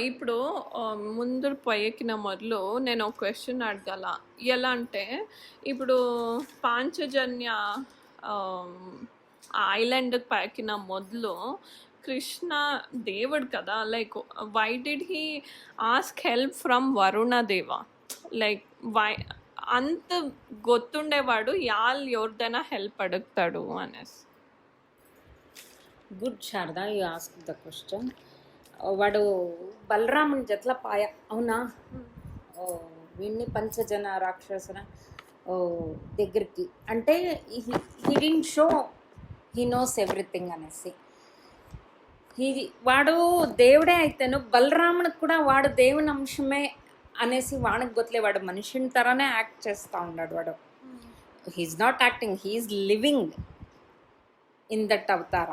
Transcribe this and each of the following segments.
ఇప్పుడు ముందు పోయేకిన మొదలు నేను ఒక క్వెషన్ అడగాల. ఎలా అంటే, ఇప్పుడు పాంచజన్య ఆహ్, ఐలాండ్‌కి పాకిన మొదలు కృష్ణ దేవుడు కదా! Like why did he ask help from Varuna Deva? Like why అంత ಗೊತ್ತುಂಡೇవాడు ఎవరిదైనా హెల్ప్ అడుగుతాడు అనేసి. Good Sharada, you ask the question. వాడు బలరాముని జట్ల పాయ అవునా, వీడిని పంచజన రాక్షసుల దగ్గరికి అంటే he did show he knows everything అనేసి. వాడు దేవుడే అయితేను బలరామునికి కూడా వాడు దేవుని అంశమే అనేసి వాడికి గొత్తలే. వాడు మనిషిని తరనే యాక్ట్ చేస్తూ ఉన్నాడు. వాడు he's not acting, he's living in that avatara.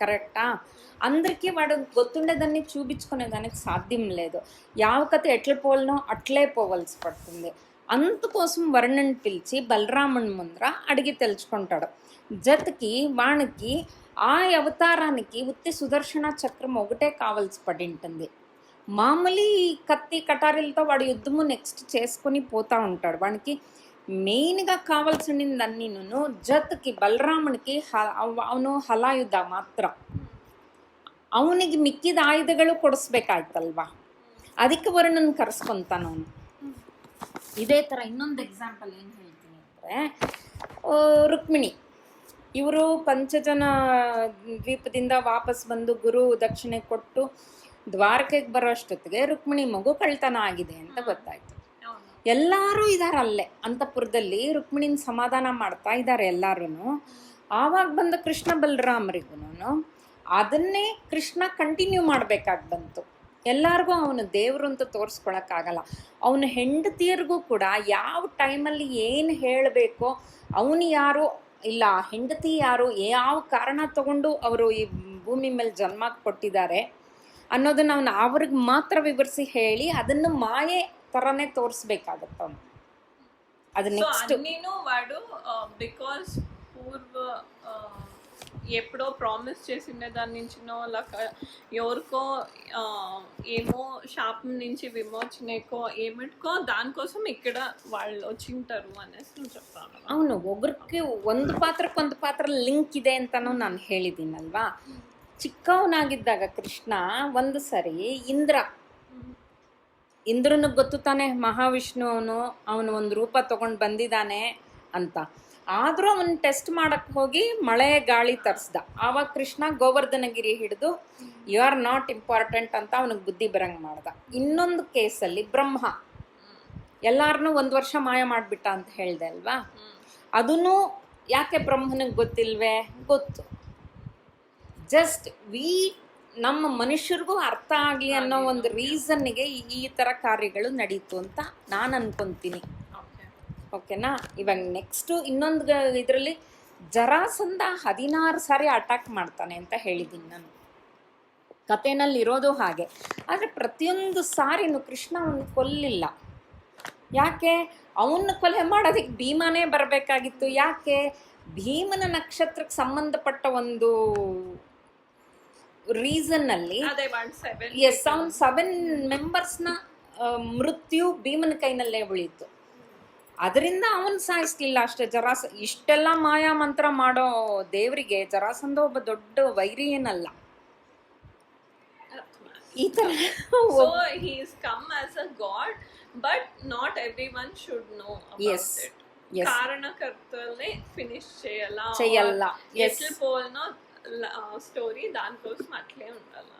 కరెక్టా? అందరికీ వాడు గొత్తుండేదాన్ని చూపించుకునేదానికి సాధ్యం లేదు. యావకత ఎట్ల పోలనో అట్లే పోవలసి పడుతుంది. అందుకోసం వరుణుని పిలిచి బలరాముని ముందర అడిగి తెలుసుకుంటాడు. జతకి వానికి ఆ అవతారానికి ఉత్తి సుదర్శన చక్రం ఒకటే కావలసి పడి ఉంటుంది. మామూలు కత్తి కటారీలతో వాడు యుద్ధము నెక్స్ట్ చేసుకొని పోతూ ఉంటాడు. వానికి మెయిన్గా కావాల్సిందన్నీను ಜತ್ಗೆ ಬಲರಾಮನಿಗೆ ಅವನು ಹಲಾಯುಧ ಮಾತ್ರ. ಅವನಿಗೆ ಮಿಕ್ಕಿದ ಆಯುಧಗಳು ಕೊಡಿಸ್ಬೇಕಾಯ್ತಲ್ವಾ, ಅದಕ್ಕೆ ವರುಣನ್ ಕರೆಸ್ಕೊಂತಾನ ಅವನು. ಇದೇ ಥರ ಇನ್ನೊಂದು ಎಕ್ಸಾಂಪಲ್ ಏನು ಹೇಳ್ತೀನಿ ಅಂದರೆ, ರುಕ್ಮಿಣಿ ಇವರು ಪಂಚಜನ ದ್ವೀಪದಿಂದ ವಾಪಸ್ ಬಂದು ಗುರು ದಕ್ಷಿಣೆ ಕೊಟ್ಟು ದ್ವಾರಕೆಗೆ ಬರೋ ಅಷ್ಟೊತ್ತಿಗೆ ರುಕ್ಮಿಣಿ ಮಗು ಕಳ್ತನ ಆಗಿದೆ ಅಂತ ಗೊತ್ತಾಯ್ತು. ಎಲ್ಲರೂ ಇದ್ದಾರೆ ಅಲ್ಲೇ ಅಂತಃಪುರದಲ್ಲಿ, ರುಕ್ಮಿಣಿನ ಸಮಾಧಾನ ಮಾಡ್ತಾ ಇದ್ದಾರೆ ಎಲ್ಲರೂ. ಆವಾಗ ಬಂದ ಕೃಷ್ಣ ಬಲರಾಮರಿಗೂ ಅದನ್ನೇ ಕೃಷ್ಣ ಕಂಟಿನ್ಯೂ ಮಾಡಬೇಕಾಗಿ ಬಂತು. ಎಲ್ಲರಿಗೂ ಅವನು ದೇವರು ಅಂತ ತೋರಿಸ್ಕೊಳಕ್ಕಾಗಲ್ಲ. ಅವನ ಹೆಂಡತಿಯರಿಗೂ ಕೂಡ ಯಾವ ಟೈಮಲ್ಲಿ ಏನು ಹೇಳಬೇಕೋ, ಅವನು ಯಾರು ಇಲ್ಲ ಹೆಂಡತಿ ಯಾರು, ಯಾವ ಕಾರಣ ತಗೊಂಡು ಅವರು ಈ ಭೂಮಿ ಮೇಲೆ ಜನ್ಮ ಕೊಟ್ಟಿದ್ದಾರೆ ಅನ್ನೋದನ್ನ ಅವನು ಅವ್ರಿಗೆ ಮಾತ್ರ ವಿವರಿಸಿ ಹೇಳಿ ಅದನ್ನು ಮಾಯೆ ತರನೇ ತೋರಿಸ್ಬೇಕಾಗತ್ತ ಅವನು. ಅದು ನೆಕ್ಸ್ಟ್ నేను వాడు బికాస్ పూర్వ ఎప్పుడో ప్రామిస్ చేసిండే దాని నుంచినో లేక ఎవరికో ఏమో శాపం నుంచి విమోచనకో ఏమిటికో దానికోసం ఇక్కడ వాళ్ళు వచ్చింటారు అనేసి నేను చెప్తాను. అవును, ಒಬ್ಬರಿಗೆ ಒಂದು ಪಾತ್ರಕ್ಕೊಂದು ಪಾತ್ರ ಲಿಂಕ್ ಇದೆ ಅಂತನೂ ನಾನು ಹೇಳಿದ್ದೀನಲ್ವಾ. ಚಿಕ್ಕವನಾಗಿದ್ದಾಗ ಕೃಷ್ಣ ಒಂದು ಸರಿ ಇಂದ್ರನಿಗೆ ಗೊತ್ತು ತಾನೆ ಮಹಾವಿಷ್ಣು ಅವನು ಒಂದು ರೂಪ ತಗೊಂಡು ಬಂದಿದ್ದಾನೆ ಅಂತ. ಆದರೂ ಅವನು ಟೆಸ್ಟ್ ಮಾಡಕ್ಕೆ ಹೋಗಿ ಮಳೆ ಗಾಳಿ ತರಿಸ್ದ. ಆವಾಗ ಕೃಷ್ಣ ಗೋವರ್ಧನಗಿರಿ ಹಿಡಿದು ಯು ಆರ್ ನಾಟ್ ಇಂಪಾರ್ಟೆಂಟ್ ಅಂತ ಅವನಿಗೆ ಬುದ್ಧಿ ಬರಂಗೆ ಮಾಡ್ದ. ಇನ್ನೊಂದು ಕೇಸಲ್ಲಿ ಬ್ರಹ್ಮ ಎಲ್ಲಾರನ್ನೂ 1 ವರ್ಷ ಮಾಯ ಮಾಡಿಬಿಟ್ಟ ಅಂತ ಹೇಳ್ದೆ ಅಲ್ವಾ. ಅದನ್ನು ಯಾಕೆ ಬ್ರಹ್ಮನಿಗೆ ಗೊತ್ತಿಲ್ವೇ? ಗೊತ್ತು. ಜಸ್ಟ್ ನಮ್ಮ ಮನುಷ್ಯರಿಗೂ ಅರ್ಥ ಆಗಲಿ ಅನ್ನೋ ಒಂದು ರೀಸನ್ನಿಗೆ ಈ ಥರ ಕಾರ್ಯಗಳು ನಡೀತು ಅಂತ ನಾನು ಅನ್ಕೊತೀನಿ. ಓಕೆನಾ? ಇವಾಗ ನೆಕ್ಸ್ಟು ಇನ್ನೊಂದು ಇದರಲ್ಲಿ ಜರಾಸಂಧ 16 ಸಾರಿ ಅಟ್ಯಾಕ್ ಮಾಡ್ತಾನೆ ಅಂತ ಹೇಳಿದ್ದೀನಿ ನಾನು. ಕಥೆನಲ್ಲಿ ಇರೋದು ಹಾಗೆ. ಆದರೆ ಪ್ರತಿಯೊಂದು ಸಾರಿನೂ ಕೃಷ್ಣ ಅವನು ಕೊಲ್ಲಿಲ್ಲ. ಯಾಕೆ? ಅವನ್ನ ಕೊಲೆ ಮಾಡೋದಕ್ಕೆ ಭೀಮನೇ ಬರಬೇಕಾಗಿತ್ತು. ಯಾಕೆ? ಭೀಮನ ನಕ್ಷತ್ರಕ್ಕೆ ಸಂಬಂಧಪಟ್ಟ ಒಂದು ರೀಸನ್ನಲ್ಲಿ ಎಸ್ ಅವನ್ 7 ಮೆಂಬರ್ಸ್ನ ಮೃತ್ಯು ಭೀಮನ ಕೈನಲ್ಲೇ ಉಳಿತು. ಅದರಿಂದ ಅವನು ಸಾಯಿಸ್ಲಿಲ್ಲ ಅಷ್ಟೇ. ಇಷ್ಟೆಲ್ಲ ಮಾಯಾ ಮಂತ್ರ ಮಾಡೋ ದೇವರಿಗೆ ಜರಾಸಂಧ ಒಬ್ಬ ದೊಡ್ಡ ವೈರಿ ಏನಲ್ಲ. ಈ ತರ he is come as a god but not everyone should know about it. ಕಾರಣಕರ್ತನೇ ಫಿನಿಶ್ చేయಲ್ಲ. ఎట్ల పోల్నో ಸ್ಟೋರಿ దానికోసం అట్లే ఉండాలి.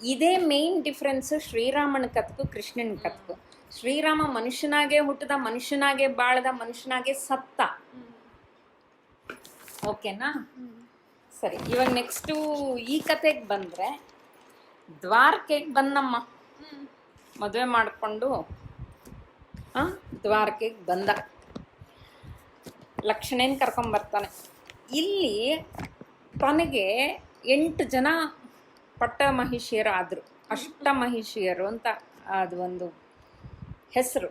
ಇದೇ ಮೇನ್ ಡಿಫ್ರೆನ್ಸ್ ಶ್ರೀರಾಮನ ಕಥೆಗೂ ಕೃಷ್ಣನ ಕಥೆಗೂ. ಶ್ರೀರಾಮ ಮನುಷ್ಯನಾಗೆ ಹುಟ್ಟಿದ, ಮನುಷ್ಯನಾಗೆ ಬಾಳ್ದ, ಮನುಷ್ಯನಾಗೆ ಸತ್ತ. ಓಕೆನಾ? ಸರಿ, ಇವಾಗ ನೆಕ್ಸ್ಟು ಈ ಕತೆಗೆ ಬಂದರೆ, ದ್ವಾರಕೆಗೆ ಬಂದಮ್ಮ ಮದುವೆ ಮಾಡಿಕೊಂಡು ದ್ವಾರಕೆಗೆ ಬಂದ. ಲಕ್ಷ್ಮಣೇನ ಕರ್ಕೊಂಬರ್ತಾನೆ. ಇಲ್ಲಿ ತನಗೆ 8 ಜನ ಪಟ್ಟಮಹಿಷಿಯರು ಆದರು. ಅಷ್ಟಮಹಿಷಿಯರು ಅಂತ ಅದು ಒಂದು ಹೆಸರು.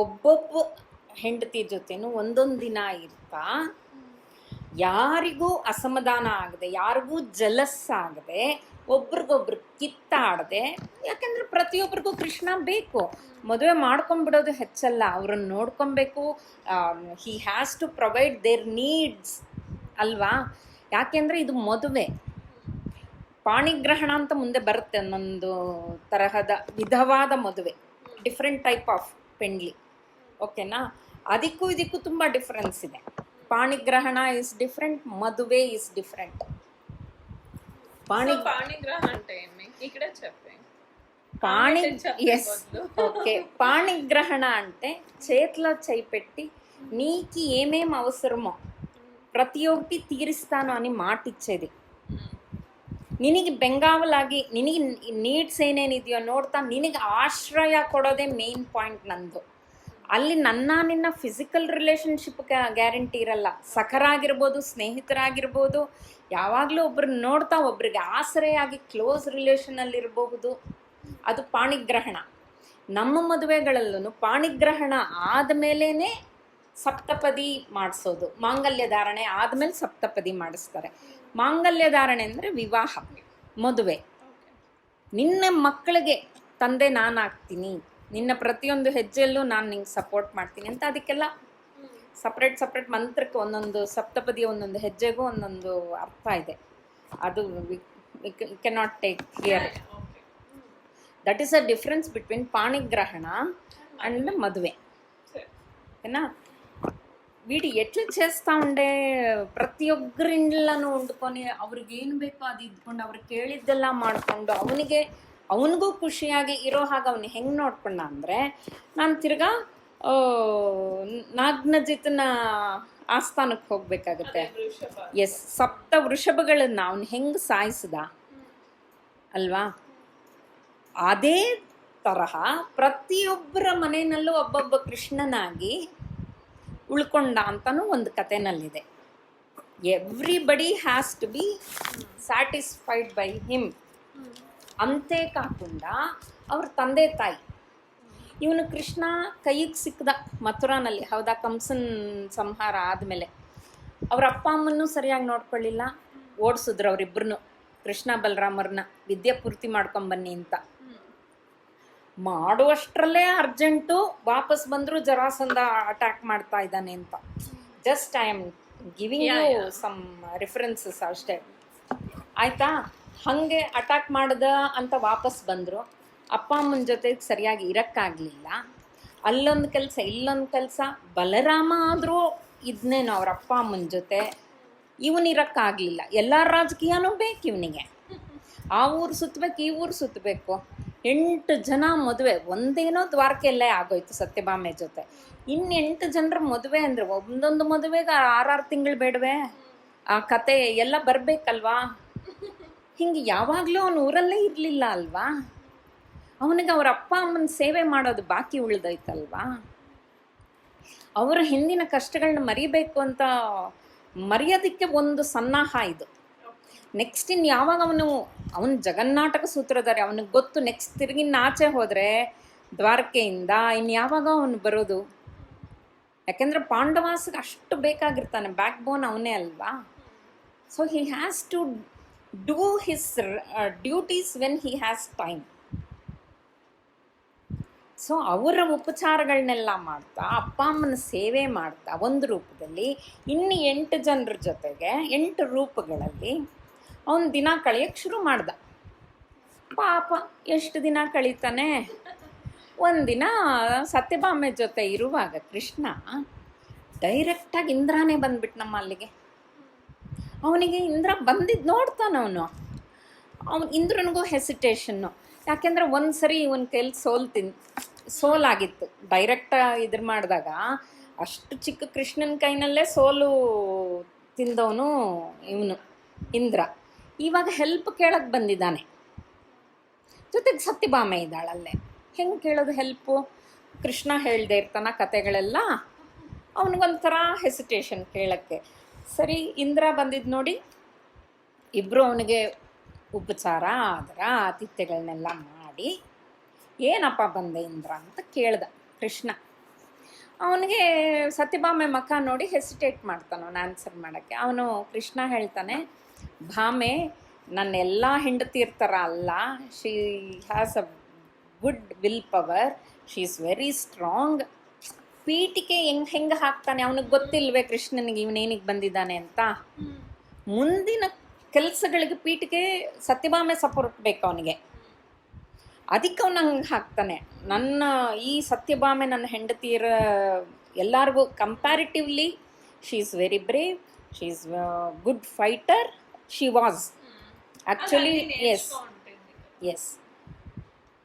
ಒಬ್ಬೊಬ್ಬ ಹೆಂಡತಿ ಜೊತೆನೂ ಒಂದೊಂದು ದಿನ ಇರ್ತಾ ಯಾರಿಗೂ ಅಸಮಾಧಾನ ಆಗದೆ, ಯಾರಿಗೂ ಜಲಸ್ ಆಗದೆ, ಒಬ್ರಿಗೊಬ್ರು ಕಿತ್ತಾಡದೆ. ಯಾಕೆಂದ್ರೆ ಪ್ರತಿಯೊಬ್ಬರಿಗೂ ಕೃಷ್ಣ ಬೇಕು. ಮದುವೆ ಮಾಡ್ಕೊಂಡ್ಬಿಡೋದು ಹೆಚ್ಚಲ್ಲ, ಅವ್ರನ್ನ ನೋಡ್ಕೊಬೇಕು. He has to provide their needs ಅಲ್ವಾ. ಯಾಕೆಂದರೆ ಇದು ಮದುವೆ. ಪಾಣಿಗ್ರಹಣ ಅಂತ ಮುಂದೆ ಬರುತ್ತೆ, ಒಂದೊಂದು ತರಹದ ವಿಧವಾದ ಮದುವೆ, ಡಿಫ್ರೆಂಟ್ ಟೈಪ್ ಆಫ್ ಪೆಂಡ್ಲಿ. ಓಕೆನಾ, ಅದಕ್ಕೂ ಇದಕ್ಕೂ ತುಂಬ ಡಿಫ್ರೆನ್ಸ್ ಇದೆ. పాణిగ్రహణ is different, Maduve is different. పాణిగ్రహణ అంటే ఏమి ఇక్కడ చెప్పే. ఓకే, పాణిగ్రహణ అంటే చేతిలో చేయి పెట్టి నీకు ఏమేం అవసరమో ప్రతి ఒక్కటి తీరిస్తాను అని మాట ఇచ్చేది. ನಿನಗೆ ಬೆಂಗಾವಲಾಗಿ ನಿನಗೆ ನೀಡ್ಸ್ ಏನೇನಿದೆಯೋ ನೋಡ್ತಾ ನಿನಗೆ ಆಶ್ರಯ ಕೊಡೋದೇ ಮೇನ್ ಪಾಯಿಂಟ್ ನಂದು. ಅಲ್ಲಿ ನಿನ್ನ ಫಿಸಿಕಲ್ ರಿಲೇಷನ್ಶಿಪ್ಗೆ ಗ್ಯಾರಂಟಿ ಇರಲ್ಲ. ಸಖರಾಗಿರ್ಬೋದು, ಸ್ನೇಹಿತರಾಗಿರ್ಬೋದು, ಯಾವಾಗಲೂ ಒಬ್ರನ್ನ ನೋಡ್ತಾ ಒಬ್ರಿಗೆ ಆಸರೆಯಾಗಿ ಕ್ಲೋಸ್ ರಿಲೇಷನಲ್ಲಿರಬಹುದು. ಅದು ಪಾಣಿಗ್ರಹಣ. ನಮ್ಮ ಮದುವೆಗಳಲ್ಲೂ ಪಾಣಿಗ್ರಹಣ ಆದಮೇಲೇ ಸಪ್ತಪದಿ ಮಾಡಿಸೋದು. ಮಾಂಗಲ್ಯ ಧಾರಣೆ ಆದಮೇಲೆ ಸಪ್ತಪದಿ ಮಾಡಿಸ್ತಾರೆ. ಮಾಂಗಲ್ಯ ಧಾರಣೆ ಅಂದರೆ ವಿವಾಹ, ಮದುವೆ. ನಿನ್ನ ಮಕ್ಕಳಿಗೆ ತಂದೆ ನಾನಾಗ್ತೀನಿ, ನಿನ್ನ ಪ್ರತಿಯೊಂದು ಹೆಜ್ಜೆಯಲ್ಲೂ ನಾನು ನಿಂಗೆ ಸಪೋರ್ಟ್ ಮಾಡ್ತೀನಿ ಅಂತ. ಅದಕ್ಕೆಲ್ಲ ಸಪ್ರೇಟ್ ಮಂತ್ರಕ್ಕೆ ಒಂದೊಂದು ಸಪ್ತಪದಿಯ ಒಂದೊಂದು ಹೆಜ್ಜೆಗೂ ಒಂದೊಂದು ಅರ್ಥ ಇದೆ. ಅದು cannot take here. That is a difference between పాణిగ్రహణ అండ్ మదువే. ఓకేనా, వీడు ఎట్లా చేస్తూ ఉండే ప్రతి ఒక్కరి ఇండ్లను వండుకొని ಅವ್ರಿಗೆ ಏನು ಬೇಕೋ ಅದು ಇದ್ಕೊಂಡು ಅವ್ರಿಗೆ ಕೇಳಿದ್ದೆಲ್ಲ ಮಾಡಿಕೊಂಡು ಅವನಿಗೂ ಖುಷಿಯಾಗಿ ಇರೋ ಹಾಗೆ ಅವನು ಹೆಂಗೆ ನೋಡ್ಕೊಂಡ ಅಂದರೆ, ನಾನು ತಿರ್ಗಾ ನಾಗ್ನಜಿತನ ಆಸ್ಥಾನಕ್ಕೆ ಹೋಗ್ಬೇಕಾಗತ್ತೆ. ಎಸ್, ಸಪ್ತ ವೃಷಭಗಳನ್ನು ಅವನು ಹೆಂಗೆ ಸಾಯಿಸಿದ ಅಲ್ವಾ, ಅದೇ ತರಹ ಪ್ರತಿಯೊಬ್ಬರ ಮನೆಯಲ್ಲೂ ಒಬ್ಬೊಬ್ಬ ಕೃಷ್ಣನಾಗಿ ಉಳ್ಕೊಂಡ ಅಂತಲೂ ಒಂದು ಕಥೆನಲ್ಲಿದೆ. Everybody has to be satisfied by him. ಅಂತೆ ಕಾకుండా ಅವ್ರ ತಂದೆ ತಾಯಿ, ಇವನು ಕೃಷ್ಣ ಕೈಗೆ ಸಿಕ್ಕದ ಮಥುರಾನಲ್ಲಿ, ಹೌದಾ, ಕಂಸನ್ ಸಂಹಾರ ಆದಮೇಲೆ ಅವ್ರ ಅಪ್ಪ ಅಮ್ಮನೂ ಸರಿಯಾಗಿ ನೋಡ್ಕೊಳ್ಳಿಲ್ಲ, ಓಡಿಸಿದ್ರು ಅವರಿಬ್ಬರನ್ನು, ಕೃಷ್ಣ ಬಲರಾಮರನ್ನ ವಿದ್ಯೆ ಪೂರ್ತಿ ಮಾಡ್ಕೊಂಬನ್ನಿ ಅಂತ. ಮಾಡುವಷ್ಟರಲ್ಲೇ ಅರ್ಜೆಂಟು ವಾಪಸ್ ಬಂದರು, ಜರಾಸಂಧ ಅಟ್ಯಾಕ್ ಮಾಡ್ತಾ ಇದ್ದಾನೆ ಅಂತ. Just I am giving you some references ಅಷ್ಟೇ, ಆಯಿತಾ. ಹಾಗೆ ಅಟ್ಯಾಕ್ ಮಾಡ್ದ ಅಂತ ವಾಪಸ್ ಬಂದರು. ಅಪ್ಪ ಅಮ್ಮನ ಜೊತೆಗೆ ಸರಿಯಾಗಿ ಇರೋಕ್ಕಾಗಲಿಲ್ಲ. ಅಲ್ಲೊಂದು ಕೆಲಸ ಇಲ್ಲೊಂದು ಕೆಲಸ. ಬಲರಾಮ ಆದರೂ ಇದನ್ನೇನು ಅವ್ರ ಅಪ್ಪ ಅಮ್ಮನ ಜೊತೆ, ಇವನಿರೋಕ್ಕಾಗಲಿಲ್ಲ. ಎಲ್ಲ ರಾಜಕೀಯನೂ ಬೇಕು ಇವನಿಗೆ. ಆ ಊರು ಸುತ್ತಬೇಕು, ಈ ಊರು ಸುತ್ತಬೇಕು. 8 ಜನ ಮದುವೆ, ಒಂದೇನೋ ದ್ವಾರಕೆಯಲ್ಲೇ ಆಗೋಯ್ತು ಸತ್ಯಭಾಮೆ ಜೊತೆ. ಇನ್ನು 8 ಜನರ ಮದುವೆ ಅಂದರೆ ಒಂದೊಂದು ಮದುವೆಗೆ 6 ತಿಂಗಳು ಬೇಡವೆ? ಆ ಕತೆ ಎಲ್ಲ ಬರಬೇಕಲ್ವಾ? ಹಿಂಗೆ ಯಾವಾಗಲೂ ಅವನು ಊರಲ್ಲೇ ಇರಲಿಲ್ಲ ಅಲ್ವಾ. ಅವನಿಗೆ ಅವ್ರ ಅಪ್ಪ ಅಮ್ಮನ ಸೇವೆ ಮಾಡೋದು ಬಾಕಿ ಉಳಿದೋಯ್ತಲ್ವಾ. ಅವರ ಹಿಂದಿನ ಕಷ್ಟಗಳನ್ನ ಮರಿಬೇಕು ಅಂತ ಮರೆಯೋದಕ್ಕೆ ಒಂದು ಸನ್ನಾಹ ಇದು. ನೆಕ್ಸ್ಟ್ ಇನ್ನು ಯಾವಾಗ ಅವನು ಜಗನ್ನಾಟಕ ಸೂತ್ರಧಾರಿ, ಅವನಿಗೆ ಗೊತ್ತು ನೆಕ್ಸ್ಟ್ ತಿರುಗಿನ ಆಚೆ ಹೋದರೆ ದ್ವಾರಕೆಯಿಂದ ಇನ್ನು ಯಾವಾಗ ಅವನು ಬರೋದು. ಯಾಕೆಂದರೆ ಪಾಂಡವಾಸ್ಗೆ ಅಷ್ಟು ಬೇಕಾಗಿರ್ತಾನೆ, ಬ್ಯಾಕ್ ಬೋನ್ ಅವನೇ ಅಲ್ವಾ. So he has to do his duties when he has time. So ಅವರ ಉಪಚಾರಗಳನ್ನೆಲ್ಲ ಮಾಡ್ತಾ, ಅಪ್ಪ ಅಮ್ಮನ ಸೇವೆ ಮಾಡ್ತಾ ಒಂದು ರೂಪದಲ್ಲಿ, ಇನ್ನು 8 ಜನರ ಜೊತೆಗೆ 8 ರೂಪಗಳಲ್ಲಿ ಅವನು ದಿನ ಕಳೆಯೋಕ್ಕೆ ಶುರು ಮಾಡ್ದ. ಪಾಪ ಎಷ್ಟು ದಿನ ಕಳೀತಾನೆ. ಒಂದಿನ ಸತ್ಯಭಾಮೆ ಜೊತೆ ಇರುವಾಗ ಕೃಷ್ಣ ಡೈರೆಕ್ಟಾಗಿ ಇಂದ್ರಾನೇ ಬಂದ್ಬಿಟ್ಟು ಅಲ್ಲಿಗೆ. ಅವನಿಗೆ ಇಂದ್ರ ಬಂದಿದ್ದು ನೋಡ್ತಾನೆ ಅವನು ಇಂದ್ರನಿಗೂ ಹೆಸಿಟೇಷನ್ನು. ಯಾಕೆಂದರೆ ಒಂದು ಸರಿ ಇವನ ಕೈಲಿ ಸೋಲಾಗಿತ್ತು. ಡೈರೆಕ್ಟ್ ಇದ್ರ ಮಾಡಿದಾಗ ಅಷ್ಟು ಚಿಕ್ಕ ಕೃಷ್ಣನ ಕೈನಲ್ಲೇ ಸೋಲು ತಿಂದವನು ಇವನು ಇಂದ್ರ. ಇವಾಗ ಹೆಲ್ಪ್ ಕೇಳಕ್ಕೆ ಬಂದಿದ್ದಾನೆ, ಜೊತೆಗೆ ಸತ್ಯಭಾಮೆ ಇದ್ದಾಳಲ್ಲೇ. ಹೆಂಗೆ ಕೇಳೋದು ಹೆಲ್ಪು? ಕೃಷ್ಣ ಹೇಳ್ದೆ ಇರ್ತಾನ ಕತೆಗಳೆಲ್ಲ, ಅವನಿಗೊಂಥರ ಹೆಸಿಟೇಷನ್ ಕೇಳೋಕ್ಕೆ. ಸರಿ, ಇಂದ್ರ ಬಂದಿದ್ದು ನೋಡಿ, ಇಬ್ಬರು ಅವನಿಗೆ ಉಪಚಾರ ಆದ್ರ ಆತಿಥ್ಯಗಳನ್ನೆಲ್ಲ ಮಾಡಿ, ಏನಪ್ಪ ಬಂದೆ ಇಂದ್ರ ಅಂತ ಕೇಳ್ದ ಕೃಷ್ಣ. ಅವನಿಗೆ ಸತ್ಯಭಾಮೆ ಮಖ ನೋಡಿ ಹೆಸಿಟೇಟ್ ಮಾಡ್ತಾನೆ ಅವನು ಆನ್ಸರ್ ಮಾಡೋಕ್ಕೆ. ಅವನು ಕೃಷ್ಣ ಹೇಳ್ತಾನೆ, ಭಾಮೆ ನನ್ನೆಲ್ಲ ಹೆಂಡತಿಯರ ಥರ ಅಲ್ಲ, she has a good will power, she is very strong. ಪೀಠಿಗೆ ಹೆಂಗೆ ಹಾಕ್ತಾನೆ, ಅವನಿಗೆ ಗೊತ್ತಿಲ್ವೇ ಕೃಷ್ಣನಿಗೆ ಇವನೇನಿಗೆ ಬಂದಿದ್ದಾನೆ ಅಂತ. ಮುಂದಿನ ಕೆಲಸಗಳಿಗೆ ಪೀಠಿಗೆ ಸತ್ಯಭಾಮೆ ಸಪೋರ್ಟ್ ಬೇಕು ಅವನಿಗೆ, ಅದಕ್ಕೆ ಅವನು ಹಂಗೆ ಹಾಕ್ತಾನೆ. ನನ್ನ ಈ ಸತ್ಯಭಾಮೆ ನನ್ನ ಹೆಂಡತಿಯರ ಎಲ್ಲರಿಗೂ comparatively she is very brave, she is good fighter, she was actually. Yes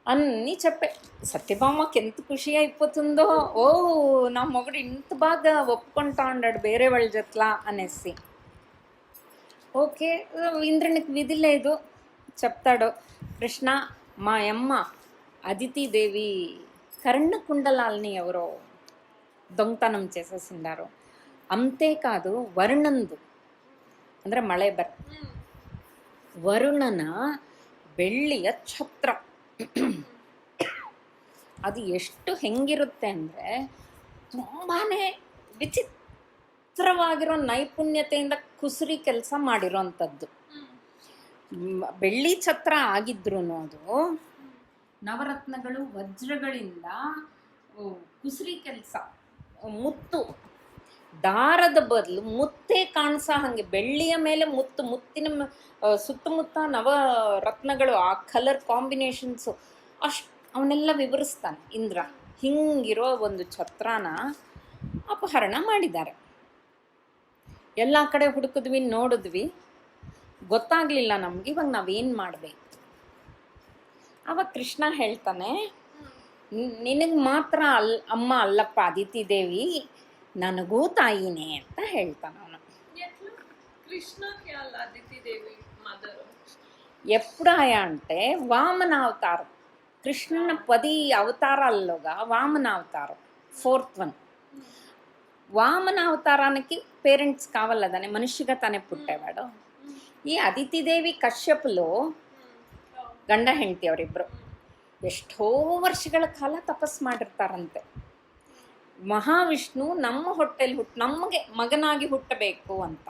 అన్నీ చెప్పే. సత్యభామకి ఎంత ఖుషి అయిపోతుందో, ఓ నా మొగుడు ఇంత బాగా ఒప్పుకుంటా ఉన్నాడు వేరే వాళ్ళ జట్లా అనేసి. ఓకే, ఇంద్రునికి విధి లేదు, చెప్తాడు కృష్ణ, మా అమ్మ అదితిదేవి కర్ణకుండలాల్ని ఎవరో దొంగతనం చేసేసిండారు. అంతేకాదు వరుణంದು ಅಂದರೆ ಮಳೆ ವರುಣನ ಬೆಳ್ಳಿಯ ಛತ್ರ ಅದು ಎಷ್ಟು ಹೆಂಗಿರುತ್ತೆ ಅಂದರೆ ತುಂಬಾ ವಿಚಿತ್ರವಾಗಿರೋ ನೈಪುಣ್ಯತೆಯಿಂದ ಕುಸುರಿ ಕೆಲಸ ಮಾಡಿರೋಂಥದ್ದು. ಬೆಳ್ಳಿ ಛತ್ರ ಆಗಿದ್ರೂ ಅದು ನವರತ್ನಗಳು ವಜ್ರಗಳಿಂದ ಕುಸುರಿ ಕೆಲಸ, ಮುತ್ತು ದಾರದ ಬದಲು ಮುತ್ತೇ ಕಾಣಿಸೋ ಹಾಗೆ ಬೆಳ್ಳಿಯ ಮೇಲೆ ಮುತ್ತು, ಮುತ್ತಿನ ಸುತ್ತಮುತ್ತ ನವರತ್ನಗಳು, ಆ ಕಲರ್ ಕಾಂಬಿನೇಷನ್ಸು ಅಷ್ಟು ಅವನ್ನೆಲ್ಲ ವಿವರಿಸ್ತಾನೆ ಇಂದ್ರ. ಹಿಂಗಿರೋ ಒಂದು ಛತ್ರನ ಅಪಹರಣ ಮಾಡಿದ್ದಾರೆ. ಎಲ್ಲ ಕಡೆ ಹುಡುಕಿದ್ವಿ, ನೋಡಿದ್ವಿ, ಗೊತ್ತಾಗಲಿಲ್ಲ ನಮ್ಗೆ. ಇವಾಗ ನಾವೇನು ಮಾಡಬೇಕು? ಅವಾಗ ಕೃಷ್ಣ ಹೇಳ್ತಾನೆ, ನಿನಗೆ ಮಾತ್ರ ಅಮ್ಮ ಅಲ್ಲಪ್ಪ ಅದಿತಿ ದೇವಿ, ನನಗೂ ತಾಯಿನೇ ಅಂತ ಹೇಳ್ತಾನೆ ಅವನು. ఎప్పుడాయా అంటే వామన అవతారం, కృష్ణ 10 అవతారాల్లోగా వామన అవతారం 4th వన్. వామన అవతారానికి పేరెంట్స్ కావాలదనే మనిషిగా తనే పుట్టేవాడు. ಈ ಅದಿತಿದೇವಿ ಕಶ್ಯಪಲು ಗಂಡ ಹೆಂಡತಿ ಅವರಿಬ್ಬರು ಎಷ್ಟೋ ವರ್ಷಗಳ ಕಾಲ ತಪಸ್ ಮಾಡಿರ್ತಾರಂತೆ. ಮಹಾವಿಷ್ಣು ನಮ್ಮ ಹೊಟ್ಟೆಲಿ ನಮಗೆ ಮಗನಾಗಿ ಹುಟ್ಟಬೇಕು ಅಂತ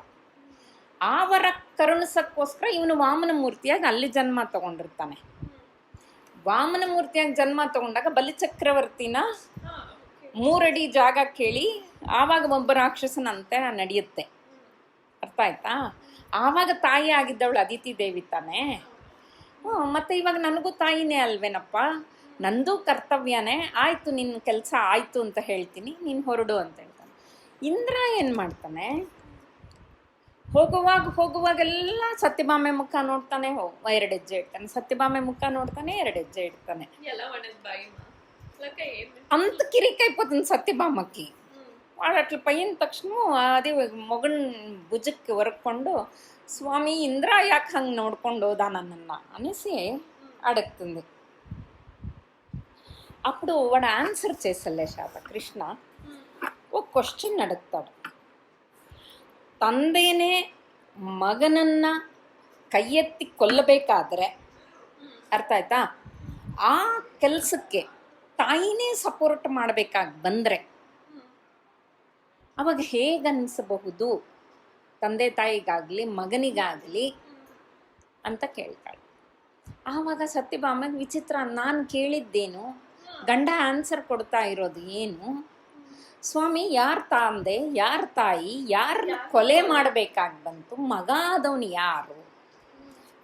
ಆವರ ಕರುಣಿಸಕ್ಕೋಸ್ಕರ ಇವನು ವಾಮನ ಮೂರ್ತಿಯಾಗಿ ಅಲ್ಲಿ ಜನ್ಮ ತಗೊಂಡಿರ್ತಾನೆ. ವಾಮನ ಮೂರ್ತಿಯಾಗಿ ಜನ್ಮ ತಗೊಂಡಾಗ ಬಲಿಚಕ್ರವರ್ತಿನ 3 ಅಡಿ ಜಾಗ ಕೇಳಿ ಆವಾಗ ಒಬ್ಬ ರಾಕ್ಷಸನಂತೆ ನಡೆಯುತ್ತೆ. ಅರ್ಥ ಆಯ್ತಾ? ಆವಾಗ ತಾಯಿ ಆಗಿದ್ದವಳು ಅದಿತಿ ದೇವಿ ತಾನೆ. ಮತ್ತು ಇವಾಗ ನನಗೂ ತಾಯಿನೇ ಅಲ್ವೇನಪ್ಪ, ನಂದು ಕರ್ತವ್ಯನೇ, ಆಯಿತು ನಿನ್ನ ಕೆಲಸ ಆಯಿತು ಅಂತ ಹೇಳ್ತೀನಿ, ನೀನು ಹೊರಡು ಅಂತ ಹೇಳ್ತಾನೆ. ಇಂದ್ರ ಏನು ಮಾಡ್ತಾನೆ, ಹೋಗುವಾಗೆಲ್ಲ ಸತ್ಯಭಾಮೆ ಮುಖ ನೋಡ್ತಾನೆ, 2 ಹೆಜ್ಜೆ ಇಡ್ತಾನೆ, ಸತ್ಯಭಾಮೆ ಮುಖ ನೋಡ್ತಾನೆ, 2 ಹೆಜ್ಜೆ ಇಡ್ತಾನೆ. అంత కిరికైపోతుంది సత్యభామకి. వాడు అట్లా పోయిన తక్షణ అది మొగన్ భుజಕ್ಕೆ ఒరక్ಕೊಂಡು, స్వామి ఇంద్ర యాಕೆ హంಗೆ ನೋಡ್ಕೊಂಡು ಹೋದ నన్న అనేసి అడుగుతుంది. అప్పుడు వాడు ఆన్సర్ చేసలే శాత కృష్ణ ఒక క్వశ్చన్ అడుగుతాడు. ತಂದೆನೇ ಮಗನನ್ನ ಕೈ ಎತ್ತಿ ಕೊಲ್ಲಬೇಕಾದ್ರೆ, ಅರ್ಥ ಆಯ್ತಾ, ಆ ಕೆಲಸಕ್ಕೆ ತಾಯಿನೇ ಸಪೋರ್ಟ್ ಮಾಡಬೇಕಾಗಿ ಬಂದರೆ ಅವಾಗ ಹೇಗನ್ನಿಸಬಹುದು ತಂದೆ ತಾಯಿಗಾಗಲಿ ಮಗನಿಗಾಗಲಿ ಅಂತ ಕೇಳ್ತಾಳೆ. ಆವಾಗ ಸತ್ಯಭಾಮಗೆ ವಿಚಿತ್ರ, ನಾನು ಕೇಳಿದ್ದೇನು, ಗಂಡ ಆನ್ಸರ್ ಕೊಡ್ತಾ ಇರೋದು ಏನು, ಸ್ವಾಮಿ ಯಾರ ತಂದೆ ಯಾರ ತಾಯಿ ಯಾರನ್ನ ಕೊಲೆ ಮಾಡಬೇಕಾಗಿ ಬಂತು, ಮಗ ಆದವನು ಯಾರು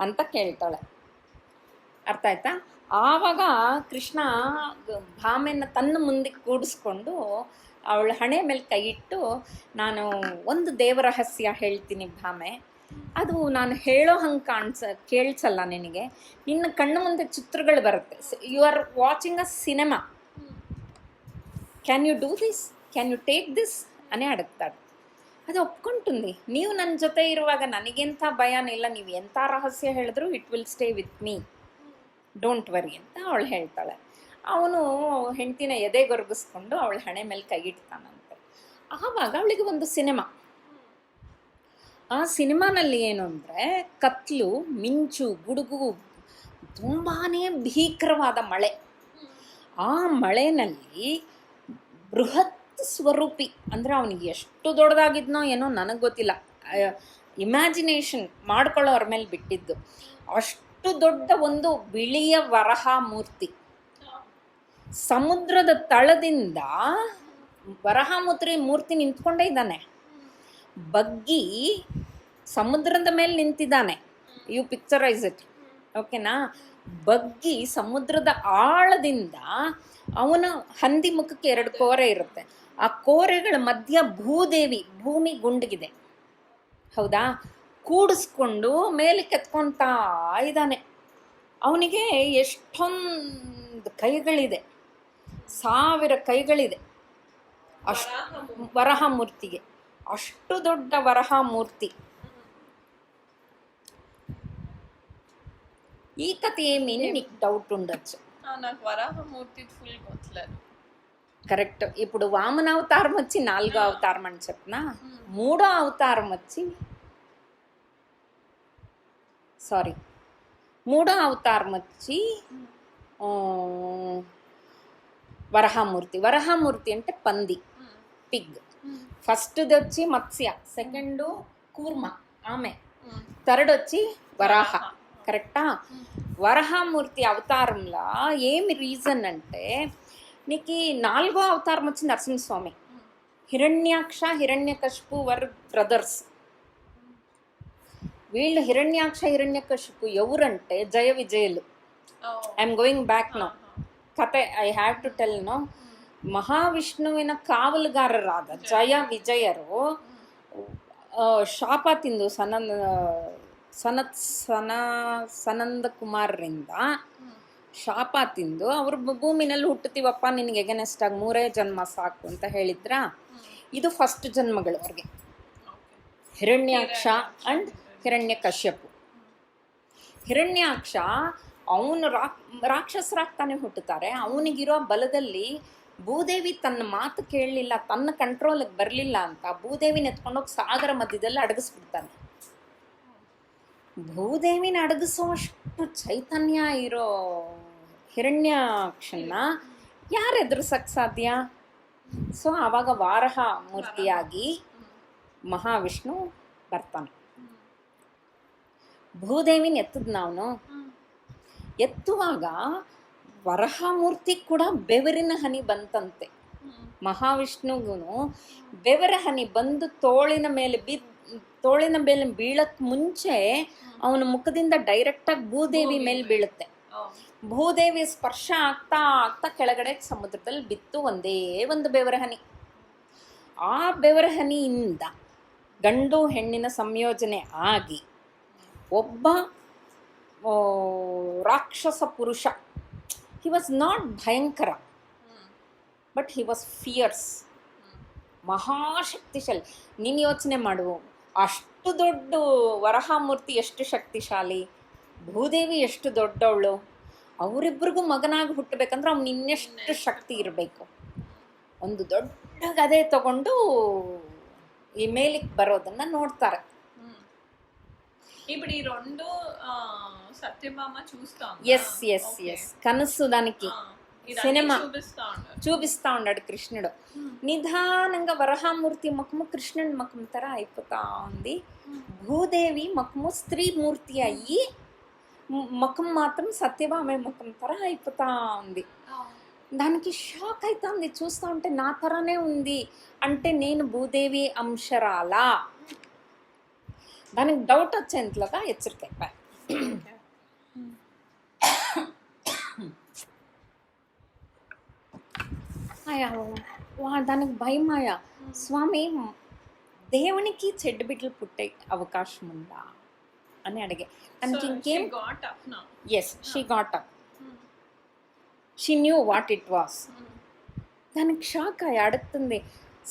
ಅಂತ ಕೇಳ್ತಾಳೆ. ಅರ್ಥ ಆಯ್ತಾ? ಆವಾಗ ಕೃಷ್ಣ ಭಾಮೆನ ತನ್ನ ಮುಂದೆ ಕೂಡಿಸ್ಕೊಂಡು ಅವಳ ಹಣೆ ಮೇಲೆ ಕೈ ಇಟ್ಟು, ನಾನು ಒಂದು ದೇವರಹಸ್ಯ ಹೇಳ್ತೀನಿ ಭಾಮೆ, ಅದು ನಾನು ಹೇಳೋ ಹಂಗೆ ಕೇಳಿಸಲ್ಲ ನಿನಗೆ, ನಿನ್ನ ಕಣ್ಣು ಮುಂದೆ ಚಿತ್ರಗಳು ಬರುತ್ತೆ, you are watching a cinema, can you do this, can you take this ಅನೇ ಅಡುಕ್ತಾಳೆ. ಅದು ಒಪ್ಕೊಂటుంది. ನೀವು ನನ್ನ ಜೊತೆ ಇರುವಾಗ ನನಗೆಂಥ ಭಯನಿಲ್ಲ, ನೀವು ಎಂಥ ರಹಸ್ಯ ಹೇಳಿದ್ರು it will stay with me, don't worry ಅಂತ ಅವಳು ಹೇಳ್ತಾಳೆ. ಅವನು ಹೆಂಡ್ತಿನ ಎದೆಗೊರಗಿಸ್ಕೊಂಡು ಅವಳ ಹಣೆ ಮೇಲೆ ಕೈ ಇಡ್ತಾನಂತೆ. ಆವಾಗ ಅವಳಿಗೆ ಒಂದು ಸಿನಿಮಾ, ಆ ಸಿನಿಮಾನಲ್ಲಿ ಏನು ಅಂದರೆ ಕತ್ಲು, ಮಿಂಚು, ಗುಡುಗು, ತುಂಬಾ ಭೀಕರವಾದ ಮಳೆ. ಆ ಮಳೆನಲ್ಲಿ ಬೃಹತ್ ಸ್ವರೂಪಿ ಅಂದರೆ ಅವನಿಗೆ ಎಷ್ಟು ದೊಡ್ಡದಾಗಿದ್ನೋ ಏನೋ ನನಗೆ ಗೊತ್ತಿಲ್ಲ, ಇಮ್ಯಾಜಿನೇಷನ್ ಮಾಡ್ಕೊಳ್ಳೋರ ಮೇಲೆ ಬಿಟ್ಟಿದ್ದು. ಅಷ್ಟು ದೊಡ್ಡ ಒಂದು ಬಿಳಿಯ ವರಹ ಮೂರ್ತಿ ಸಮುದ್ರದ ತಳದಿಂದ ವರಹ ಮೂರ್ತಿ ನಿಂತ್ಕೊಂಡೇ ಇದ್ದಾನೆ, ಬಗ್ಗಿ ಸಮುದ್ರದ ಮೇಲೆ ನಿಂತಿದ್ದಾನೆ. ಯು ಪಿಕ್ಚರೈಸ್ ಇಟ್, ಓಕೆನಾ? ಬಗ್ಗಿ ಸಮುದ್ರದ ಆಳದಿಂದ ಅವನ ಹಂದಿ ಮುಖಕ್ಕೆ 2 ಕೋರೆ ಇರುತ್ತೆ, ಆ ಕೋರೆಗಳ ಮಧ್ಯ ಭೂದೇವಿ, ಭೂಮಿ ಗುಂಡಗಿದೆ, ಹೌದಾ, ಕೂಡಿಸ್ಕೊಂಡು ಮೇಲೆ ಕೆತ್ಕೊತಾ ಇದ್ದಾನೆ. ಅವನಿಗೆ ಎಷ್ಟೊಂದು ಕೈಗಳಿದೆ, 1000 ಕೈಗಳಿದೆ ವರಹ ಮೂರ್ತಿಗೆ. ಅಷ್ಟು ದೊಡ್ಡ ವರಹ ಮೂರ್ತಿ. ఈ కథ ఏమీని నీకు డౌట్ ఉండొచ్చు. నాకు వరాహమూర్తి ఫుల్ గొత్తలేదు. కరెక్ట్. ఇప్పుడు వామన అవతారం వచ్చి 4వ అవతారం అని చెప్పనా, 3వ అవతారం వచ్చి వరహామూర్తి. వరహామూర్తి అంటే పంది, పిగ్. ఫస్ట్ది వచ్చి మత్స్య, సెకండ్ కూర్మ ఆమె, థర్డ్ వచ్చి వరాహ. కరెక్టా? వరహామూర్తి అవతారంలో ఏమి రీజన్ అంటే, నీకు 4వ అవతారం వచ్చి నరసింహస్వామి. Hiranyaksha, Hiranyakashipu were brothers. వీళ్ళు హిరణ్యాక్ష, హిరణ్యకశిపు ఎవరంటే జయ విజయులు. I'm going back no. కథ I have to tell no. ಮಹಾವಿಷ್ಣುವಿನ ಕಾವಲುಗಾರರಾದ ಜಯ ವಿಜಯರು ಶಾಪ ತಿಂದು ಸನಂದ ಕುಮಾರರಿಂದ ಶಾಪ ತಿಂದು ಅವರು ಭೂಮಿನಲ್ಲಿ ಹುಟ್ಟುತ್ತೀವಪ್ಪ, ನಿನಗೆ ಎಗನೆಸ್ಟ್ ಆಗಿ 3 ಜನ್ಮ ಸಾಕು ಅಂತ ಹೇಳಿದ್ರ. ಇದು ಫಸ್ಟ್ ಜನ್ಮಗಳು ಅವ್ರಿಗೆ, ಹಿರಣ್ಯಾಕ್ಷ ಅಂಡ್ ಹಿರಣ್ಯಕಶ್ಯಪು. ಹಿರಣ್ಯಾಕ್ಷ ಅವನು ರಾಕ್ಷಸರಾಗ್ತಾನೆ ಹುಟ್ಟುತ್ತಾರೆ. ಅವನಿಗಿರೋ ಬಲದಲ್ಲಿ ಭೂದೇವಿ ತನ್ನ ಮಾತು ಕೇಳಲಿಲ್ಲ, ತನ್ನ ಕಂಟ್ರೋಲಿಗೆ ಬರಲಿಲ್ಲ ಅಂತ ಭೂದೇವಿನ ಎತ್ಕೊಂಡೋಗಿ ಸಾಗರ ಮಧ್ಯದಲ್ಲಿ ಅಡಗಿಸ್ಬಿಡ್ತಾನೆ. ಭೂದೇವಿನ ಅಡಗಿಸೋಷ್ಟು ಚೈತನ್ಯ ಇರೋ ಹಿರಣ್ಯಾಕ್ಷನ್ನ ಯಾರು ಎದುರಿಸಕ್ಕೆ ಸಾಧ್ಯ? ಸೊ ಆವಾಗ ವಾರಹ ಮೂರ್ತಿಯಾಗಿ ಮಹಾವಿಷ್ಣು ಬರ್ತಾನೆ. ಭೂದೇವಿನ ಎತ್ತದ ನಾವು ಎತ್ತುವಾಗ ವರಹ ಮೂರ್ತಿ ಕೂಡ ಬೆವರಿನ ಹನಿ ಬಂತಂತೆ. ಮಹಾವಿಷ್ಣುಗೂ ಬೆವರ ಹನಿ ಬಂದು ತೋಳಿನ ಮೇಲೆ ಬೀಳಕ್ಕೆ ಮುಂಚೆ ಅವನ ಮುಖದಿಂದ ಡೈರೆಕ್ಟಾಗಿ ಭೂದೇವಿ ಮೇಲೆ ಬೀಳುತ್ತೆ. ಭೂದೇವಿ ಸ್ಪರ್ಶ ಆಗ್ತಾ ಆಗ್ತಾ ಕೆಳಗಡೆ ಸಮುದ್ರದಲ್ಲಿ ಬಿತ್ತು ಒಂದೇ ಒಂದು ಬೆವರ ಹನಿ. ಆ ಬೆವರ ಹನಿಯಿಂದ ಗಂಡು ಹೆಣ್ಣಿನ ಸಂಯೋಜನೆ ಆಗಿ ಒಬ್ಬ ರಾಕ್ಷಸ ಪುರುಷ. ಹಿ ವಾಸ್ ನಾಟ್ ಭಯಂಕರ, ಬಟ್ ಹಿ ವಾಸ್ ಫಿಯರ್ಸ್, ಮಹಾಶಕ್ತಿಶಾಲಿ. ನೀನು ಯೋಚನೆ ಮಾಡು, ಅಷ್ಟು ದೊಡ್ಡ ವರಹಾಮೂರ್ತಿ ಎಷ್ಟು ಶಕ್ತಿಶಾಲಿ, ಭೂದೇವಿ ಎಷ್ಟು ದೊಡ್ಡವಳು. ಅವರಿಬ್ಬರಿಗೂ ಮಗನಾಗಿ ಹುಟ್ಟಬೇಕಂದ್ರೆ ಅವ್ನು ಇನ್ನೆಷ್ಟು ಶಕ್ತಿ ಇರಬೇಕು. ಒಂದು ದೊಡ್ಡ ಗದೆ ತಗೊಂಡು ಈ ಮೇಲಿಗೆ ಬರೋದನ್ನು ನೋಡ್ತಾರೆ. ఇప్పుడు ఈ రెండు సత్యభామ చూస్తాం. ఎస్ కనసు దానికి సినిమా చూపిస్తా ఉన్నాడు కృష్ణుడు. నిదానంగా వరహామూర్తి ముఖము కృష్ణుడి ముఖం తర అయిపోతా ఉంది. భూదేవి ముఖము స్త్రీ మూర్తి అయ్యి ముఖం మాత్రం సత్యభామ ముఖం తర అయిపోతా ఉంది. దానికి షాక్ అవుతుంది చూస్తూ ఉంటే, నా తరనే ఉంది అంటే నేను భూదేవి అంశరాలా? దానికి డౌట్ వచ్చేంతలోగా హెచ్చరిక. దానికి భయమాయా, స్వామి దేవునికి చెడ్డ బిడ్డలు పుట్టే అవకాశం ఉందా అని అడిగే. దానికి ఇంకేం, yes she got up, she knew what it was. దానికి షాక్ అయ్యి అడుగుతుంది,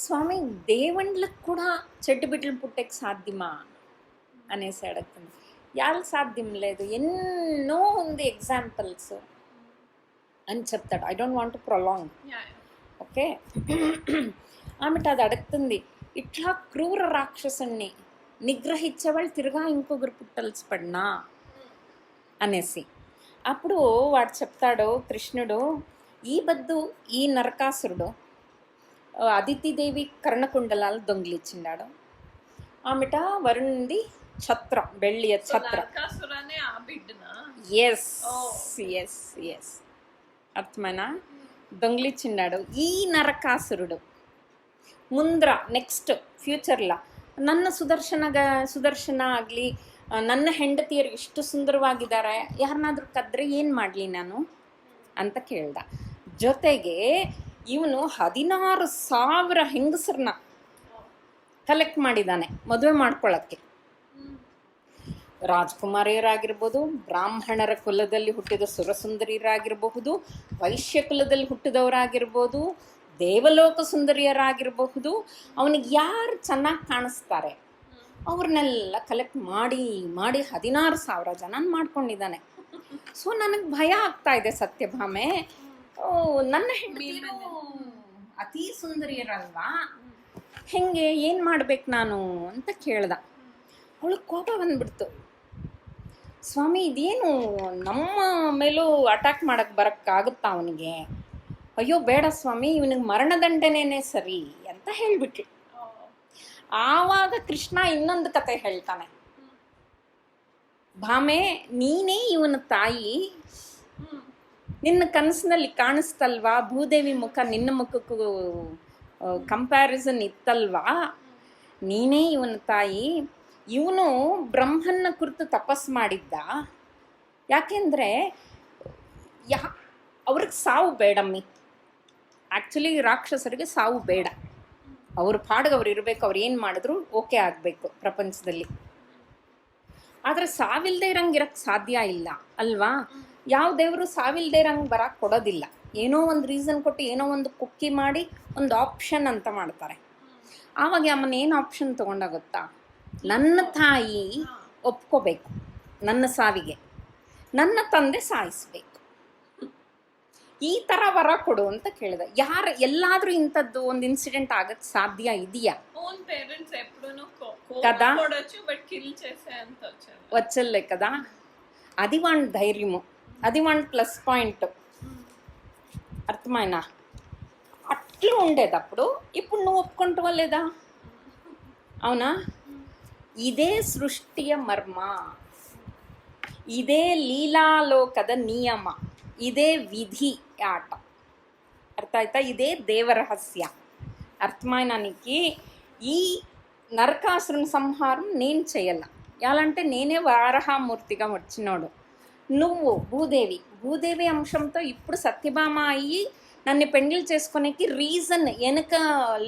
స్వామి దేవుళ్ళకు కూడా చెడ్డ బిడ్డలు పుట్టేకి సాధ్యమా అనేసి అడుగుతుంది. యాళ్ళు సాధ్యం లేదు, ఎన్నో ఉంది ఎగ్జాంపుల్స్ అని చెప్తాడు. I don't want to prolong, okay. ఆమెట అది అడుగుతుంది, ఇట్లా క్రూర రాక్షసుని నిగ్రహించేవాళ్ళు తిరుగా ఇంకొకరు పుట్టల్సి పడినా అనేసి. అప్పుడు వాడు చెప్తాడు కృష్ణుడు, ఈ బద్దు ఈ నరకాసురుడు అదితిదేవి కర్ణకుండలాలు దొంగిలించిండాడు. ఆమెట వరుణుంది ఛత్ర, బెళ్ళియ ఛత్ర. ఎస్ ఎస్ ఎస్, అర్థమైనా? దొంగిలించిండాడు. ఈ నరకాసురుడు ಮುಂದ್ರ ನೆಕ್ಸ್ಟ್ ಫ್ಯೂಚರ್ಲ ನನ್ನ ಸುದರ್ಶನ ಆಗಲಿ, ನನ್ನ ಹೆಂಡತಿಯರು ಎಷ್ಟು ಸುಂದರವಾಗಿದ್ದಾರೆ, ಯಾರನ್ನಾದ್ರೂ ಕದ್ರೆ ಏನು ಮಾಡಲಿ ನಾನು ಅಂತ ಕೇಳ್ದ. ಜೊತೆಗೆ ಇವನು 16,000 ಹೆಂಗಸರನ್ನ ಕಲೆಕ್ಟ್ ಮಾಡಿದ್ದಾನೆ ಮದುವೆ ಮಾಡ್ಕೊಳ್ಳೋಕ್ಕೆ. ರಾಜಕುಮಾರಿಯರಾಗಿರ್ಬೋದು, ಬ್ರಾಹ್ಮಣರ ಕುಲದಲ್ಲಿ ಹುಟ್ಟಿದ ಸುರಸುಂದರಿಯರಾಗಿರಬಹುದು, ವೈಶ್ಯ ಕುಲದಲ್ಲಿ ಹುಟ್ಟಿದವರಾಗಿರ್ಬೋದು, ದೇವಲೋಕ ಸುಂದರಿಯರಾಗಿರಬಹುದು, ಅವನಿಗೆ ಯಾರು ಚೆನ್ನಾಗಿ ಕಾಣಿಸ್ತಾರೆ ಅವ್ರನ್ನೆಲ್ಲ ಕಲೆಕ್ಟ್ ಮಾಡಿ 16,000 ಜನ ಮಾಡ್ಕೊಂಡಿದ್ದಾನೆ. ಸೊ ನನಗೆ ಭಯ ಆಗ್ತಾ ಇದೆ ಸತ್ಯಭಾಮೆ, ನನ್ನ ಹೆಂಡತಿಯರು ಅತೀ ಸುಂದರಿಯರಲ್ವಾ, ಹೆಂಗೆ ಏನು ಮಾಡ್ಬೇಕು ನಾನು ಅಂತ ಕೇಳ್ದ. ಅವಳಿಗೆ ಕೋಪ ಬಂದ್ಬಿಡ್ತು. ಸ್ವಾಮಿ ಇದೇನು ನಮ್ಮ ಮೇಲೂ ಅಟ್ಯಾಕ್ ಮಾಡಕ್ಕೆ ಬರೋಕ್ಕಾಗುತ್ತಾ ಅವನಿಗೆ? ಅಯ್ಯೋ ಬೇಡ ಸ್ವಾಮಿ, ಇವನಿಗೆ ಮರಣದಂಡನೆನೇ ಸರಿ ಅಂತ ಹೇಳಿಬಿಟ್ರು. ಆವಾಗ ಕೃಷ್ಣ ಇನ್ನೊಂದು ಕತೆ ಹೇಳ್ತಾನೆ. ಭಾಮೆ, ನೀನೇ ಇವನ ತಾಯಿ, ನಿನ್ನ ಕನಸಿನಲ್ಲಿ ಕಾಣಿಸ್ತಲ್ವಾ, ಭೂದೇವಿ ಮುಖ ನಿನ್ನ ಮುಖಕ್ಕೂ ಕಂಪ್ಯಾರಿಸನ್ ಇತ್ತಲ್ವಾ, ನೀನೇ ಇವನ ತಾಯಿ. ಇವನು ಬ್ರಹ್ಮನ ಕುರಿತು ತಪಸ್ಸು ಮಾಡಿದ್ದ. ಯಾಕೆಂದರೆ ಅವ್ರಿಗೆ ಸಾವು ಬೇಡಮ್ಮಿ. ಆ್ಯಕ್ಚುಲಿ ರಾಕ್ಷಸರಿಗೆ ಸಾವು ಬೇಡ, ಅವ್ರ ಪಾಡಿಗೆ ಅವ್ರು ಇರಬೇಕು, ಅವ್ರು ಏನು ಮಾಡಿದ್ರು ಓಕೆ ಆಗಬೇಕು ಪ್ರಪಂಚದಲ್ಲಿ. ಆದರೆ ಸಾವಿಲ್ಲದೆ ಇರಂಗೆ ಇರೋಕ್ಕೆ ಸಾಧ್ಯ ಇಲ್ಲ ಅಲ್ವಾ? ಯಾವ ದೇವರು ಸಾವಿಲ್ಲದೆ ಇರಂಗೆ ಬರೋಕ್ಕೆ ಕೊಡೋದಿಲ್ಲ. ಏನೋ ಒಂದು ರೀಸನ್ ಕೊಟ್ಟು ಏನೋ ಒಂದು ಕುಕ್ಕಿ ಮಾಡಿ ಒಂದು ಆಪ್ಷನ್ ಅಂತ ಮಾಡ್ತಾರೆ. ಆವಾಗ ಅಮ್ಮನ ಏನು ಆಪ್ಷನ್ ತೊಗೊಂಡ ಗೊತ್ತಾ? ನನ್ನ ತಾಯಿ ಒಪ್ಕೋಬೇಕು ನನ್ನ ಸಾವಿಗೆ, ನನ್ನ ತಂದೆ ಸಾಯಿಸ್ಬೇಕು, ಈ ಥರ ವರ ಕೊಡು ಅಂತ ಕೇಳಿದ. ಎಲ್ಲಾದ್ರೂ ಇಂಥದ್ದು ಒಂದು ఇన్సిడెంట్ ಆಗಕ್ಕೆ సాధ్య ಇದೆಯా? కదా వచ్చలే కదా. అది వాడి ధైర్యము, అది వాడి ప్లస్ పాయింట్. అర్థమైనా? అట్లా ఉండేటప్పుడు ఇప్పుడు నువ్వు ఒప్పుకుంటావా లేదా? అవునా? ఇదే సృష్టిಯ మర్మ, ఇదే ಲೀಲಾಲೋಕದ ನಿಯಮ, ಇದೇ ವಿಧಿ ಆಟ. ಅರ್ಥ ಆಯ್ತಾ? ಇದೇ ದೇವರಹಸ್ಯ. అర్థమైనా నీకు? ఈ నరకాసురుని సంహారం నేను చేయల్ల. ఎలాంటే నేనే వారహామూర్తిగా వచ్చినోడు. నువ్వు భూదేవి అంశంతో ఇప్పుడు సత్యభామ అయ్యి నన్ను పెండ్లి చేసుకునేకి రీజన్ వెనక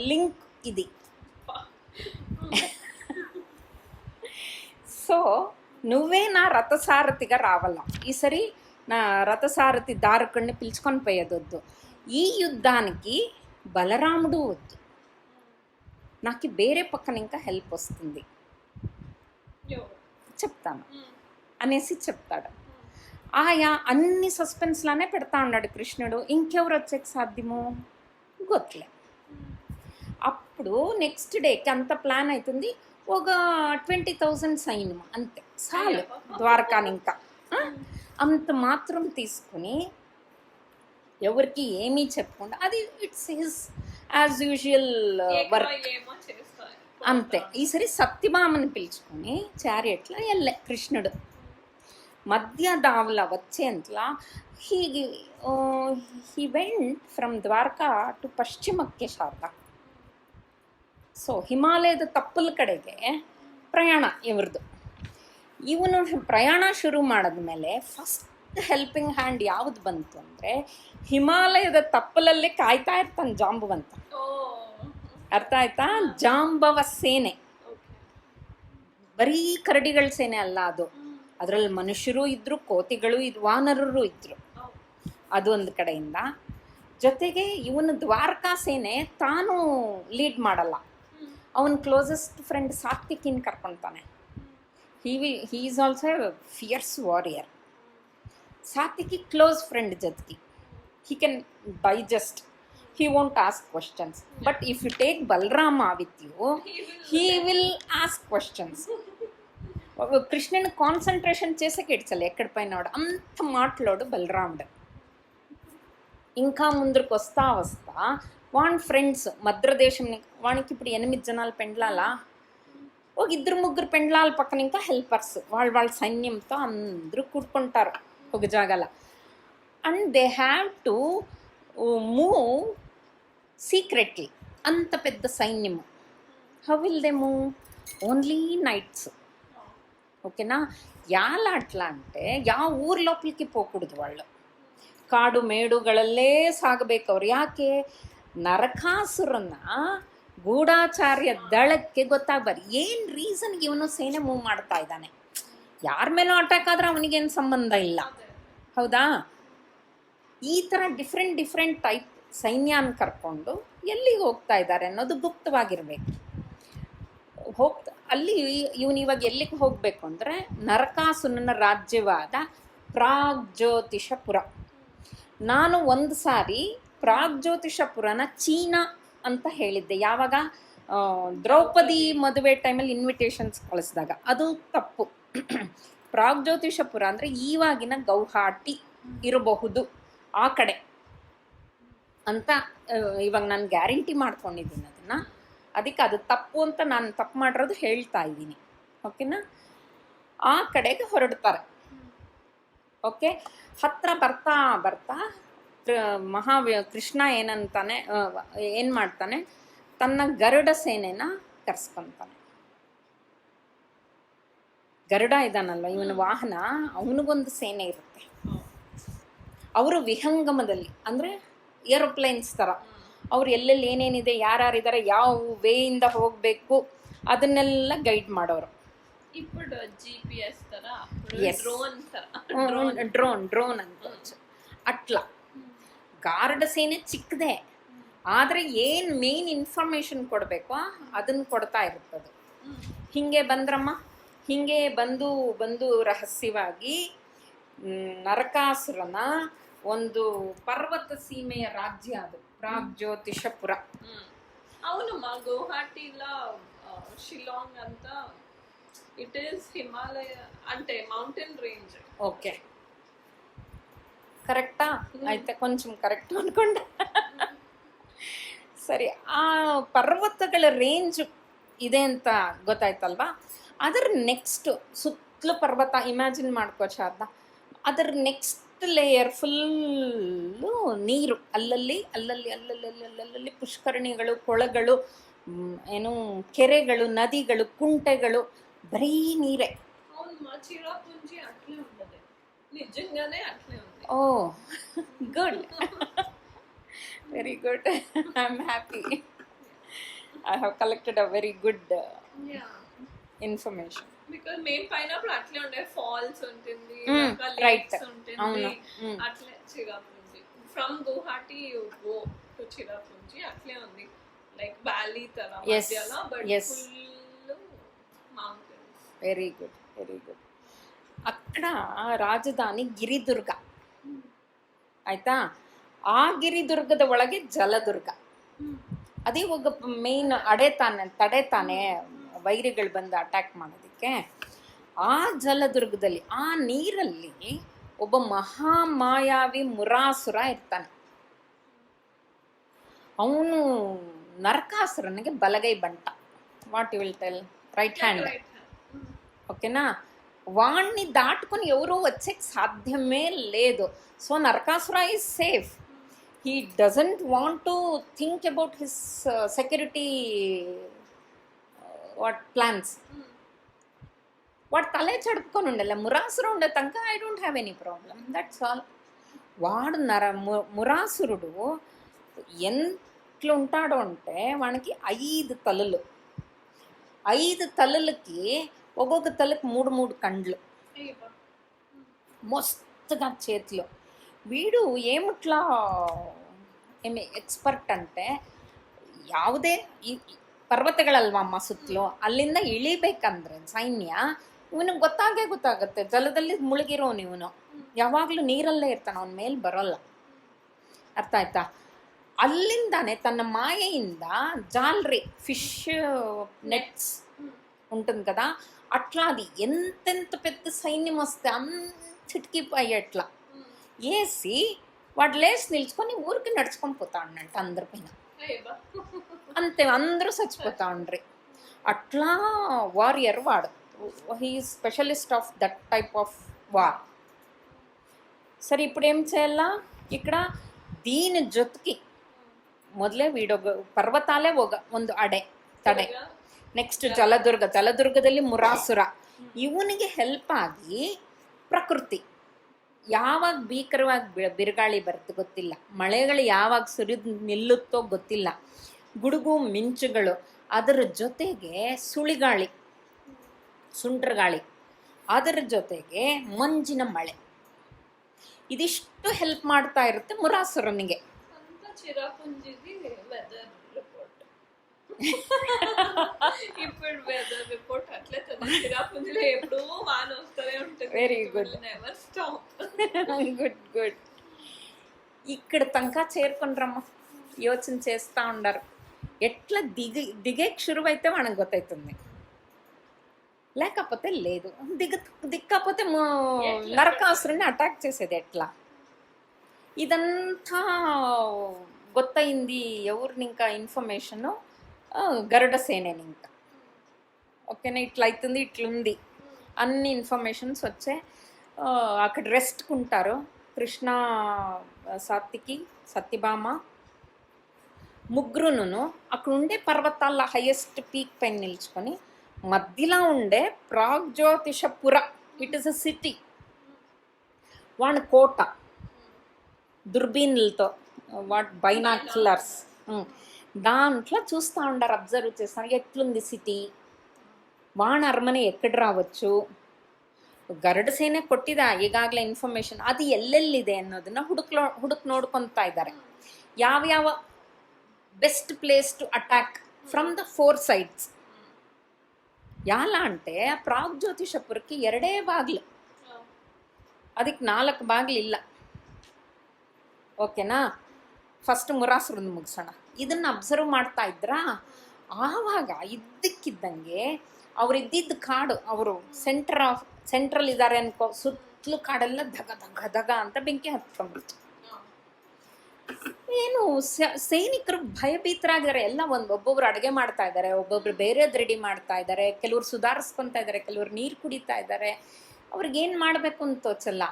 లింక్ ఇది. సో నువ్వే నా రథసారథిగా రావాల. ఈసరి నా రథసారథి దారుకుడిని పిలుచుకొని పోయేదొద్దు. ఈ యుద్ధానికి బలరాముడు వద్దు, నాకు వేరే పక్కన ఇంకా హెల్ప్ వస్తుంది చెప్తాను అనేసి చెప్తాడు. ఆయా అన్ని సస్పెన్స్లానే పెడతా ఉన్నాడు కృష్ణుడు. ఇంకెవరు వచ్చేకి సాధ్యము గొత్తలే. అప్పుడు నెక్స్ట్ డేకి అంత ప్లాన్ అవుతుంది. ఒక 20,000 సైన్యం అంతే చాలు ద్వారకాని. ఇంకా అంత మాత్రం తీసుకుని ఎవరికి ఏమీ చెప్పకుండా, అది it's his as usual work అంతే. ఈసారి సత్యభామని పిలుచుకొని చారియట్లో వెళ్ళే కృష్ణుడు. మధ్య దావులా వచ్చేంతలా he went from Dwaraka to ಪಶ್ಚಿಮಕ್ಕೆ ಶಾರದಾ. ಸೊ ಹಿಮಾಲಯದ ತಪ್ಪಲ ಕಡೆಗೆ ಪ್ರಯಾಣ ಇವ್ರದ್ದು. ಇವನು ಪ್ರಯಾಣ ಶುರು ಮಾಡಿದ್ಮೇಲೆ ಫಸ್ಟ್ ಹೆಲ್ಪಿಂಗ್ ಹ್ಯಾಂಡ್ ಯಾವುದು ಬಂತು ಅಂದರೆ, ಹಿಮಾಲಯದ ತಪ್ಪಲಲ್ಲೇ ಕಾಯ್ತಾ ಇರ್ತಾನೆ ಜಾಂಬವಂತ. ಅರ್ಥ ಆಯ್ತಾ? ಜಾಂಬವ ಸೇನೆ, ಬರೀ ಕರಡಿಗಳ ಸೇನೆ ಅಲ್ಲ ಅದು. ಅದರಲ್ಲಿ ಮನುಷ್ಯರು ಇದ್ರು, ಕೋತಿಗಳು ಇದ್ರು, ವಾನರರು ಇದ್ರು. ಅದು ಒಂದು ಕಡೆಯಿಂದ. ಜೊತೆಗೆ ಇವನು ದ್ವಾರಕಾ ಸೇನೆ ತಾನು ಲೀಡ್ ಮಾಡಲ್ಲ. ಅವನ ಕ್ಲೋಸೆಸ್ಟ್ ಫ್ರೆಂಡ್ ಸಾತ್ವಿಕಿನ ಕರ್ಕೊಳ್ತಾನೆ. He is also fierce warrior. Satyaki close friend ಜೊತೆಗೆ. he can digest, he won't ask questions. But if you take Balrama with you, he will ask questions. కృష్ణుని కాన్సన్ట్రేషన్ చేసేకి ఇడ్చలే ఎక్కడ పైన అంత మాట్లాడు బలరాముడు. ఇంకా ముందుకు వస్తా వాని ఫ్రెండ్స్ మద్రదేశం వానికి ఇప్పుడు 8 జనాలు పెండ్లాలా, ఒక 2-3 పెండ్లాల పక్కన ఇంకా హెల్పర్స్, వాళ్ళ సైన్యంతో అందరూ కూడుకుంటారు ఒక జాగాల. And they have to move secretly, అంత పెద్ద సైన్యము. How will they move? Only nights. ఓకేనా? ಯಾಲ ಅಟ್ಲ అంటే ಯಾವ ಊರ ಲೋಪಲಿಕ್ಕೆ ಹೋಗ್ಕೂಡ್ದು వాళ్ళు, ಕಾಡು ಮೇಡುಗಳಲ್ಲೇ ಸಾಗಬೇಕು ಅವ್ರು. ಯಾಕೆ? ನರಕಾಸುರನ ಗೂಢಾಚಾರ್ಯ ದಳಕ್ಕೆ ಗೊತ್ತಾಗ್ಬಾರ್ದು ಏನು ರೀಸನ್ಗೆ ಇವನು ಸೇನೆ ಮೂವ್ ಮಾಡ್ತಾ ಇದ್ದಾನೆ. ಯಾರ ಮೇಲೂ ಅಟ್ಯಾಕ್ ಆದ್ರೆ ಅವನಿಗೇನು ಸಂಬಂಧ ಇಲ್ಲ, ಹೌದಾ? ಈ ಥರ ಡಿಫ್ರೆಂಟ್ ಟೈಪ್ ಸೈನ್ಯನ ಕರ್ಕೊಂಡು ಎಲ್ಲಿಗೆ ಹೋಗ್ತಾ ಇದ್ದಾರೆ ಅನ್ನೋದು ಗುಪ್ತವಾಗಿರಬೇಕು. ಅಲ್ಲಿ ಇವನು ಇವಾಗ ಎಲ್ಲಿಗೆ ಹೋಗಬೇಕು ಅಂದರೆ ನರಕಾಸುರನ ರಾಜ್ಯವಾದ ಪ್ರಾಗ್ಜ್ಯೋತಿಷಪುರ. ನಾನು ಒಂದು ಸಾರಿ ಪ್ರಾಗ್ಜ್ಯೋತಿಷಪುರನ ಚೀನಾ ಅಂತ ಹೇಳಿದ್ದೆ. ಯಾವಾಗ? ದ್ರೌಪದಿ ಮದುವೆ ಟೈಮಲ್ಲಿ ಇನ್ವಿಟೇಷನ್ಸ್ ಕಳಿಸಿದಾಗ. ಅದು ತಪ್ಪು. ಪ್ರಾಗ್ಜ್ಯೋತಿಷಪುರ ಅಂದರೆ ಇವಾಗಿನ ಗೌಹಾಟಿ ಇರಬಹುದು, ಆ ಕಡೆ ಅಂತ ಇವಾಗ ನಾನು ಗ್ಯಾರಂಟಿ ಮಾಡ್ಕೊಂಡಿದ್ದೀನಿ ಅದನ್ನು. ಅದಕ್ಕೆ ಅದು ತಪ್ಪು ಅಂತ ನಾನು ತಪ್ಪು ಮಾಡಿರೋದು ಹೇಳ್ತಾ ಇದ್ದೀನಿ. ಓಕೆನಾ? ಆ ಕಡೆಗೆ ಹೊರಡ್ತಾರೆ. ಓಕೆ, ಹತ್ರ ಬರ್ತಾ ಬರ್ತಾ ಕೃಷ್ಣ ಏನು ಮಾಡ್ತಾನೆ, ತನ್ನ ಗರುಡ ಸೇನೆನ ಕರ್ಸ್ಕೊತಾನೆ. ಗರುಡ ಇದ್ದಾನಲ್ವ ಇವನ ವಾಹನ, ಅವನಿಗೊಂದು ಸೇನೆ ಇರುತ್ತೆ. ಅವರು ವಿಹಂಗಮದಲ್ಲಿ ಅಂದರೆ ಏರೋಪ್ಲೇನ್ಸ್ ಥರ, ಅವ್ರು ಎಲ್ಲೆಲ್ಲಿ ಏನೇನಿದೆ, ಯಾರ್ಯಾರಿದ್ದಾರೆ, ಯಾವ ವೇಯಿಂದ ಹೋಗಬೇಕು ಅದನ್ನೆಲ್ಲ ಗೈಡ್ ಮಾಡೋರು. ఇప్పుడు GPS ತರ, ಡ್ರೋನ್ ಅಂತ ಅಟ್ಲ. ಗಾರ್ಡ್ ಸೇನೆ ಚಿಕ್ಕದೆ, ಆದರೆ ಏನು ಮೇನ್ ಇನ್ಫಾರ್ಮೇಷನ್ ಕೊಡಬೇಕು ಅದನ್ನು ಕೊಡ್ತಾ ಇರ್ತದೆ. ಹಿಂಗೆ ಬಂದ್ರಮ್ಮ, ಹಿಂಗೆ ಬಂದು ರಹಸ್ಯವಾಗಿ ನರಕಾಸುರನ ಒಂದು ಪರ್ವತ ಸೀಮೆಯ ರಾಜ್ಯ ಅದು ಪ್ರಾಗ್ಜ್ಯೋತಿಷಪುರ. అవును, మా గౌహాటీలో షిలాంగ్ అంతా ఇట్ ఈస్ హిమాలయ అంటే మౌంటైన్ రేంజ్. ఓకే, కరెక్టా? అయితే కొంచెం కరెక్ట్ అనుకోండి. ಸರಿ, ಆ ಪರ್ವತಗಳ ರೇಂಜ್ ಇದೆ ಅಂತ ಗೊತ್ತಾಯ್ತಲ್ವಾ? ಅದರ ನೆಕ್ಸ್ಟ್ ಸುತ್ತಲೂ ಪರ್ವತ ಇಮ್ಯಾಜಿನ್ ಮಾಡ್ಕೋ ಶಾರದಾ. ಅದರ ನೆಕ್ಸ್ಟ್ ಲೇಯರ್ ಫುಲ್ಲು ನೀರು, ಅಲ್ಲಲ್ಲಿ ಪುಷ್ಕರಣಿಗಳು, ಕೊಳಗಳು, ಏನು ಕೆರೆಗಳು, ನದಿಗಳು, ಕುಂಟೆಗಳು, ಬರೀ ನೀರೇ. Oh good, very good, I am happy. I have collected a very good information. Because main pineapple అట్లే ఉండే, ఫాల్స్ ఉంటుంది, రైట్, ఉంటుంది, అట్లే Cherrapunji. From Guwahati you go to Cherrapunji, అట్లే ఉంది లైక్ వ్యాలీ తర మధ్యలో, but full mountains. Very good, very good. అక్కడ రాజధాని గిరిదుర్గ ಆಯ್ತಾ? ಆ ಗಿರಿದುರ್ಗದ ಒಳಗೆ ಜಲದುರ್ಗ. ಅದೇ ಒಬ್ಬ ಮೇನ್ ತಡೆತಾನೆ ವೈರಿಗಳು ಬಂದು ಅಟ್ಯಾಕ್ ಮಾಡೋದಕ್ಕೆ. ಆ ಜಲದುರ್ಗದಲ್ಲಿ, ಆ ನೀರಲ್ಲಿ ಒಬ್ಬ ಮಹಾಮಾಯಾವಿ ಮುರಾಸುರ ಇರ್ತಾನೆ. ಅವನು ನರಕಾಸುರನಿಗೆ ಬಲಗೈ ಬಂಟ. What you will tell? Right hand. ఓకేనా? వాణ్ణి దాటుకొని ఎవరూ వచ్చేకి సాధ్యమే లేదు. So Narakasura is safe. He doesn't want to think about his security plans. వాడు తలే చడుపుకొని ఉండలే. మురాసురు ఉండే తనక I don't have any problem, that's all. వాడు మురాసురుడు ఎంట్లుంటాడు అంటే వానికి 5 తలలు. 5 తలలకి ఒక్కొక్క తలకి 3 కండ్లు, మస్తుగా చేతిలో. వీడు ఏమిట్లా ಎಕ್ಸ್ಪರ್ಟ್ అంటే, ಯಾವುದೇ ಈ ಪರ್ವತಗಳಲ್ವಮ್ಮ ಸುತ್ತಲೂ, ಅಲ್ಲಿಂದ ಇಳಿಬೇಕಂದ್ರೆ ಸೈನ್ಯ ಇವನಿಗೆ ಗೊತ್ತಾಗುತ್ತೆ. ಜಲದಲ್ಲಿ ಮುಳುಗಿರೋನು ಇವನು, ಯಾವಾಗಲೂ ನೀರಲ್ಲೇ ಇರ್ತಾನೆ, ಅವನ ಮೇಲೆ ಬರೋಲ್ಲ. ಅರ್ಥ ಆಯ್ತಾ? ಅಲ್ಲಿಂದಾನೆ ತನ್ನ మాయಯಿಂದ జాలరీ, ఫిష్ నెట్స్ ఉంటుంది కదా, అట్లా అది ఎంతెంత పెద్ద సైన్యం వస్తే అంతటికి అయ్యేట్లా వేసి వాడు లేచి నిల్చుకొని ఊరికి నడుచుకొని పోతా అన్నట్టు అందరి పైన. అంతే అందరూ చచ్చిపోతా ఉండ్రి. అట్లా వారియర్ వాడు, he specialist of that type of war. సరే ఇప్పుడు ఏం చేయాలా ఇక్కడ దీని ಜೊತೆಗೆ ಮೊದಲೇ ಪರ್ವತಾಲೇ ಒಂದು ತಡೆ. ನೆಕ್ಸ್ಟ್ ಜಲದುರ್ಗದಲ್ಲಿ ಮುರಾಸುರ. ಇವನಿಗೆ ಹೆಲ್ಪ್ ಆಗಿ ಪ್ರಕೃತಿ ಯಾವಾಗ ಭೀಕರವಾಗಿ ಬಿರುಗಾಳಿ ಬರುತ್ತೆ ಗೊತ್ತಿಲ್ಲ, ಮಳೆಗಳು ಯಾವಾಗ ಸುರಿದು ನಿಲ್ಲುತ್ತೋ ಗೊತ್ತಿಲ್ಲ, ಗುಡುಗು ಮಿಂಚುಗಳು, ಅದರ ಜೊತೆಗೆ ಸುಳಿಗಾಳಿ, ಸುಂಟ್ರಗಾಳಿ, ಅದರ ಜೊತೆಗೆ ಮಂಜಿನ ಮಳೆ, ಇದಿಷ್ಟು ಹೆಲ್ಪ್ ಮಾಡ್ತಾ ಇರುತ್ತೆ ಮುರಾಸುರನಿಗೆ. ఇప్పుడు వెదర్ రిపోర్ట్ అట్లే చిరాపుంజిలో ఎప్పుడూ వాన వస్తూనే ఉంటుంది. Very good, never stop. Good. ఇక్కడ తనక చేరుకుండ్రమ్మ, యోచన చేస్తూ ఉండరు. ఎట్లా దిగేకి శురువైతే మనకు ಗೊತ್ತೈతుంది, లేకపోతే లేదు. దిక్కపోతే నరకాసురుని అటాక్ చేసేది ఎట్లా, ఇదంతా ಗೊತ್ತయింది ఎవరిని ఇంకా ఇన్ఫర్మేషను గరుడ సేనని ఇంకా. ఓకేనా, ఇట్లా అవుతుంది ఇట్లుంది అన్ని ఇన్ఫర్మేషన్స్ వచ్చే అక్కడ రెస్ట్కుంటారు. కృష్ణ, సాత్వికి, సత్యభామ ముగ్గురును అక్కడ ఉండే పర్వతాల హైయెస్ట్ పీక్ పైన నిల్చుకొని మధ్యలో ఉండే ప్రాగ్జ్యోతిషపుర, ఇట్ ఇస్ అ సిటీ, వాడి కోట, దుర్బీన్లతో బైనాక్యులర్స్ దాంట్లో చూస్తూ ఉండారు, అబ్జర్వ్ చేస్తారు ఎట్లుంది సిటీ, వాణ ಅರಮನೆ ಎಕ್ಕಡ ರಾవచ్చు, ಗರುಡ ಸೇನೆ ಕೊಟ್ಟಿದ ಈಗಾಗಲೇ ಇನ್ಫಾರ್ಮೇಶನ್, ಅದು ಎಲ್ಲೆಲ್ಲಿದೆ ಅನ್ನೋದನ್ನ ಹುಡುಕ್ ನೋಡ್ಕೊತಾ ಇದ್ದಾರೆ. ಯಾವ್ಯಾವ best place to attack from the 4 sides. ಯಾಲ అంటే ಪ್ರಾಗ್ಜ್ಯೋತಿಷಪುರಕ್ಕೆ 2 ಬಾಗಿಲು, ಅದಕ್ಕೆ 4 ಬಾಗಿಲಿಲ್ಲ. ಓಕೆನಾ, ಫಸ್ಟ್ ಮುರಾಸುರನ್ನು ಮುಗಿಸೋಣ. ಇದನ್ನು ಅಬ್ಸರ್ವ್ ಮಾಡ್ತಾ ಇದ್ರಾ, ಆವಾಗ ಇದ್ದಕ್ಕಿದ್ದಂಗೆ ಅವ್ರು ಇದ್ದಿದ್ದ ಕಾಡು, ಅವರು ಸೆಂಟ್ರಲ್ ಇದ್ದಾರೆ ಅನ್ಕೋ, ಸುತ್ತಲೂ ಕಾಡೆಲ್ಲ ಧಗ ಅಂತ ಬೆಂಕಿ ಹತ್ಕೊಂಡ್ಬಿಡ್ತು. ಏನು ಸೈನಿಕರು ಭಯಭೀತರಾಗಿದ್ದಾರೆ. ಎಲ್ಲ ಒಬ್ಬೊಬ್ರು ಅಡುಗೆ ಮಾಡ್ತಾ ಇದ್ದಾರೆ, ಒಬ್ಬೊಬ್ರು ಬೇರೆದು ರೆಡಿ ಮಾಡ್ತಾ ಇದ್ದಾರೆ, ಕೆಲವ್ರು ಸುಧಾರಿಸ್ಕೊತಾ ಇದ್ದಾರೆ, ಕೆಲವ್ರು ನೀರು ಕುಡಿತಾ ಇದ್ದಾರೆ. ಅವ್ರಿಗೇನು ಮಾಡಬೇಕು ಅಂತ ತೋಚಲ್ಲ.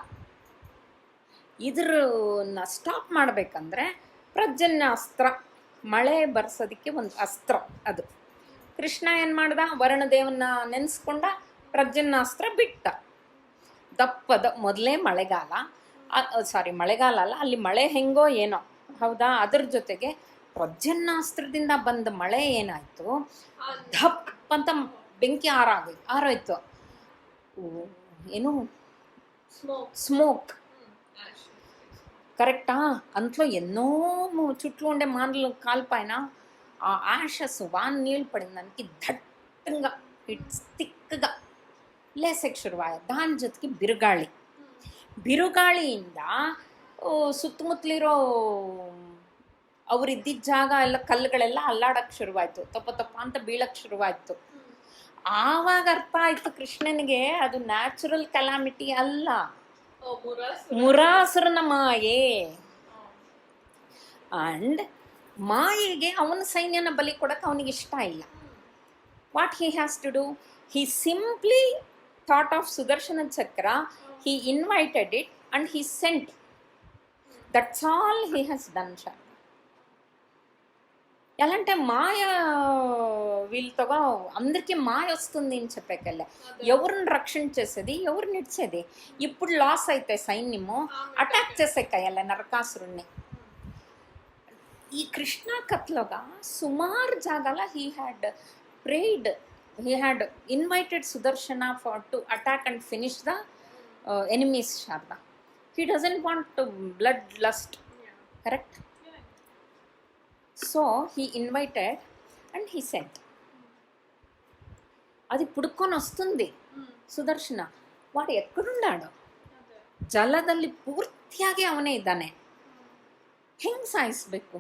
ಇದ್ರನ್ನ ಸ್ಟಾಪ್ ಮಾಡಬೇಕಂದ್ರೆ ಪ್ರಜ್ಞಾಸ್ತ್ರ, ಮಳೆ ಬರ್ಸೋದಕ್ಕೆ ಒಂದು ಅಸ್ತ್ರ ಅದು. ಕೃಷ್ಣ ಏನು ಮಾಡ್ದ, ವರುಣದೇವನ್ನ ನೆನೆಸ್ಕೊಂಡ, ಪ್ರಜ್ಞಾಸ್ತ್ರ ಬಿಟ್ಟ. ದಪ್ಪದ ಮೊದಲೇ ಮಳೆಗಾಲ ಅಲ್ಲ, ಅಲ್ಲಿ ಮಳೆ ಹೆಂಗೋ ಏನೋ, ಹೌದಾ, ಅದ್ರ ಜೊತೆಗೆ ಪ್ರಜ್ಞಾಸ್ತ್ರದಿಂದ ಬಂದ ಮಳೆ ಏನಾಯಿತು, ಧಪ್ ಅಂತ ಬೆಂಕಿ ಆರೋಯ್ತು. ಏನು ಸ್ಮೋಕ್, కరెక్టా, అంతలో ఎన్నో చుట్లు ఉండే మానలు కాల్పైన ఆ యాషస్ వాన్ నీళ్ళు పడిన దానికి దట్టంగా ఇట్స్ థిక్గా ಲೇಸಕ್ಕೆ ಶುರುವಾಯ. దాని ಜೊತೆಗೆ ಬಿರುಗಾಳಿಯಿಂದ ಸುತ್ತಮುತ್ತಲಿರೋ ಅವರಿದ್ದಿದ್ದ ಜಾಗ ಎಲ್ಲ ಕಲ್ಲುಗಳೆಲ್ಲ ಅಲ್ಲಾಡಕ್ಕೆ ಶುರುವಾಯಿತು, ತಪ್ಪ ಅಂತ ಬೀಳಕ್ಕೆ ಶುರುವಾಯಿತು. ಆವಾಗ ಅರ್ಥ ಆಯಿತು ಕೃಷ್ಣನಿಗೆ ಅದು ನ್ಯಾಚುರಲ್ ಕೆಲಾಮಿಟಿ ಅಲ್ಲ, ಮುರಾಸುರನ ಮಾಯೆ. ಅಂಡ್ ಮಾಯೆಗೆ ಅವನ ಸೈನ್ಯನ ಬಲಿ ಕೊಡಕ್ಕೆ ಅವನಿಗೆ ಇಷ್ಟ ಇಲ್ಲ. What he has to do, he simply thought of Sudarshana Chakra, he invited it and he sent. That's all he has done. ఎలాంటే మాయ వీళ్ళతో అందరికీ మాయ వస్తుంది అని చెప్పేకల్లా, ఎవరిని రక్షణ చేసేది, ఎవరిని ఇచ్చేది. ఇప్పుడు లాస్ అయితే సైన్యము అటాక్ చేసేకాయಲ್ಲ నరకాసురుణ్ణి. ఈ కృష్ణ కథలోగా సుమారు జాగాల he had invited Sudarshana to attack and finish the enemies, Sharda. He doesn't want to bloodlust, correct? So he invited and he sent. అది పుడుకొని వస్తుంది ಸುದರ್ಶನ. ವಾಡು ಎಕ್ಕಡುಂಡಾಡು, ಜಲದಲ್ಲಿ ಪೂರ್ತಿಯಾಗಿ ಅವನೇ ಇದ್ದಾನೆ. ಹೆಂಗೆ ಸಾಯಿಸ್ಬೇಕು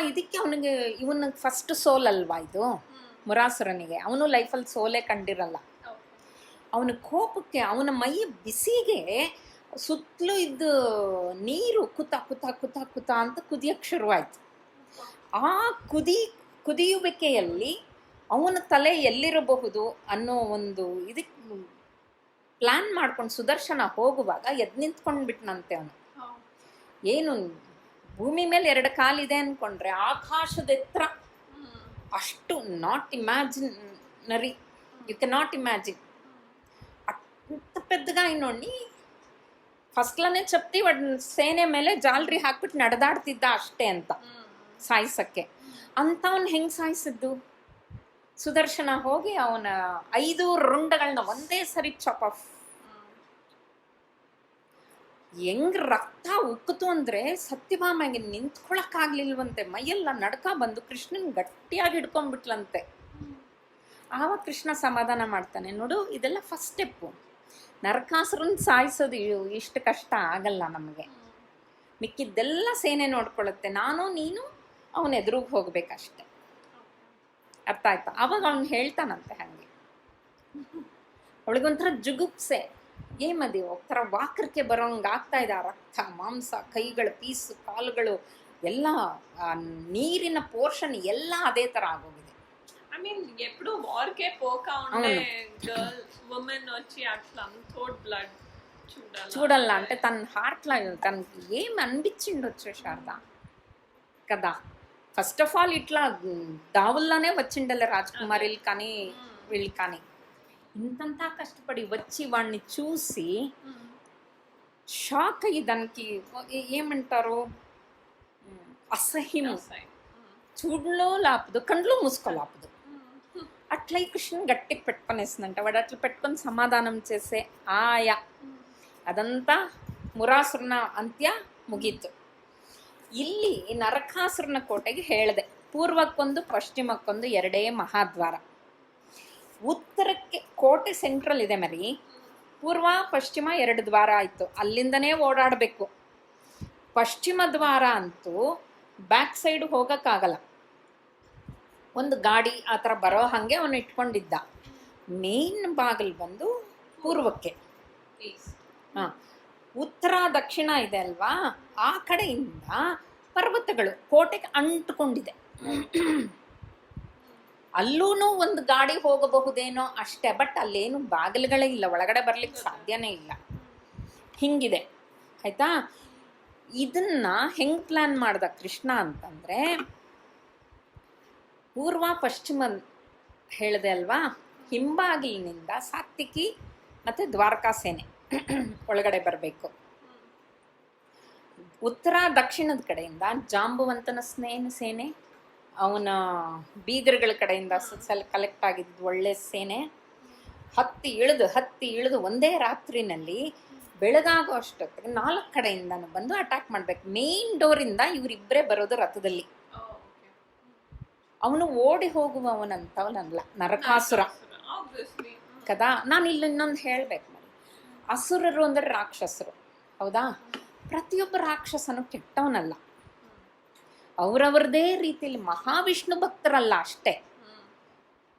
ಇದಕ್ಕೆ ಅವನಿಗೆ, ಇವನಿಗೆ ಫಸ್ಟ್ ಸೋಲ್ ಅಲ್ವಾ ಇದು ಮುರಾಸುರನಿಗೆ. ಅವನು ಲೈಫಲ್ಲಿ ಸೋಲೇ ಕಂಡಿರಲ್ಲ. ಅವನ ಕೋಪಕ್ಕೆ, ಅವನ ಮೈ ಬಿಸಿಗೆ ಸುತ್ತಲೂ ಇದ್ದು ನೀರು ಕುತ ಕುತ ಕುತ ಕುತ ಅಂತ ಕುದಿಯಕ್ಕೆ ಶುರುವಾಯಿತು. ಆ ಕುದಿಯುವಿಕೆಯಲ್ಲಿ ಅವನ ತಲೆ ಎಲ್ಲಿರಬಹುದು ಅನ್ನೋ ಒಂದು ಇದಕ್ಕೆ ಪ್ಲ್ಯಾನ್ ಮಾಡ್ಕೊಂಡು ಸುದರ್ಶನ ಹೋಗುವಾಗ ಎದ್ದು ನಿಂತ್ಕೊಂಡ್ಬಿಟ್ನಂತೆ ಅವನು. ಏನು ಭೂಮಿ ಮೇಲೆ 2 ಕಾಲಿದೆ ಅಂದ್ಕೊಂಡ್ರೆ ಆಕಾಶದ ಎತ್ತರ ಅಷ್ಟು, not imaginary, you cannot imagine. అంత పెద్దగా అయినోడిని ಫಸ್ಟ್ಲನೇ ಚಪ್ತಿ ಸೇನೆ ಮೇಲೆ ಜಾಲರಿ ಹಾಕ್ಬಿಟ್ಟು ನಡೆದಾಡ್ತಿದ್ದ ಅಷ್ಟೇ ಅಂತ ಸಾಯಿಸಕ್ಕೆ. ಅಂಥವ್ನು ಹೆಂಗೆ ಸಾಯಿಸಿದ್ದು? ಸುದರ್ಶನ ಹೋಗಿ ಅವನ 5 ರುಂಡಗಳನ್ನ ಒಂದೇ ಸರಿ ಚಾಪ್ ಆಫ್. ಹೆಂಗ್ ರಕ್ತ ಉಕ್ಕಿತು ಅಂದರೆ ಸತ್ಯಭಾಮಗೆ ನಿಂತ್ಕೊಳಕ್ಕಾಗ್ಲಿಲ್ವಂತೆ, ಮೈಯೆಲ್ಲ ನಡ್ಕ ಬಂದು ಕೃಷ್ಣನ್ ಗಟ್ಟಿಯಾಗಿ ಹಿಡ್ಕೊಂಡ್ಬಿಟ್ಲಂತೆ. ಆವಾಗ ಕೃಷ್ಣ ಸಮಾಧಾನ ಮಾಡ್ತಾನೆ, ನೋಡು ಇದೆಲ್ಲ ಫಸ್ಟ್ ಸ್ಟೆಪ್ಪು, ನರಕಾಸುರನ್ನ ಸಾಯಿಸೋದು ಇಷ್ಟು ಕಷ್ಟ ಆಗಲ್ಲ ನಮಗೆ, ಮಿಕ್ಕಿದ್ದೆಲ್ಲ ಸೇನೆ ನೋಡ್ಕೊಳ್ಳುತ್ತೆ, ನಾನು ನೀನು ಅವನ ಎದುರಿಗೆ ಹೋಗ್ಬೇಕಷ್ಟೆ. ಅರ್ಥ ಆಯ್ತಾ? ಆವಾಗ ಅವ್ನು ಹೇಳ್ತಾನಂತೆ ಹಾಗೆ, ಅವಳಿಗೊಂಥರ ಜುಗುಪ್ಸೆ, ಏಮದಿ ಒಂಥರ ವಾಕರಿಕೆ ಬರೋಂಗೆ ಆಗ್ತಾ ಇದೆ. ಆ ರಕ್ತ, ಮಾಂಸ, ಕೈಗಳ ಪೀಸು, ಕಾಲುಗಳು ಎಲ್ಲ, ನೀರಿನ ಪೋರ್ಷನ್ ಎಲ್ಲ అదే ಥರ ఆగోಗಿದೆ. ఐ మీన్ ఎప్పుడు వార్కే పోక ఉండే గర్ల్ వుమెన్ వచ్చి అట్లా థోట్ బ్లడ్ చూడాల అంటే తన హార్ట్లో తనకి ఏం అనిపించిండొచ్చు శారదా కదా. ఫస్ట్ ఆఫ్ ఆల్ ఇట్లా దావుల్లోనే వచ్చిండలే రాజకుమారిలు కానీ వీళ్ళు కానీ, ఇంతంతా కష్టపడి వచ్చి వాడిని చూసి షాక్ అయ్యి దానికి ఏమంటారు, అసహ్యం, చూడలో లాపదు, కండ్లు మూసుకోలాపదు. అట్లా ఈ కృష్ణుని గట్టికి పెట్టుకొనేసిందంట. వాడు అట్లా పెట్టుకొని సమాధానం చేసే ఆయ అదంతా ಮುರಾಸುರನ ಅಂತ್ಯ ಮುಗೀತು. ಇಲ್ಲಿ ನರಕಾಸುರನ ಕೋಟೆಗೆ ಹೇಳಿದೆ, ಪೂರ್ವಕ್ಕೊಂದು ಪಶ್ಚಿಮಕ್ಕೊಂದು 2 ಮಹಾದ್ವಾರ. ಉತ್ತರಕ್ಕೆ ಕೋಟೆ ಸೆಂಟ್ರಲ್ ಇದೆ ಮರಿ, ಪೂರ್ವ ಪಶ್ಚಿಮ 2 ದ್ವಾರ ಆಯಿತು, ಅಲ್ಲಿಂದನೇ ಓಡಾಡಬೇಕು. ಪಶ್ಚಿಮ ದ್ವಾರ ಅಂತೂ ಬ್ಯಾಕ್ ಸೈಡ್ ಹೋಗೋಕ್ಕಾಗಲ್ಲ, ಒಂದು ಗಾಡಿ ಆ ಥರ ಬರೋ ಹಾಗೆ ಅವನು ಇಟ್ಕೊಂಡಿದ್ದ. ಮೇನ್ ಬಾಗಿಲು ಬಂದು ಪೂರ್ವಕ್ಕೆ, ಹಾಂ, ಉತ್ತರ ದಕ್ಷಿಣ ಇದೆ ಅಲ್ವಾ, ಆ ಕಡೆಯಿಂದ ಪರ್ವತಗಳು ಕೋಟೆಗೆ ಅಂಟ್ಕೊಂಡಿದೆ. ಅಲ್ಲೂ ಒಂದು ಗಾಡಿ ಹೋಗಬಹುದೇನೋ ಅಷ್ಟೇ, ಬಟ್ ಅಲ್ಲೇನು ಬಾಗಿಲುಗಳೇ ಇಲ್ಲ, ಒಳಗಡೆ ಬರ್ಲಿಕ್ಕೆ ಸಾಧ್ಯನೇ ಇಲ್ಲ. ಹಿಂಗಿದೆ ಆಯಿತಾ. ಇದನ್ನು ಹೆಂಗೆ ಪ್ಲ್ಯಾನ್ ಮಾಡ್ದ ಕೃಷ್ಣ ಅಂತಂದರೆ, ಪೂರ್ವ ಪಶ್ಚಿಮ ಹೇಳಿದೆ ಅಲ್ವಾ, ಹಿಂಬಾಗಿಲಿನಿಂದ ಸಾತ್ವಿಕಿ ಮತ್ತು ದ್ವಾರಕಾ ಸೇನೆ ಒಳಗಡೆ ಬರಬೇಕು. ಉತ್ತರ ದಕ್ಷಿಣದ ಕಡೆಯಿಂದ ಜಾಂಬುವಂತನ ಸೇನೆ, ಅವನ ಬೀಗರುಗಳ ಕಡೆಯಿಂದ ಕಲೆಕ್ಟ್ ಆಗಿದ್ದು ಒಳ್ಳೆ ಸೇನೆ, ಹತ್ತಿ ಇಳಿದು ಒಂದೇ ರಾತ್ರಿನಲ್ಲಿ ಬೆಳಗಾಗೋ ಅಷ್ಟೊತ್ತಿಗೆ 4 ಕಡೆಯಿಂದನೂ ಬಂದು ಅಟ್ಯಾಕ್ ಮಾಡಬೇಕು. ಮೇನ್ ಡೋರಿಂದ ಇವರಿಬ್ಬರೇ ಬರೋದು ರಥದಲ್ಲಿ. ಅವನು ಓಡಿ ಹೋಗುವವನಂತವನಲ್ಲ, ನರಕಾಸುರ ಕದಾ. ನಾನು ಇಲ್ಲಿ ಇನ್ನೊಂದು ಹೇಳಬೇಕು ನೋಡಿ, ಅಸುರರು ಅಂದರೆ ರಾಕ್ಷಸರು, ಹೌದಾ? ಪ್ರತಿಯೊಬ್ಬ ರಾಕ್ಷಸನು ಕೆಟ್ಟವನಲ್ಲ, ಅವರವರದೇ ರೀತಿಯಲ್ಲಿ ಮಹಾವಿಷ್ಣು ಭಕ್ತರಲ್ಲ ಅಷ್ಟೇ,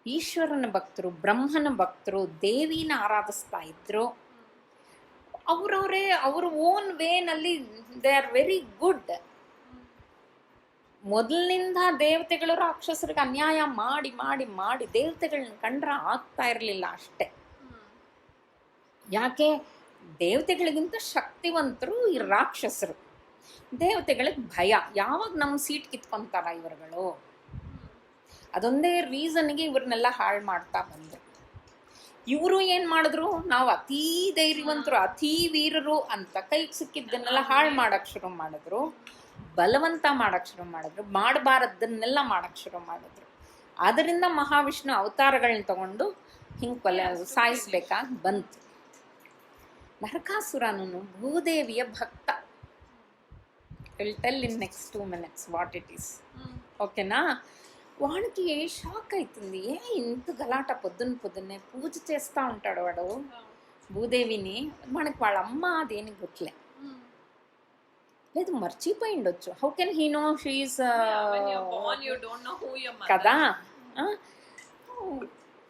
ಈಶ್ವರನ ಭಕ್ತರು, ಬ್ರಹ್ಮನ ಭಕ್ತರು, ದೇವಿನ ಆರಾಧಿಸ್ತಾ ಇದ್ರು. ಅವ್ರ ಓನ್ ವೇನಲ್ಲಿ ದೇ ಆರ್ ವೆರಿ ಗುಡ್. ಮೊದಲಿನಿಂದ ದೇವತೆಗಳು ರಾಕ್ಷಸರಿಗೆ ಅನ್ಯಾಯ ಮಾಡಿ ಮಾಡಿ ಮಾಡಿ ದೇವತೆಗಳನ್ನ ಕಂಡ್ರೆ ಆಗ್ತಾ ಇರಲಿಲ್ಲ ಅಷ್ಟೇ. ಯಾಕೆ? ದೇವತೆಗಳಿಗಿಂತ ಶಕ್ತಿವಂತರು ಈ ರಾಕ್ಷಸರು. ದೇವತೆಗಳಿಗೆ ಭಯ, ಯಾವಾಗ ನಮ್ಮ ಸೀಟ್ ಕಿತ್ಕೊಂತಾರ ಇವರುಗಳು, ಅದೊಂದೇ ರೀಸನ್ಗೆ ಇವ್ರನ್ನೆಲ್ಲ ಹಾಳು ಮಾಡ್ತಾ ಬಂದರು. ಇವರು ಏನು ಮಾಡಿದ್ರು, ನಾವು ಅತೀ ಧೈರ್ಯವಂತರು, ಅತೀ ವೀರರು ಅಂತ ಕೈಗೆ ಸಿಕ್ಕಿದ್ದನ್ನೆಲ್ಲ ಹಾಳು ಮಾಡೋಕ್ಕೆ ಶುರು ಮಾಡಿದ್ರು, ಬಲವಂತ ಮಾಡೋಕ್ಕೆ ಶುರು ಮಾಡಿದ್ರು, ಮಾಡಬಾರದನ್ನೆಲ್ಲ ಮಾಡೋಕ್ಕೆ ಶುರು ಮಾಡಿದ್ರು. ಆದ್ದರಿಂದ ಮಹಾವಿಷ್ಣು ಅವತಾರಗಳನ್ನ ತಗೊಂಡು ಹಿಂಗೆ ಸಾಯಿಸ್ಬೇಕಾಗಿ ಬಂತು. ನರಕಾಸುರನು ಭೂದೇವಿಯ ಭಕ್ತ. Will tell in next 2 minutes what it is, ఓకేనా? వాడికి షాక్ అవుతుంది, ఇంత గలాట పొద్దున్నే పూజ చేస్తూ ఉంటాడు వాడు భూదేవిని. మనకి వాళ్ళ అమ్మ అదేనికి గుట్లే లేదు, మర్చిపోయిండొచ్చు. How can he know she is కదా.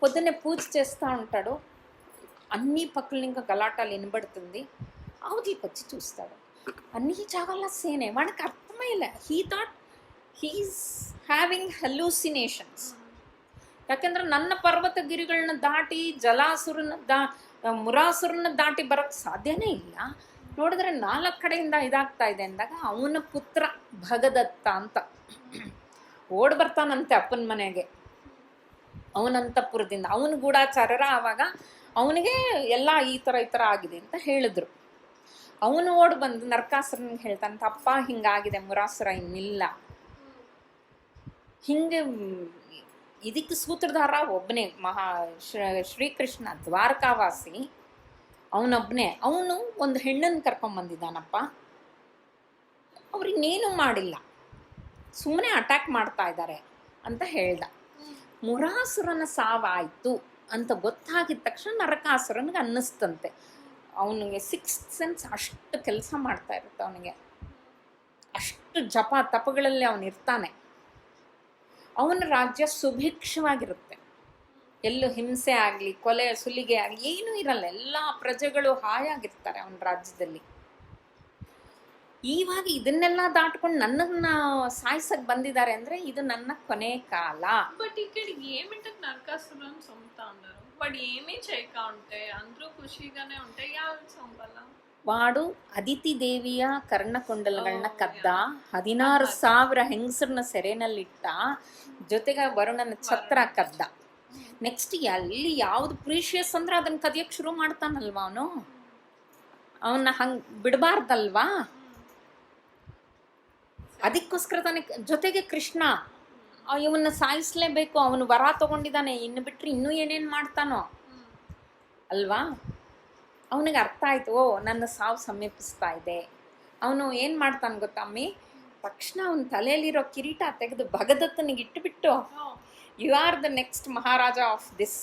పొద్దున్నే పూజ చేస్తూ ఉంటాడు, అన్ని పక్కల ఇంకా గలాటాలు వినబడుతుంది. అవతలికి వచ్చి చూస్తాడు, అన్ని జాగాల సేనే. వాడికి అర్థమయ్యలే. He thought he's having hallucinations. ಯಾಕೆಂದ್ರೆ ನನ್ನ ಪರ್ವತಗಿರಿಗಳನ್ನ ದಾಟಿ ಮುರಾಸುರನ್ನ ದಾಟಿ ಬರೋಕ್ಕೆ ಸಾಧ್ಯನೇ ಇಲ್ಲ. ನೋಡಿದ್ರೆ 4 ಕಡೆಯಿಂದ ಇದಾಗ್ತಾ ಇದೆ ಅಂದಾಗ ಅವನ ಪುತ್ರ ಭಗದತ್ತ ಅಂತ ಓಡ್ ಬರ್ತಾನಂತೆ ಅಪ್ಪನ ಮನೆಗೆ ಅವನಂತಪುರದಿಂದ. ಅವನ ಗೂಢಾಚಾರ್ಯರ ಆವಾಗ ಅವನಿಗೆ ಎಲ್ಲ ಈ ಥರ ಆಗಿದೆ ಅಂತ ಹೇಳಿದ್ರು. ಅವನು ಓಡ್ ಬಂದು ನರಕಾಸುರನಿಗೆ ಹೇಳ್ತಾನಂತ, ಅಪ್ಪ ಹಿಂಗಾಗಿದೆ, ಮುರಾಸುರ ಇನ್ನಿಲ್ಲ. ಹಿಂಗೆ ಇದಕ್ಕೆ ಸೂತ್ರಧಾರ ಒಬ್ಬನೇ ಶ್ರೀಕೃಷ್ಣ ದ್ವಾರಕಾವಾಸಿ ಅವನೊಬ್ಬನೇ. ಅವನು ಒಂದು ಹೆಣ್ಣನ್ನು ಕರ್ಕೊಂಬಂದಿದ್ದಾನಪ್ಪ, ಅವ್ರಿನ್ನೇನು ಮಾಡಿಲ್ಲ, ಸುಮ್ಮನೆ ಅಟ್ಯಾಕ್ ಮಾಡ್ತಾ ಇದ್ದಾರೆ ಅಂತ ಹೇಳ್ದ. ಮುರಾಸುರನ ಸಾವಾಯಿತು ಅಂತ ಗೊತ್ತಾಗಿದ ತಕ್ಷಣ ನರಕಾಸುರನಿಗೆ ಅನ್ನಿಸ್ತಂತೆ. ಅವನಿಗೆ 6th ಸೆನ್ಸ್ ಅಷ್ಟು ಕೆಲಸ ಮಾಡ್ತಾ ಇರುತ್ತೆ, ಅವನಿಗೆ ಅಷ್ಟು ಜಪ ತಪಗಳಲ್ಲಿ ಅವನಿರ್ತಾನೆ. ಅವನ ರಾಜ್ಯ ಸುಭಿಕ್ಷವಾಗಿರುತ್ತೆ, ಎಲ್ಲೂ ಹಿಂಸೆ ಆಗಲಿ ಕೊಲೆ ಸುಲಿಗೆ ಆಗಲಿ ಏನೂ ಇರಲ್ಲ, ಎಲ್ಲ ಪ್ರಜೆಗಳು ಹಾಯಾಗಿರ್ತಾರೆ ಅವನ ರಾಜ್ಯದಲ್ಲಿ. ಇವಾಗ ಇದನ್ನೆಲ್ಲ ದಾಟ್ಕೊಂಡು ನನ್ನನ್ನ ಸಾಯಿಸಕ್ ಬಂದಿದ್ದಾರೆ ಅಂದ್ರೆ ఇది ನನ್ನ కొనే కాల. బట్ ఇక్కడికి ఏమింటది నరకాసురుని సొంత అన్నారు. వాడు ఏమీ చేయక ఉంటే అందరూ ఖుషిగానే ఉంటే ಯಾರು ಸಂಬಳ? వాడు ಅದಿತಿ ದೇವಿಯ ಕರ್ಣಕುಂಡಲಗಳನ್ನ ಕದ್ದ, 16,000 ಹೆಂಗಸರನ್ನ ಸೆರೆನಲ್ಲಿಟ್ಟ, ಜೊತೆಗೆ ವರುಣನ ಛತ್ರ ಕದ್ದ. ನೆಕ್ಸ್ಟ್ ಅಲ್ಲಿ ಯಾವ್ದು ಪ್ರೀಶಿಯಸ್ ಅಂದ್ರೆ ಅದನ್ನ ಕದಿಯಕ್ಕೆ ಶುರು ಮಾಡ್ತಾನಲ್ವಾ ಅವನ್ನ ಹಂಗೆ ಬಿಡಬಾರ್ದಲ್ವಾ. ಅದಕ್ಕೋಸ್ಕರ ತಾನೆ ಜೊತೆಗೆ ಕೃಷ್ಣ ಇವನ್ನ ಸಾಯಿಸ್ಲೇಬೇಕು, ಅವನು ವರ ತಗೊಂಡಿದ್ದಾನೆ, ಇನ್ನು ಬಿಟ್ರೆ ಇನ್ನೂ ಏನೇನು ಮಾಡ್ತಾನೋ ಅಲ್ವಾ. ಅವನಿಗೆ ಅರ್ಥ ಆಯ್ತು, ಓ ನನ್ನ ಸಾವು ಸಮೀಪಿಸ್ತಾ ಇದೆ. ಅವನು ಏನು ಮಾಡ್ತಾನೆ ಗೊತ್ತಾ ಅಮ್ಮಿ, ತಕ್ಷಣ ಅವನ ತಲೆಯಲ್ಲಿರೋ ಕಿರೀಟ ತೆಗೆದು ಭಗದತ್ತನಿಗೆ ಇಟ್ಟುಬಿಟ್ಟು, you are the next maharaja of this,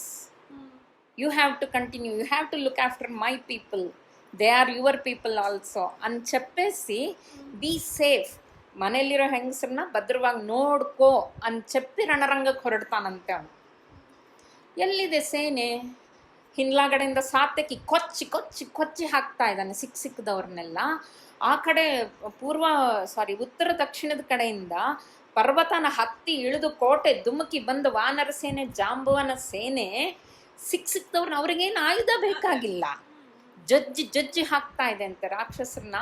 you have to continue, you have to look after my people, they are your people also ಅಂತ చెప్పేసి ಬಿ ಸೇಫ್, ಮನೆಯಲ್ಲಿರೋ ಹೆಂಗಸರನ್ನ ಭದ್ರವಾಗಿ ನೋಡ್ಕೋ ಅಂತ చెప్పి ರಣರಂಗಕ್ಕೆ ಹೊರಡ್ತಾನಂತೆ ಅವನು. ಎಲ್ಲಿದೆ ಸೇನೆ? ಹಿಂದ್ಲಾಗಡೆಯಿಂದ ಸಾತ್ಯಕಿ ಕೊಚ್ಚಿ ಹಾಕ್ತಾ ಇದ್ದಾನೆ ಸಿಕ್ಕದವ್ರನ್ನೆಲ್ಲ. ಆ ಕಡೆ ಉತ್ತರ ದಕ್ಷಿಣದ ಕಡೆಯಿಂದ ಪರ್ವತನ ಹತ್ತಿ ಇಳಿದು ಕೋಟೆ ಧುಮುಕಿ ಬಂದು ವಾನರ ಸೇನೆ, ಜಾಂಬುವನ ಸೇನೆ ಸಿಕ್ಕದವ್ರನ್ನ, ಅವ್ರಿಗೇನು ಆಯುಧ ಬೇಕಾಗಿಲ್ಲ, ಜಜ್ಜಿ ಹಾಕ್ತಾ ಇದೆ ಅಂತೆ ರಾಕ್ಷಸರನ್ನ.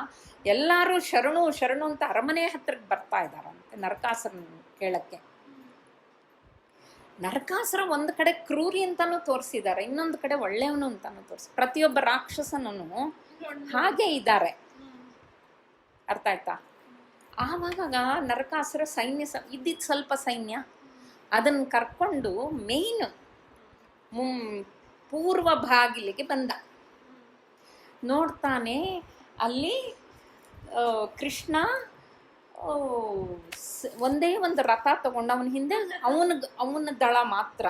ಎಲ್ಲರೂ ಶರಣು ಅಂತ ಅರಮನೆ ಹತ್ರಕ್ಕೆ ಬರ್ತಾ ಇದ್ದಾರಂತೆ ನರಕಾಸುರನ ಕೇಳಕ್ಕೆ. ನರಕಾಸುರ ಒಂದು ಕಡೆ ಕ್ರೂರಿ ಅಂತಾನು ತೋರಿಸಿದ್ದಾರೆ, ಇನ್ನೊಂದು ಕಡೆ ಒಳ್ಳೆಯವನು ಅಂತಾನು ಪ್ರತಿಯೊಬ್ಬ ರಾಕ್ಷಸನೂ ಹಾಗೆ ಇದ್ದಾರೆ. ಅರ್ಥ ಆಯ್ತಾ? ಆವಾಗ ನರಕಾಸುರ ಸೈನ್ಯ ಇದ್ದಿದ್ದು ಸ್ವಲ್ಪ ಸೈನ್ಯ ಅದನ್ನು ಕರ್ಕೊಂಡು ಮೇಯ್ನ್ ಪೂರ್ವ ಬಾಗಿಲಿಗೆ ಬಂದ. ನೋಡ್ತಾನೆ ಅಲ್ಲಿ ಕೃಷ್ಣ ಒಂದೇ ಒಂದು ರಥ ತಗೊಂಡು ಅವನ ಹಿಂದೆ ಅವನ ದಳ ಮಾತ್ರ,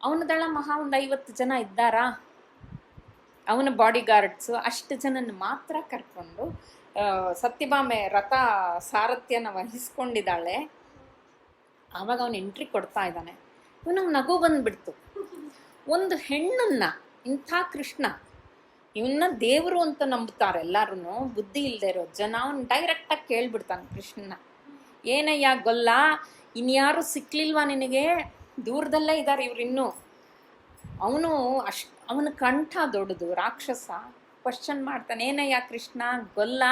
ಅವನ ದಳ ಒಂದು 50 ಜನ ಇದ್ದಾರಾ, ಅವನ ಬಾಡಿ ಗಾರ್ಡ್ಸು, ಅಷ್ಟು ಜನನ ಮಾತ್ರ ಕರ್ಕೊಂಡು ಸತ್ಯಭಾಮೆ ರಥ ಸಾರಥ್ಯನ ವಹಿಸ್ಕೊಂಡಿದ್ದಾಳೆ. ಆವಾಗ ಅವನು ಎಂಟ್ರಿ ಕೊಡ್ತಾ ಇದ್ದಾನೆ. ಇವನಿಗೆ ನಗು ಬಂದ್ಬಿಡ್ತು. ಒಂದು ಹೆಣ್ಣನ್ನ, ಇಂಥ ಕೃಷ್ಣ ಇವನ್ನ ದೇವರು ಅಂತ ನಂಬುತ್ತಾರೆ ಎಲ್ಲರೂ, ಬುದ್ಧಿ ಇಲ್ಲದೆ ಇರೋ ಜನ. ಅವನು ಡೈರೆಕ್ಟಾಗಿ ಕೇಳ್ಬಿಡ್ತಾನೆ ಕೃಷ್ಣನ, ಏನಯ್ಯ ಗೊಲ್ಲ, ಇನ್ಯಾರು ಸಿಕ್ಲಿಲ್ವಾ ನಿನಗೆ? ದೂರದಲ್ಲೇ ಇದ್ದಾರೆ ಇವರಿನ್ನೂ. ಅವನ ಕಂಠ ದೊಡ್ಡದು, ರಾಕ್ಷಸ. ಕ್ವಶನ್ ಮಾಡ್ತಾನೆ, ಏನಯ್ಯ ಕೃಷ್ಣ ಗೊಲ್ಲ,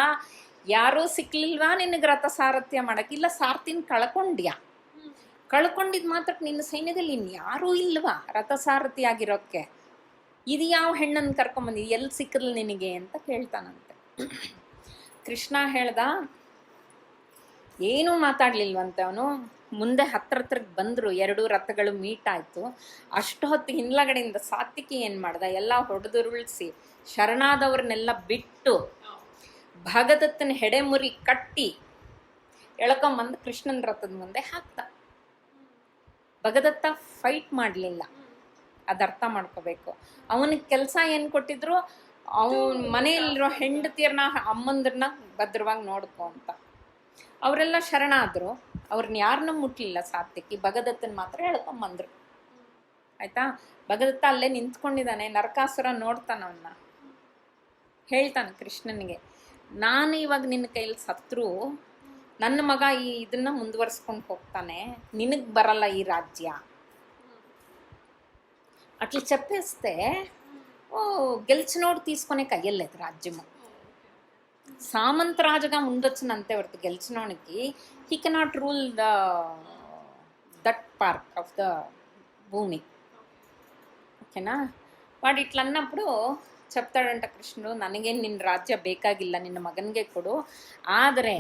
ಯಾರೂ ಸಿಕ್ಲಿಲ್ವಾ ನಿನಗೆ ರಥ ಸಾರಥ್ಯ ಮಾಡಕ್ಕೆ? ಇಲ್ಲ, ಸಾರಥಿನ ಕಳ್ಕೊಂಡಿದ್ ಮಾತ್ರ ನಿನ್ನ ಸೈನ್ಯದಲ್ಲಿ ಇನ್ಯಾರೂ ಇಲ್ವಾ ರಥ ಸಾರಥಿ ಆಗಿರೋಕ್ಕೆ? ಇದು ಯಾವ ಹೆಣ್ಣನ್ನು ಕರ್ಕೊಂಬಂದಿದ್ದು, ಎಲ್ಲಿ ಸಿಕ್ಕಲ್ ನಿನಗೆ ಅಂತ ಕೇಳ್ತಾನಂತೆ. ಕೃಷ್ಣ ಹೇಳ್ದ, ಏನೂ ಮಾತಾಡ್ಲಿಲ್ವಂತೆ ಅವನು. ಮುಂದೆ ಹತ್ರಕ್ಕೆ ಬಂದರು, 2 ರಥಗಳು ಮೀಟ್ ಆಯಿತು. ಅಷ್ಟು ಹೊತ್ತು ಹಿಂದ್ಲಗಡೆಯಿಂದ ಸಾತ್ವಿಕಿ ಏನು ಮಾಡ್ದ, ಎಲ್ಲ ಹೊಡೆದುರುಳಿಸಿ ಶರಣಾದವ್ರನ್ನೆಲ್ಲ ಬಿಟ್ಟು ಭಗದತ್ತನ ಹೆಡೆಮುರಿ ಕಟ್ಟಿ ಎಳ್ಕೊಂಬಂದು ಕೃಷ್ಣನ ರಥದ ಮುಂದೆ ಹಾಕ್ತ. ಭಗದತ್ತ ಫೈಟ್ ಮಾಡಲಿಲ್ಲ, ಅದು ಅರ್ಥ ಮಾಡ್ಕೋಬೇಕು. ಅವನಿಗೆ ಕೆಲಸ ಏನು ಕೊಟ್ಟಿದ್ರು, ಅವನ ಮನೆಯಲ್ಲಿರೋ ಹೆಂಡತಿಯರನ್ನ, ಅಮ್ಮಂದ್ರನ್ನ ಭದ್ರವಾಗಿ ನೋಡ್ಕೊ ಅಂತ. ಅವರೆಲ್ಲ ಶರಣಾದ್ರು, ಅವ್ರನ್ನ ಯಾರನ್ನೂ ಮುಟ್ಲಿಲ್ಲ ಸಾತ್ವಿಕಿ, ಭಗದತ್ತನ ಮಾತ್ರ ಎಳ್ಕೊಂಬಂದ್ರು. ಆಯ್ತಾ? ಭಗದತ್ತ ಅಲ್ಲೇ ನಿಂತ್ಕೊಂಡಿದ್ದಾನೆ. ನರಕಾಸುರ ನೋಡ್ತಾನ, ಅವನ್ನ ಹೇಳ್ತಾನೆ ಕೃಷ್ಣನಿಗೆ, ನಾನು ಇವಾಗ ನಿನ್ನ ಕೈಯಲ್ಲಿ ಸತ್ರು ನನ್ನ ಮಗ ಇದನ್ನ ಮುಂದುವರ್ಸ್ಕೊಂಡು ಹೋಗ್ತಾನೆ, ನಿನಗೆ ಬರಲ್ಲ ఈ రాజ్య అట్లా చెప్పేస్తే గెలిచినోడు తీసుకునే కయ్యలేదు రాజ్యము. సామంతరాజుగా ఉండొచ్చునంతే వరకు గెలిచినోనికి he cannot rule that part of the bhumi. ఓకేనా? వాడు ಇಟ್ಲ ಅನ್ನప్పుడు చెప్తాడంట కృష్ణుడు, ನನಗೇನು ನಿನ್ನ ರಾಜ್ಯ ಬೇಕಾಗಿಲ್ಲ, ನಿನ್ನ ಮಗನಿಗೆ ಕೊಡು, ಆದರೆ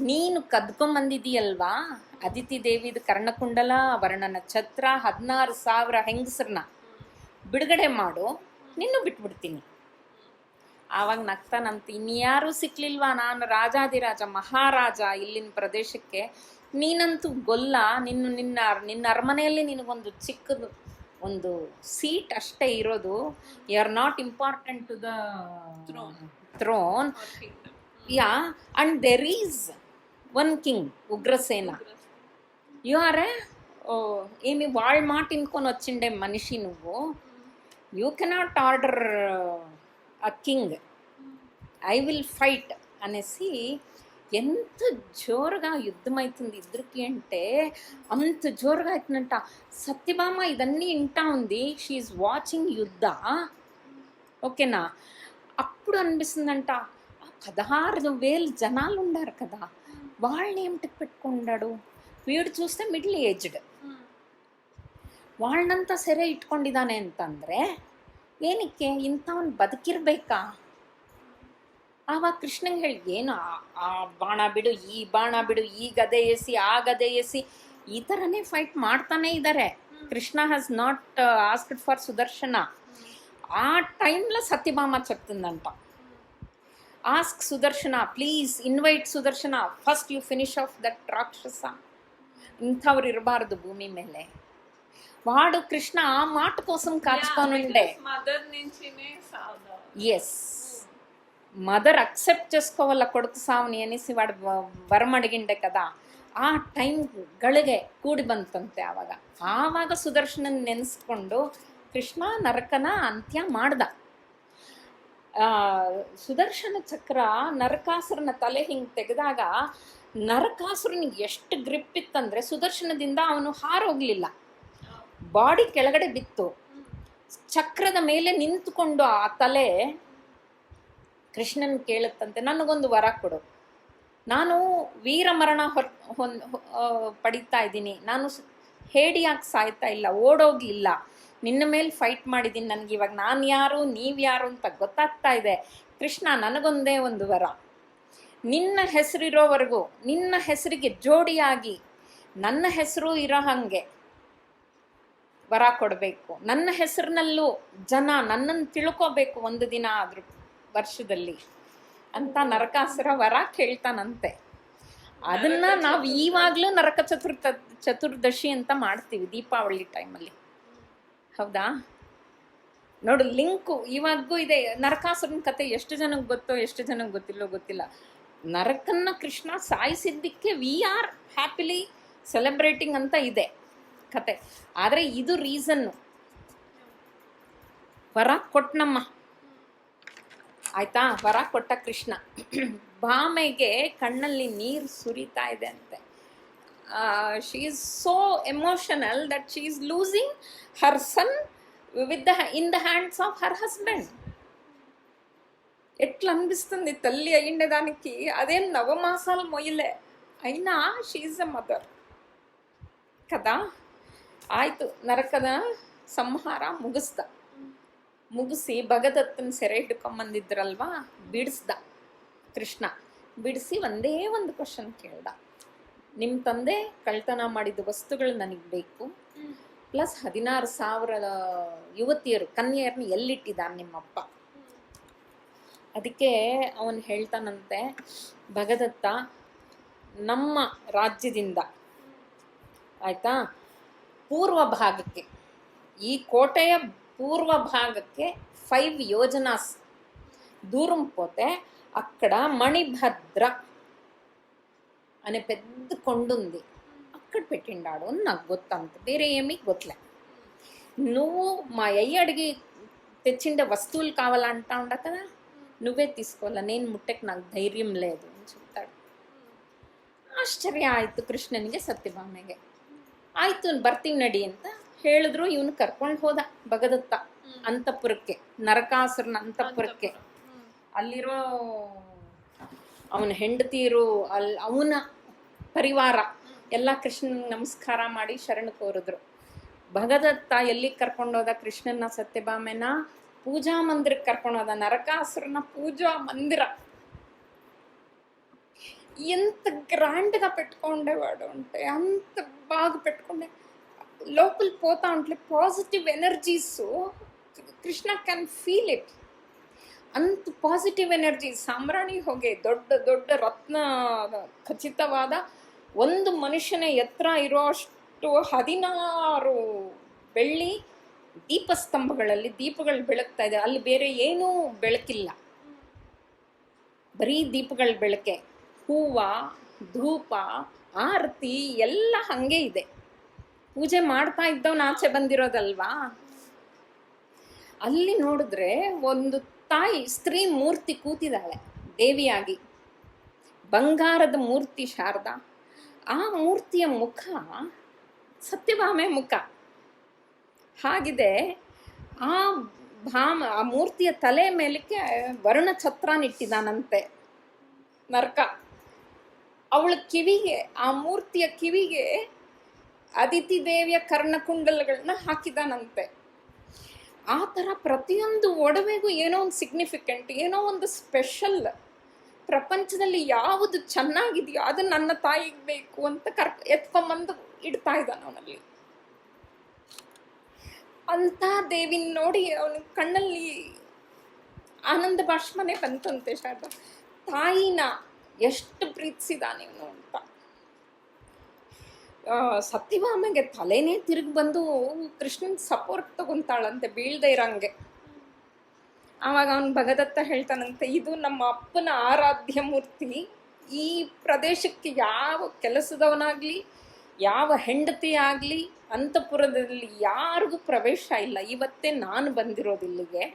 ನೀನು ಕದ್ಕೊಂಬಂದಿದೀಯಲ್ವಾ ಅದಿತಿ ದೇವಿದು ಕರ್ಣಕುಂಡಲ, ವರ್ಣನ ಛತ್ರ, 16,000 ಹೆಂಗಸರನ್ನ ಬಿಡುಗಡೆ ಮಾಡು, ನಿನ್ನೂ ಬಿಟ್ಬಿಡ್ತೀನಿ. ಆವಾಗ ನಗ್ತಾನಂತ, ಇನ್ಯಾರೂ ಸಿಕ್ಲಿಲ್ವಾ, ನಾನು ರಾಜಾದಿರಾಜ ಮಹಾರಾಜ ಇಲ್ಲಿನ ಪ್ರದೇಶಕ್ಕೆ, ನೀನಂತೂ ಗೊಲ್ಲ, ನಿನ್ನ ಅರಮನೆಯಲ್ಲಿ ನಿನಗೊಂದು ಚಿಕ್ಕದು ಒಂದು ಸೀಟ್ ಅಷ್ಟೇ ಇರೋದು. You are not important to the throne. Yeah, and there is one king Ugrasena. You are ఏమి వాళ్ళ మాట ఇంకొని వచ్చిండే మనిషి నువ్వు. You cannot order a king, I will fight అనేసి ఎంత జోరుగా యుద్ధం అవుతుంది ఇద్దరికి అంటే అంత జోరుగా అవుతుందంట. సత్యభామ ఇదన్నీ వింటా ఉంది, షీఈ్ వాచింగ్ యుద్ధ. ఓకేనా? అప్పుడు అనిపిస్తుందంట, 16,000 జనాలు ఉన్నారు కదా, వాళ్ళని ఏమిటికి పెట్టుకున్నాడు వీడు, చూస్తే ಮಿಡ್ಲ್ ಏಜ್ಡ್, వాళ్ళనంతా ಸೆರೆ ಇಟ್ಕೊಂಡಿದ್ದಾನೆ ಅಂತಂದರೆ ಏನಕ್ಕೆ ಇಂಥವನು ಬದುಕಿರ್ಬೇಕಾ? ಆವಾಗ ಕೃಷ್ಣಂಗೆ ಹೇಳಿ, ಏನು ಆ ಬಾಣ ಬಿಡು, ಈ ಬಾಣ ಬಿಡು, ಈ ಗದೆ ಎಸಿ, ಆ ಗದೆ ಎಸಿ, ಈ ಥರನೇ ಫೈಟ್ ಮಾಡ್ತಾನೆ ಇದ್ದಾರೆ. Krishna has not asked for Sudarshana. ಆ ಟೈಮ್లో సత్యభామ చెప్తుందంట, ask Sudarshana, please invite Sudarshana, first you finish off that rakshasa. ఇంಥವ್ರು ఇరబారదు భూమి ಮೇಲೆ. వాడు కృష్ణ ఆ మాట కోసం కాచుకోనుండే. ఎస్, మదర్ అక్సెప్ట్ చేసుకోవాల కొడుకు సావుని అనేసి వాడు వరం అడిగిండే కదా. ಆ ಟೈಮ್ಗಳಿಗೆ ಕೂಡಿ ಬಂತಂತೆ. ಆವಾಗ ಸುದರ್ಶನನ ನೆನೆಸ್ಕೊಂಡು ಕೃಷ್ಣ ನರಕನ ಅಂತ್ಯ ಮಾಡ್ದ. ಸುದರ್ಶನ ಚಕ್ರ ನರಕಾಸುರನ ತಲೆ ಹಿಂಗೆ ತೆಗೆದಾಗ ನರಕಾಸುರನಿಗೆ ಎಷ್ಟು ಗ್ರಿಪ್ ಇತ್ತಂದರೆ ಸುದರ್ಶನದಿಂದ ಅವನು ಹಾರೋಗ್ಲಿಲ್ಲ, ಬಾಡಿ ಕೆಳಗಡೆ ಬಿತ್ತು. ಚಕ್ರದ ಮೇಲೆ ನಿಂತುಕೊಂಡು ಆ ತಲೆ ಕೃಷ್ಣನ್ ಕೇಳುತ್ತಂತೆ, ನನಗೊಂದು ವರ ಕೊಡು, ನಾನು ವೀರಮರಣ ಪಡಿತಾ ಇದ್ದೀನಿ, ನಾನು ಹೇಡಿಯಾಗಿ ಸಾಯ್ತಾ ಇಲ್ಲ, ಓಡೋಗ್ಲಿಲ್ಲ, ನಿನ್ನ ಮೇಲೆ ಫೈಟ್ ಮಾಡಿದ್ದೀನಿ, ನನಗೆ ಇವಾಗ ನಾನು ಯಾರು ನೀವು ಯಾರು ಅಂತ ಗೊತ್ತಾಗ್ತಾ ಇದೆ. ಕೃಷ್ಣ, ನನಗೊಂದೇ ಒಂದು ವರ, ನಿನ್ನ ಹೆಸರಿರೋವರೆಗೂ ನಿನ್ನ ಹೆಸರಿಗೆ ಜೋಡಿಯಾಗಿ ನನ್ನ ಹೆಸರು ಇರೋ ಹಾಗೆ ವರ ಕೊಡಬೇಕು, ನನ್ನ ಹೆಸರಿನಲ್ಲೂ ಜನ ನನ್ನನ್ನು ತಿಳ್ಕೋಬೇಕು ಒಂದು ದಿನ ಆದರೂ ವರ್ಷದಲ್ಲಿ ಅಂತ ನರಕಾಸುರ ವರ ಕೇಳ್ತಾನಂತೆ. ಅದನ್ನ ನಾವು ಈವಾಗಲೂ ನರಕ ಚತುರ್ದಶಿ ಅಂತ ಮಾಡ್ತೀವಿ ದೀಪಾವಳಿ ಟೈಮಲ್ಲಿ. ಹೌದಾ? ನೋಡು, ಲಿಂಕು ಇವಾಗೂ ಇದೆ. ನರಕಾಸುರನ ಕತೆ ಎಷ್ಟು ಜನಕ್ಕೆ ಗೊತ್ತೋ ಎಷ್ಟು ಜನಕ್ಕೆ ಗೊತ್ತಿಲ್ಲೋ ಗೊತ್ತಿಲ್ಲ. ನರಕನ್ನ ಕೃಷ್ಣ ಸಾಯಿಸಿದ್ದಕ್ಕೆ ವಿ ಆರ್ ಹ್ಯಾಪಿಲಿ ಸೆಲೆಬ್ರೇಟಿಂಗ್ ಅಂತ ಇದೆ ಕತೆ. ಆದರೆ ಇದು ರೀಸನ್ನು, ವರ ಕೊಟ್ಟನಮ್ಮ, ಆಯ್ತಾ? ವರ ಕೊಟ್ಟ ಕೃಷ್ಣ. ಭಾಮೆಗೆ ಕಣ್ಣಲ್ಲಿ ನೀರು ಸುರಿತಾ ಇದೆ ಅಂತೆ. She is so emotional that she is losing her son in the hands of her husband. ఎట్లా అనిపిస్తుంది తల్లి అయ్యిండే దానికి? అదేం నవమాసాలు మొయ్యలే, అయినా షీ ఈజ్ అ మదర్ కదా. ಆಯಿತು, ನರಕದ ಸಂಹಾರ ಮುಗಿಸಿ ಭಗದತ್ತನ ಸೆರೆ ಹಿಡ್ಕೊಂಬಂದಿದ್ರಲ್ವಾ, ಬಿಡಿಸ್ದ ಕೃಷ್ಣ. ಬಿಡಿಸಿ ಒಂದೇ ಒಂದು ಕ್ವಶನ್ ಕೇಳ್ದ, ನಿಮ್ಮ ತಂದೆ ಕಳ್ತನ ಮಾಡಿದ ವಸ್ತುಗಳು ನನಗೆ ಬೇಕು, ಪ್ಲಸ್ 16,000 ಯುವತಿಯರು ಕನ್ಯೆಯರನ್ನ ಎಲ್ಲಿಟ್ಟಿದ್ದಾನೆ ನಿಮ್ಮಪ್ಪ. ಅದಕ್ಕೆ ಅವನು ಹೇಳ್ತಾನಂತೆ, ಭಗದತ್ತ, ನಮ್ಮ ರಾಜ್ಯದಿಂದ ಆಯಿತಾ ಪೂರ್ವ ಭಾಗಕ್ಕೆ, ಈ ಕೋಟೆಯ పూర్వ భాగಕ್ಕೆ 5 యోజనాస్ దూరం పోతే అక్కడ మణిభద్ర అనే పెద్ద కొండ ఉంది, అక్కడ పెట్టిండాడు అని నాకు గొత్తంత, వేరే ఏమీ గొత్తలే. నువ్వు మా అయ్య అడిగి తెచ్చిండే వస్తువులు కావాలంటా ఉండ కదా, నువ్వే తీసుకోవాలా, నేను ముట్టకి నాకు ధైర్యం లేదు అని చెప్తాడు. ಆಶ್ಚರ್ಯ ಆಯಿತು ಕೃಷ್ಣನಿಗೆ ಸತ್ಯಭಾಮೆಗೆ. ಆಯಿತು ಬರ್ತೀವಿ ನಡಿ ಅಂತ ಹೇಳಿದ್ರು. ಇವನು ಕರ್ಕೊಂಡು ಹೋದ ಭಗದತ್ತ ಅಂತಃಪುರಕ್ಕೆ, ನರಕಾಸುರನ ಅಂತಃಪುರಕ್ಕೆ. ಅಲ್ಲಿರೋ ಅವನ ಹೆಂಡತಿಯರು, ಅವನ ಪರಿವಾರ ಎಲ್ಲ ಕೃಷ್ಣನಿಗೆ ನಮಸ್ಕಾರ ಮಾಡಿ ಶರಣ ಕೋರಿದ್ರು. ಭಗದತ್ತ ಎಲ್ಲಿಗೆ ಕರ್ಕೊಂಡೋದ ಕೃಷ್ಣನ ಸತ್ಯಭಾಮೆನ? ಪೂಜಾ ಮಂದಿರಕ್ಕೆ ಕರ್ಕೊಂಡೋದ. ನರಕಾಸುರನ ಪೂಜಾ ಮಂದಿರ ఎంత గ్రాండ్గా పెట్టుకుండేవాడు అంటే అంత బాగా పెట్టుకుండే. లోపల పోతా ఉంటే positive energies, Krishna can feel it. ಅಂಥ ಪಾಸಿಟಿವ್ ಎನರ್ಜಿ. ಸಾಂಬ್ರಾಣಿ ಹೊಗೆ, ದೊಡ್ಡ ದೊಡ್ಡ ರತ್ನ ಖಚಿತವಾದ ಒಂದು ಮನುಷ್ಯನ ಎತ್ತರ ಇರೋಷ್ಟು 16 ಬೆಳ್ಳಿ ದೀಪಸ್ತಂಭಗಳಲ್ಲಿ ದೀಪಗಳು ಬೆಳಗ್ತಾ ಇದೆ. ಅಲ್ಲಿ ಬೇರೆ ಏನೂ ಬೆಳಕಿಲ್ಲ, ಬರೀ ದೀಪಗಳ ಬೆಳಕೆ. ಹೂವ, ಧೂಪ, ಆರತಿ ಎಲ್ಲ ಹಾಗೆ ಇದೆ. ಪೂಜೆ ಮಾಡ್ತಾ ಇದ್ದವನು ಆಚೆ ಬಂದಿರೋದಲ್ವಾ. ಅಲ್ಲಿ ನೋಡಿದ್ರೆ ಒಂದು ತಾಯಿ ಸ್ತ್ರೀ ಮೂರ್ತಿ ಕೂತಿದ್ದಾಳೆ ದೇವಿಯಾಗಿ, ಬಂಗಾರದ ಮೂರ್ತಿ ಶಾರದಾ. ಆ ಮೂರ್ತಿಯ ಮುಖ ಸತ್ಯಭಾಮೆ ಮುಖ ಹಾಗಿದೆ. ಆ ಮೂರ್ತಿಯ ತಲೆ ಮೇಲಕ್ಕೆ ವರ್ಣ ಛತ್ರನಿಟ್ಟಿದ್ದಾನಂತೆ ನರಕ. ಅವಳ ಕಿವಿಗೆ, ಆ ಮೂರ್ತಿಯ ಕಿವಿಗೆ ಅದಿತಿ ದೇವಿಯ ಕರ್ಣಕುಂಡಲಗಳನ್ನ ಹಾಕಿದಾನಂತೆ. ಆ ಥರ ಪ್ರತಿಯೊಂದು ಒಡವೆಗೂ ಏನೋ ಒಂದು ಸಿಗ್ನಿಫಿಕೆಂಟ್, ಏನೋ ಒಂದು ಸ್ಪೆಷಲ್. ಪ್ರಪಂಚದಲ್ಲಿ ಯಾವುದು ಚೆನ್ನಾಗಿದೆಯೋ ಅದು ನನ್ನ ತಾಯಿಗೆ ಬೇಕು ಅಂತ ಎತ್ಕೊಂಬಂದು ಇಡ್ತಾ ಇದ್ದಾನೆ ಅವನಲ್ಲಿ. ಅಂಥ ದೇವಿನ ನೋಡಿ ಅವನ ಕಣ್ಣಲ್ಲಿ ಆನಂದ ಬಾಷ್ಪನೇ ಬಂತಂತೆ. ಶಾರದಾ ತಾಯಿನ ಎಷ್ಟು ಪ್ರೀತಿಸಿದಾನೆ ಇವನು ಅಂತ. ಸತ್ಯಭಾಮೆಗೆ ತಲೆನೇ ತಿರುಗಿ ಬಂದು ಕೃಷ್ಣನ್ ಸಪೋರ್ಟ್ ತಗೊಂತಾಳಂತೆ ಬೀಳ್ದೆ ಇರಂಗೆ. ಆವಾಗ ಅವನು ಭಗದತ್ತ ಹೇಳ್ತಾನಂತೆ, ಇದು ನಮ್ಮ ಅಪ್ಪನ ಆರಾಧ್ಯ ಮೂರ್ತಿ. ಈ ಪ್ರದೇಶಕ್ಕೆ ಯಾವ ಕೆಲಸದವನಾಗಲಿ, ಯಾವ ಹೆಂಡತಿ ಆಗಲಿ, ಅಂತಃಪುರದಲ್ಲಿ ಯಾರಿಗೂ ಪ್ರವೇಶ ಇಲ್ಲ. ಇವತ್ತೇ ನಾನು ಬಂದಿರೋದಿಲ್ಲಿಗೆ.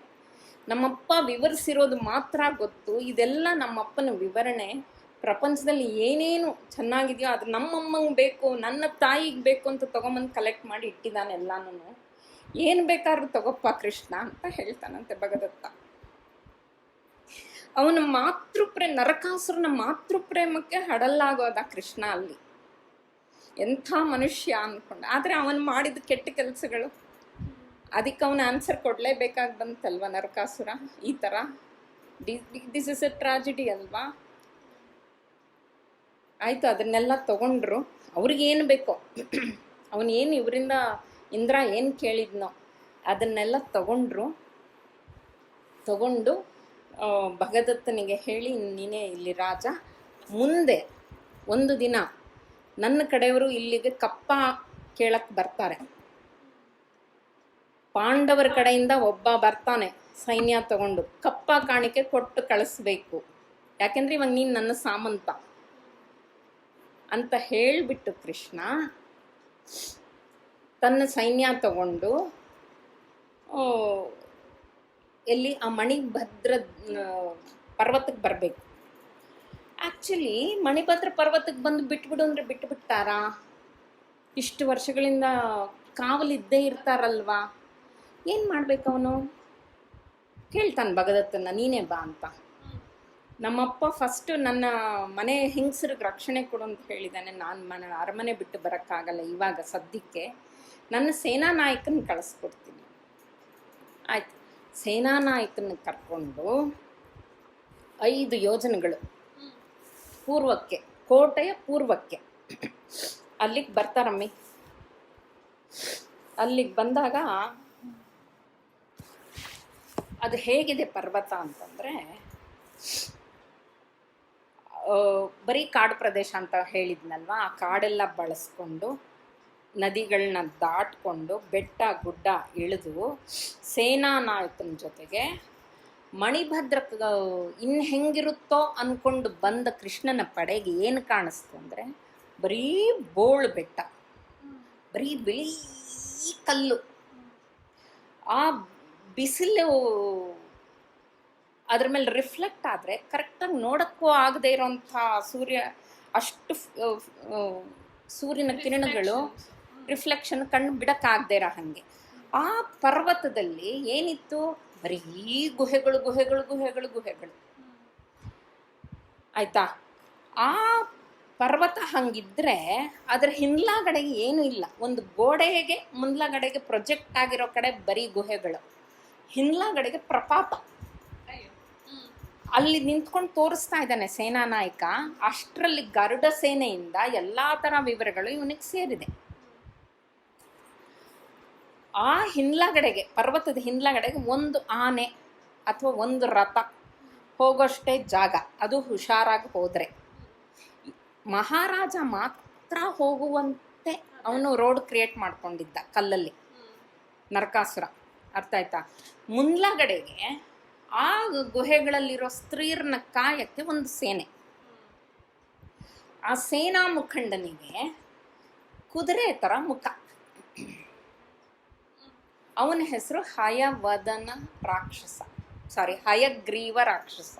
ನಮ್ಮಪ್ಪ ವಿವರಿಸಿರೋದು ಮಾತ್ರ ಗೊತ್ತು. ಇದೆಲ್ಲ ನಮ್ಮಪ್ಪನ ವಿವರಣೆ. ಪ್ರಪಂಚದಲ್ಲಿ ಏನೇನು ಚೆನ್ನಾಗಿದೆಯೋ ಅದು ನಮ್ಮಮ್ಮಂಗೆ ಬೇಕು, ನನ್ನ ತಾಯಿಗೆ ಬೇಕು ಅಂತ ತೊಗೊಂಬಂದು ಕಲೆಕ್ಟ್ ಮಾಡಿ ಇಟ್ಟಿದ್ದಾನೆ ಎಲ್ಲಾನು. ಏನು ಬೇಕಾದ್ರೂ ತಗೋಪ್ಪ ಕೃಷ್ಣ ಅಂತ ಹೇಳ್ತಾನಂತೆ ಭಗದತ್ತ. ಅವನ ನರಕಾಸುರನ ಮಾತೃಪ್ರೇಮಕ್ಕೆ ಹಡಲಾಗೋದ ಕೃಷ್ಣ ಅಲ್ಲಿ. ಎಂಥ ಮನುಷ್ಯ ಅಂದ್ಕೊಂಡ. ಆದರೆ ಅವನು ಮಾಡಿದ ಕೆಟ್ಟ ಕೆಲಸಗಳು, ಅದಕ್ಕೆ ಅವನು ಆನ್ಸರ್ ಕೊಡಲೇಬೇಕಾಗಿ ಬಂತಲ್ವ ನರಕಾಸುರ. ಈ ಥರ ದಿಸ್ ಇಸ್ ಎ ಟ್ರಾಜಿಡಿ ಅಲ್ವಾ. ಆಯಿತು, ಅದನ್ನೆಲ್ಲ ತಗೊಂಡ್ರು. ಅವ್ರಿಗೇನು ಬೇಕೋ, ಅವನೇನು ಇವರಿಂದ ಇಂದ್ರ ಏನು ಕೇಳಿದ್ನೋ ಅದನ್ನೆಲ್ಲ ತಗೊಂಡು ಭಗದತ್ತನಿಗೆ ಹೇಳಿ, ನೀನೇ ಇಲ್ಲಿ ರಾಜ. ಮುಂದೆ ಒಂದು ದಿನ ನನ್ನ ಕಡೆಯವರು ಇಲ್ಲಿಗೆ ಕಪ್ಪ ಕೇಳಕ್ಕೆ ಬರ್ತಾರೆ. ಪಾಂಡವರ ಕಡೆಯಿಂದ ಒಬ್ಬ ಬರ್ತಾನೆ ಸೈನ್ಯ ತಗೊಂಡು, ಕಪ್ಪ ಕಾಣಿಕೆ ಕೊಟ್ಟು ಕಳಿಸ್ಬೇಕು, ಯಾಕೆಂದ್ರೆ ಇವಾಗ ನೀನು ನನ್ನ ಸಾಮಂತ ಅಂತ ಹೇಳಿಬಿಟ್ಟು ಕೃಷ್ಣ ತನ್ನ ಸೈನ್ಯ ತಗೊಂಡು ಎಲ್ಲಿ ಆ ಮಣಿಭದ್ರ ಪರ್ವತಕ್ಕೆ ಬರಬೇಕು. ಆ್ಯಕ್ಚುಲಿ ಮಣಿಭದ್ರ ಪರ್ವತಕ್ಕೆ ಬಂದು ಬಿಟ್ಬಿಡು ಅಂದರೆ ಬಿಟ್ಬಿಡ್ತಾರಾ? ಇಷ್ಟು ವರ್ಷಗಳಿಂದ ಕಾವಲಿದ್ದೇ ಇರ್ತಾರಲ್ವಾ. ಏನು ಮಾಡ್ಬೇಕು ಅವನು? ಕೇಳ್ತಾನೆ ಭಗದತ್ತನ, ನೀನೇ ಬಾ ಅಂತ. ನಮ್ಮಪ್ಪ ಫಸ್ಟು ನನ್ನ ಮನೆ ಹೆಂಗಸ್ರಿಗೆ ರಕ್ಷಣೆ ಕೊಡು ಅಂತ ಹೇಳಿದ್ದಾನೆ. ನಾನು ಅರಮನೆ ಬಿಟ್ಟು ಬರೋಕ್ಕಾಗಲ್ಲ ಇವಾಗ ಸದ್ಯಕ್ಕೆ. ನನ್ನ ಸೇನಾ ನಾಯಕನ ಕಳಿಸ್ಕೊಡ್ತೀನಿ. ಆಯ್ತು, ಸೇನಾ ನಾಯಕನ ಕರ್ಕೊಂಡು 5 ಯೋಜನೆಗಳು ಪೂರ್ವಕ್ಕೆ, ಕೋಟೆಯ ಪೂರ್ವಕ್ಕೆ ಅಲ್ಲಿಗೆ ಬರ್ತಾರಮ್ಮಿ. ಅಲ್ಲಿಗೆ ಬಂದಾಗ ಅದು ಹೇಗಿದೆ ಪರ್ವತ ಅಂತಂದರೆ, ಬರೀ ಕಾಡು ಪ್ರದೇಶ ಅಂತ ಹೇಳಿದ್ನಲ್ವ, ಆ ಕಾಡೆಲ್ಲ ಬಳಸ್ಕೊಂಡು ನದಿಗಳನ್ನ ದಾಟ್ಕೊಂಡು ಬೆಟ್ಟ ಗುಡ್ಡ ಇಳಿದು ಸೇನಾ ನಾಯಕನ ಜೊತೆಗೆ ಮಣಿಭದ್ರ ಇನ್ನು ಹೆಂಗಿರುತ್ತೋ ಅಂದ್ಕೊಂಡು ಬಂದ ಕೃಷ್ಣನ ಪಡೆಗೆ ಏನು ಕಾಣಿಸ್ತು ಅಂದರೆ ಬರೀ ಬೋಳು ಬೆಟ್ಟ, ಬರೀ ಬಿಳಿ ಕಲ್ಲು. ಆ ಬಿಸಿಲು ಅದ್ರ ಮೇಲೆ ರಿಫ್ಲೆಕ್ಟ್ ಆದರೆ ಕರೆಕ್ಟಾಗಿ ನೋಡೋಕ್ಕೂ ಆಗದೆ ಇರೋಂಥ ಸೂರ್ಯ ಅಷ್ಟು ಸೂರ್ಯನ ಕಿರಣಗಳು ರಿಫ್ಲೆಕ್ಷನ್ ಕಣ್ಣು ಬಿಡಕ್ಕಾಗದೇ ಇರೋ ಹಾಗೆ. ಆ ಪರ್ವತದಲ್ಲಿ ಏನಿತ್ತು, ಬರೀ ಗುಹೆಗಳು ಗುಹೆಗಳು ಗುಹೆಗಳು ಗುಹೆಗಳು. ಆಯ್ತಾ, ಆ ಪರ್ವತ ಹಂಗಿದ್ರೆ ಅದರ ಹಿಂದ್ಲಾಗಡೆಗೆ ಏನೂ ಇಲ್ಲ. ಒಂದು ಗೋಡೆಗೆ ಮುಂದ್ಲಾಗಡೆಗೆ ಪ್ರೊಜೆಕ್ಟ್ ಆಗಿರೋ ಕಡೆ ಬರೀ ಗುಹೆಗಳು, ಹಿಂದ್ಲಾಗಡೆಗೆ ಪ್ರಪಾತ. ಅಲ್ಲಿ ನಿಂತ್ಕೊಂಡು ತೋರಿಸ್ತಾ ಇದ್ದಾನೆ ಸೇನಾ ನಾಯಕ. ಅಷ್ಟರಲ್ಲಿ ಗರುಡ ಸೇನೆಯಿಂದ ಎಲ್ಲ ಥರ ವಿವರಗಳು ಇವನಿಗೆ ಸೇರಿದೆ. ಆ ಹಿಂದ್ಲಾಗಡೆಗೆ, ಪರ್ವತದ ಹಿಂದ್ಲಾಗಡೆಗೆ ಒಂದು ಆನೆ ಅಥವಾ ಒಂದು ರಥ ಹೋಗೋಷ್ಟೇ ಜಾಗ. ಅದು ಹುಷಾರಾಗಿ ಹೋದರೆ. ಮಹಾರಾಜ ಮಾತ್ರ ಹೋಗುವಂತೆ ಅವನು ರೋಡ್ ಕ್ರಿಯೇಟ್ ಮಾಡ್ಕೊಂಡಿದ್ದ ಕಲ್ಲಲ್ಲಿ, ನರಕಾಸುರ. ಅರ್ಥ ಆಯ್ತಾ? ಮುಂದ್ಲಗಡೆಗೆ ಆ ಗುಹೆಗಳಲ್ಲಿರೋ ಸ್ತ್ರೀಯರನ್ನ ಕಾಯಕ್ಕೆ ಒಂದು ಸೇನೆ. ಆ ಸೇನಾ ಮುಖಂಡನಿಗೆ ಕುದುರೆ ಥರ ಮುಖ. ಅವನ ಹೆಸರು ಹಯವದನ ರಾಕ್ಷಸ, ಹಯಗ್ರೀವ ರಾಕ್ಷಸ.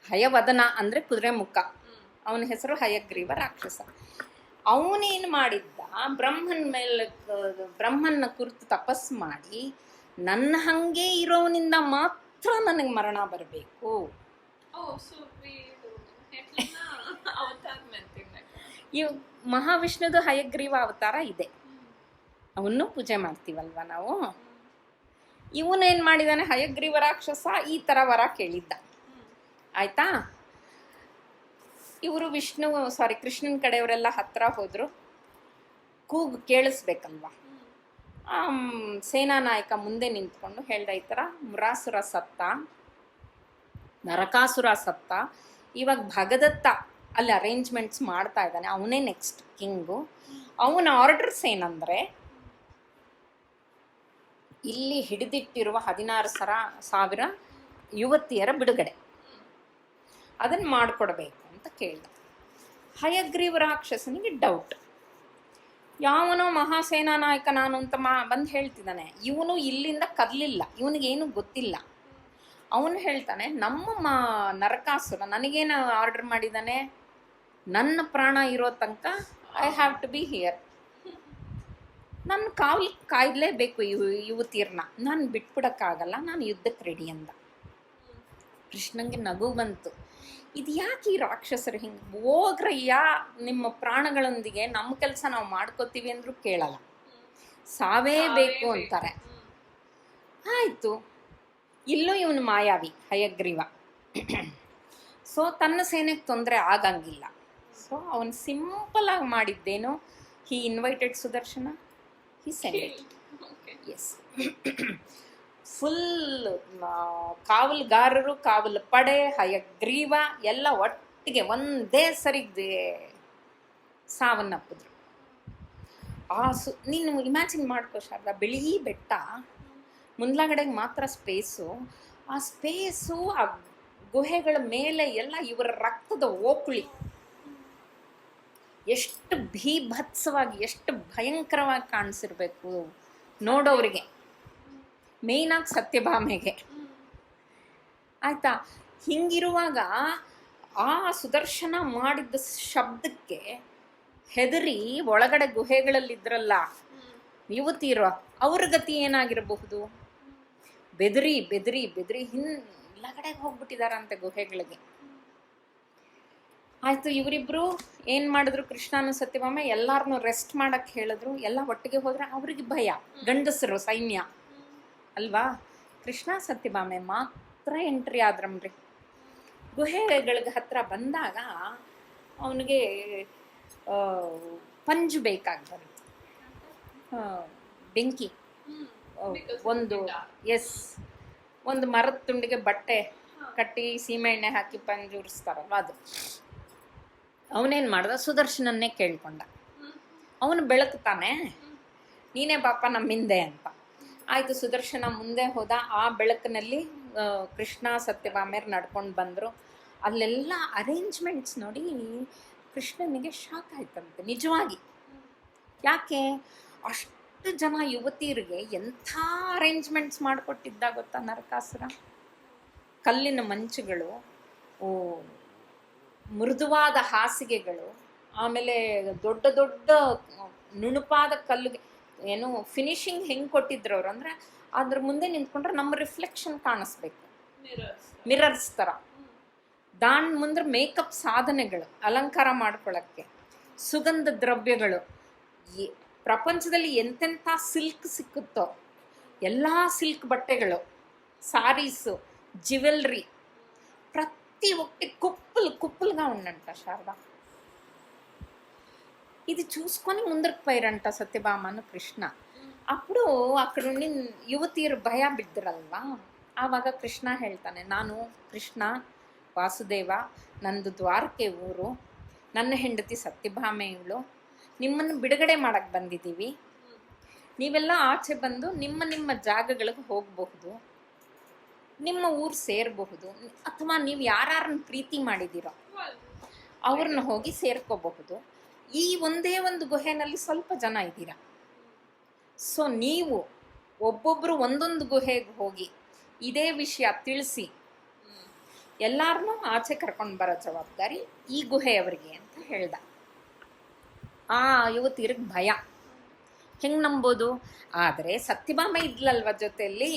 ಹಯವದನ ಅಂದರೆ ಕುದುರೆ ಮುಖ. ಅವನ ಹೆಸರು ಹಯಗ್ರೀವ ರಾಕ್ಷಸ. ಅವನೇನು ಮಾಡಿದ್ದ, ಬ್ರಹ್ಮನ ಕುರಿತು ತಪಸ್ಸು ಮಾಡಿ, ನನ್ನ ಹಂಗೆ ಇರೋನಿಂದ ಮಾತ್ರ ನನಗೆ ಮರಣ ಬರಬೇಕು. ಇವ್ ಮಹಾವಿಷ್ಣುದು ಹಯಗ್ರೀವ ಅವತಾರ ಇದೆ, ಅವನ್ನು ಪೂಜೆ ಮಾಡ್ತೀವಲ್ವ ನಾವು. ಇವನೇನು ಮಾಡಿದಾನೆ, ಹಯಗ್ರೀವ ರಾಕ್ಷಸ ಈ ಥರ ವರ ಕೇಳಿದ್ದ. ಆಯ್ತಾ? ಇವರು ಕೃಷ್ಣನ ಕಡೆಯವರೆಲ್ಲ ಹತ್ರ ಹೋದ್ರು. ಕೂಗು ಕೇಳಿಸ್ಬೇಕಲ್ವ. ಸೇನಾ ನಾಯಕ ಮುಂದೆ ನಿಂತ್ಕೊಂಡು ಹೇಳ್ದ, ಈ ಥರ ಮುರಾಸುರ ಸತ್ತ, ನರಕಾಸುರ ಸತ್ತ, ಇವಾಗ ಭಗದತ್ತ ಅಲ್ಲಿ ಅರೇಂಜ್ಮೆಂಟ್ಸ್ ಮಾಡ್ತಾ ಇದ್ದಾನೆ, ಅವನೇ ನೆಕ್ಸ್ಟ್ ಕಿಂಗು. ಅವನ ಆರ್ಡರ್ಸ್ ಏನಂದರೆ, ಇಲ್ಲಿ ಹಿಡಿದಿಟ್ಟಿರುವ 16,000 ಯುವತಿಯರ ಬಿಡುಗಡೆ, ಅದನ್ನು ಮಾಡಿಕೊಡ್ಬೇಕು ಅಂತ ಕೇಳ್ದ. ಹಯಗ್ರೀವ ರಾಕ್ಷಸನಿಗೆ ಡೌಟ್. ಯಾವನೋ ಮಹಾಸೇನಾ ನಾಯಕ ನಾನು ಅಂತ ಬಂದು ಹೇಳ್ತಿದ್ದಾನೆ. ಇವನು ಇಲ್ಲಿಂದ ಕದಲಿಲ್ಲ, ಇವನಿಗೇನು ಗೊತ್ತಿಲ್ಲ. ಅವನು ಹೇಳ್ತಾನೆ, ನಮ್ಮ ನರಕಾಸುರ ನನಗೇನು ಆರ್ಡರ್ ಮಾಡಿದ್ದಾನೆ, ನನ್ನ ಪ್ರಾಣ ಇರೋ ತನಕ I have to be here. ನನ್ನ ಕಾಯ್ಲೇಬೇಕು ಯುವತಿಯರನ್ನ, ನಾನು ಬಿಟ್ಬಿಡೋಕ್ಕಾಗಲ್ಲ, ನಾನು ಯುದ್ಧಕ್ಕೆ ರೆಡಿ ಅಂದ. ಕೃಷ್ಣಂಗೆ ನಗು ಬಂತು. ಇದು ಯಾಕೆ ಈ ರಾಕ್ಷಸರು ಹಿಂಗೆ? ಹೋಗ್ರಯ್ಯ, ನಿಮ್ಮ ಪ್ರಾಣಗಳೊಂದಿಗೆ ನಮ್ಮ ಕೆಲಸ ನಾವು ಮಾಡ್ಕೋತೀವಿ ಅಂದರೂ ಕೇಳಲ್ಲ, ಸಾವೇ ಬೇಕು ಅಂತಾರೆ. ಆಯಿತು, ಇಲ್ಲೂ ಇವನು ಮಾಯಾವಿ ಹಯಗ್ರೀವ. ಸೊ ತನ್ನ ಸೇನೆಗೆ ತೊಂದರೆ ಆಗಂಗಿಲ್ಲ. ಸೊ ಅವನು ಸಿಂಪಲಾಗಿ ಮಾಡಿದ್ದೇನು, he invited Sudarshana, he send it. Yes, full ಕಾವಲುಗಾರರು, ಕಾವಲು ಪಡೆ, ಹಯಗ್ರೀವ ಎಲ್ಲ ಒಟ್ಟಿಗೆ ಒಂದೇ ಸರಿಗೆ ಸಾವನ್ನಪ್ಪಿದ್ರು. ನೀನು ಇಮ್ಯಾಜಿನ್ ಮಾಡ್ಕೋ ಶಾರದಾ, ಬಿಳಿ ಬೆಟ್ಟ, ಮುಂದ್ಲಗಡೆಗೆ ಮಾತ್ರ ಸ್ಪೇಸು. ಆ ಸ್ಪೇಸು, ಆ ಗುಹೆಗಳ ಮೇಲೆ ಎಲ್ಲ ಇವರ ರಕ್ತದ ಓಕುಳಿ ಎಷ್ಟು ಭೀಭತ್ಸವಾಗಿ, ಎಷ್ಟು ಭಯಂಕರವಾಗಿ ಕಾಣಿಸಿರ್ಬೇಕು ನೋಡೋರಿಗೆ, ಮೇಯ್ನಾಗಿ ಸತ್ಯಭಾಮೆಗೆ. ಆಯಿತಾ? ಹಿಂಗಿರುವಾಗ ಆ ಸುದರ್ಶನ ಮಾಡಿದ್ದ ಶಬ್ದಕ್ಕೆ ಹೆದರಿ ಒಳಗಡೆ ಗುಹೆಗಳಲ್ಲಿದ್ರಲ್ಲ ಯುವತಿಯರು, ಅವ್ರ ಗತಿ ಏನಾಗಿರಬಹುದು? ಬೆದರಿ ಬೆದರಿ ಬೆದರಿ ಹಿಂದ್ಗಡೆಗೆ ಹೋಗ್ಬಿಟ್ಟಿದಾರಂತೆ ಗುಹೆಗಳಿಗೆ. ಆಯಿತು, ಇವರಿಬ್ಬರು ಏನು ಮಾಡಿದ್ರು, ಕೃಷ್ಣನ ಸತ್ಯಭಾಮೆ ಎಲ್ಲಾರನ್ನೂ ರೆಸ್ಟ್ ಮಾಡಕ್ಕೆ ಹೇಳಿದ್ರು. ಎಲ್ಲ ಒಟ್ಟಿಗೆ ಹೋದರೆ ಅವ್ರಿಗೆ ಭಯ, ಗಂಡಸರು ಸೈನ್ಯ ಅಲ್ವಾ. ಕೃಷ್ಣ ಸತ್ಯಭಾಮೆ ಮಾತ್ರ ಎಂಟ್ರಿ ಆದ್ರಮ್ರಿ. ಗುಹೆಗಳಿಗೆ ಹತ್ರ ಬಂದಾಗ ಅವನಿಗೆ ಪಂಜು ಬೇಕಾಗಿ ಬಂತು, ಬೆಂಕಿ. ಒಂದು ಮರದ ತುಂಡಿಗೆ ಬಟ್ಟೆ ಕಟ್ಟಿ ಸೀಮೆ ಎಣ್ಣೆ ಹಾಕಿ ಪಂಜು ಉರಿಸ್ತಾರಲ್ವ ಅದು. ಅವನೇನು ಮಾಡ್ದ, ಸುದರ್ಶನನ್ನೇ ಕೇಳ್ಕೊಂಡ. ಅವನು ಬೆಳಕ್ತಾನೆ, ನೀನೇ ಪಾಪ ನಮ್ಮಿಂದೆ ಅಂತ. ಆಯಿತು, ಸುದರ್ಶನ ಮುಂದೆ ಹೋದ. ಆ ಬೆಳಕಿನಲ್ಲಿ ಕೃಷ್ಣ ಸತ್ಯಭಾಮೆಯರು ನಡ್ಕೊಂಡು ಬಂದರು. ಅಲ್ಲೆಲ್ಲ ಅರೇಂಜ್ಮೆಂಟ್ಸ್ ನೋಡಿ ಕೃಷ್ಣನಿಗೆ ಶಾಕ್ ಆಯ್ತಂತೆ ನಿಜವಾಗಿ. ಯಾಕೆ ಅಷ್ಟು ಜನ ಯುವತಿಯರಿಗೆ ಎಂಥ ಅರೇಂಜ್ಮೆಂಟ್ಸ್ ಮಾಡಿಕೊಟ್ಟಿದ್ದ ಗೊತ್ತಾ ನರಕಾಸುರ? ಕಲ್ಲಿನ ಮಂಚುಗಳು, ಮೃದುವಾದ ಹಾಸಿಗೆಗಳು, ಆಮೇಲೆ ದೊಡ್ಡ ದೊಡ್ಡ ನುಣುಪಾದ ಕಲ್ಲುಗೆ ಏನು ಫಿನಿಶಿಂಗ್ ಹೆಂಗೆ ಕೊಟ್ಟಿದ್ರು ಅವ್ರು ಅಂದರೆ ಅದ್ರ ಮುಂದೆ ನಿಂತ್ಕೊಂಡ್ರೆ ನಮ್ಮ ರಿಫ್ಲೆಕ್ಷನ್ ಕಾಣಿಸ್ಬೇಕು, ಮಿರರ್ಸ್ ಥರ. ದಾನ್ ಮುಂದೆ ಮೇಕಪ್ ಸಾಧನೆಗಳು, ಅಲಂಕಾರ ಮಾಡ್ಕೊಳ್ಳೋಕ್ಕೆ, ಸುಗಂಧ ದ್ರವ್ಯಗಳು, ಪ್ರಪಂಚದಲ್ಲಿ ಎಂತೆಂಥ ಸಿಲ್ಕ್ ಸಿಕ್ಕುತ್ತೋ ಎಲ್ಲ ಸಿಲ್ಕ್ ಬಟ್ಟೆಗಳು, సారీస్, జ్యువెలరీ, ప్రతి ఒక్కటి కుప్పలుగా ఉండంట శారద. ఇది చూసుకొని ముందరకు పోయారంట ಸತ್ಯಭಾಮನು ಕೃಷ್ಣ. ಅప్పుడు ಅಕ್ಕಡುಂಡಿ ಯುವತಿಯರು ಭಯ ಬಿದ್ದರಲ್ವಾ, ಆವಾಗ ಕೃಷ್ಣ ಹೇಳ್ತಾನೆ, ನಾನು ಕೃಷ್ಣ ವಾಸುದೇವ, ನಂದು ದ್ವಾರಕೆ ಊರು, ನನ್ನ ಹೆಂಡತಿ ಸತ್ಯಭಾಮೆ ಇವಳು, ನಿಮ್ಮನ್ನು ಬಿಡುಗಡೆ ಮಾಡಕ್ಕೆ ಬಂದಿದ್ದೀವಿ, ನೀವೆಲ್ಲ ಆಚೆ ಬಂದು ನಿಮ್ಮ ನಿಮ್ಮ ಜಾಗಗಳಿಗೆ ಹೋಗಬಹುದು, ನಿಮ್ಮ ಊರು ಸೇರಬಹುದು, ಅಥವಾ ನೀವು ಯಾರನ್ನ ಪ್ರೀತಿ ಮಾಡಿದ್ದೀರೋ ಅವ್ರನ್ನ ಹೋಗಿ ಸೇರ್ಕೋಬಹುದು. ಈ ಒಂದೇ ಒಂದು ಗುಹೆನಲ್ಲಿ ಸ್ವಲ್ಪ ಜನ ಇದ್ದೀರಾ, ಸೊ ನೀವು ಒಬ್ಬೊಬ್ಬರು ಒಂದೊಂದು ಗುಹೆಗೆ ಹೋಗಿ ಇದೇ ವಿಷಯ ತಿಳಿಸಿ ಎಲ್ಲಾರನ್ನೂ ಆಚೆ ಕರ್ಕೊಂಡು ಬರೋ ಜವಾಬ್ದಾರಿ ಈ ಗುಹೆಯವರಿಗೆ ಅಂತ ಹೇಳ್ದ. ಆ ಯುವತಿಯರಿಗೆ ಭಯ, ಹೆಂಗೆ ನಂಬೋದು? ಆದರೆ సత్యభామ ఇడ్లల్వ జొతెల్లి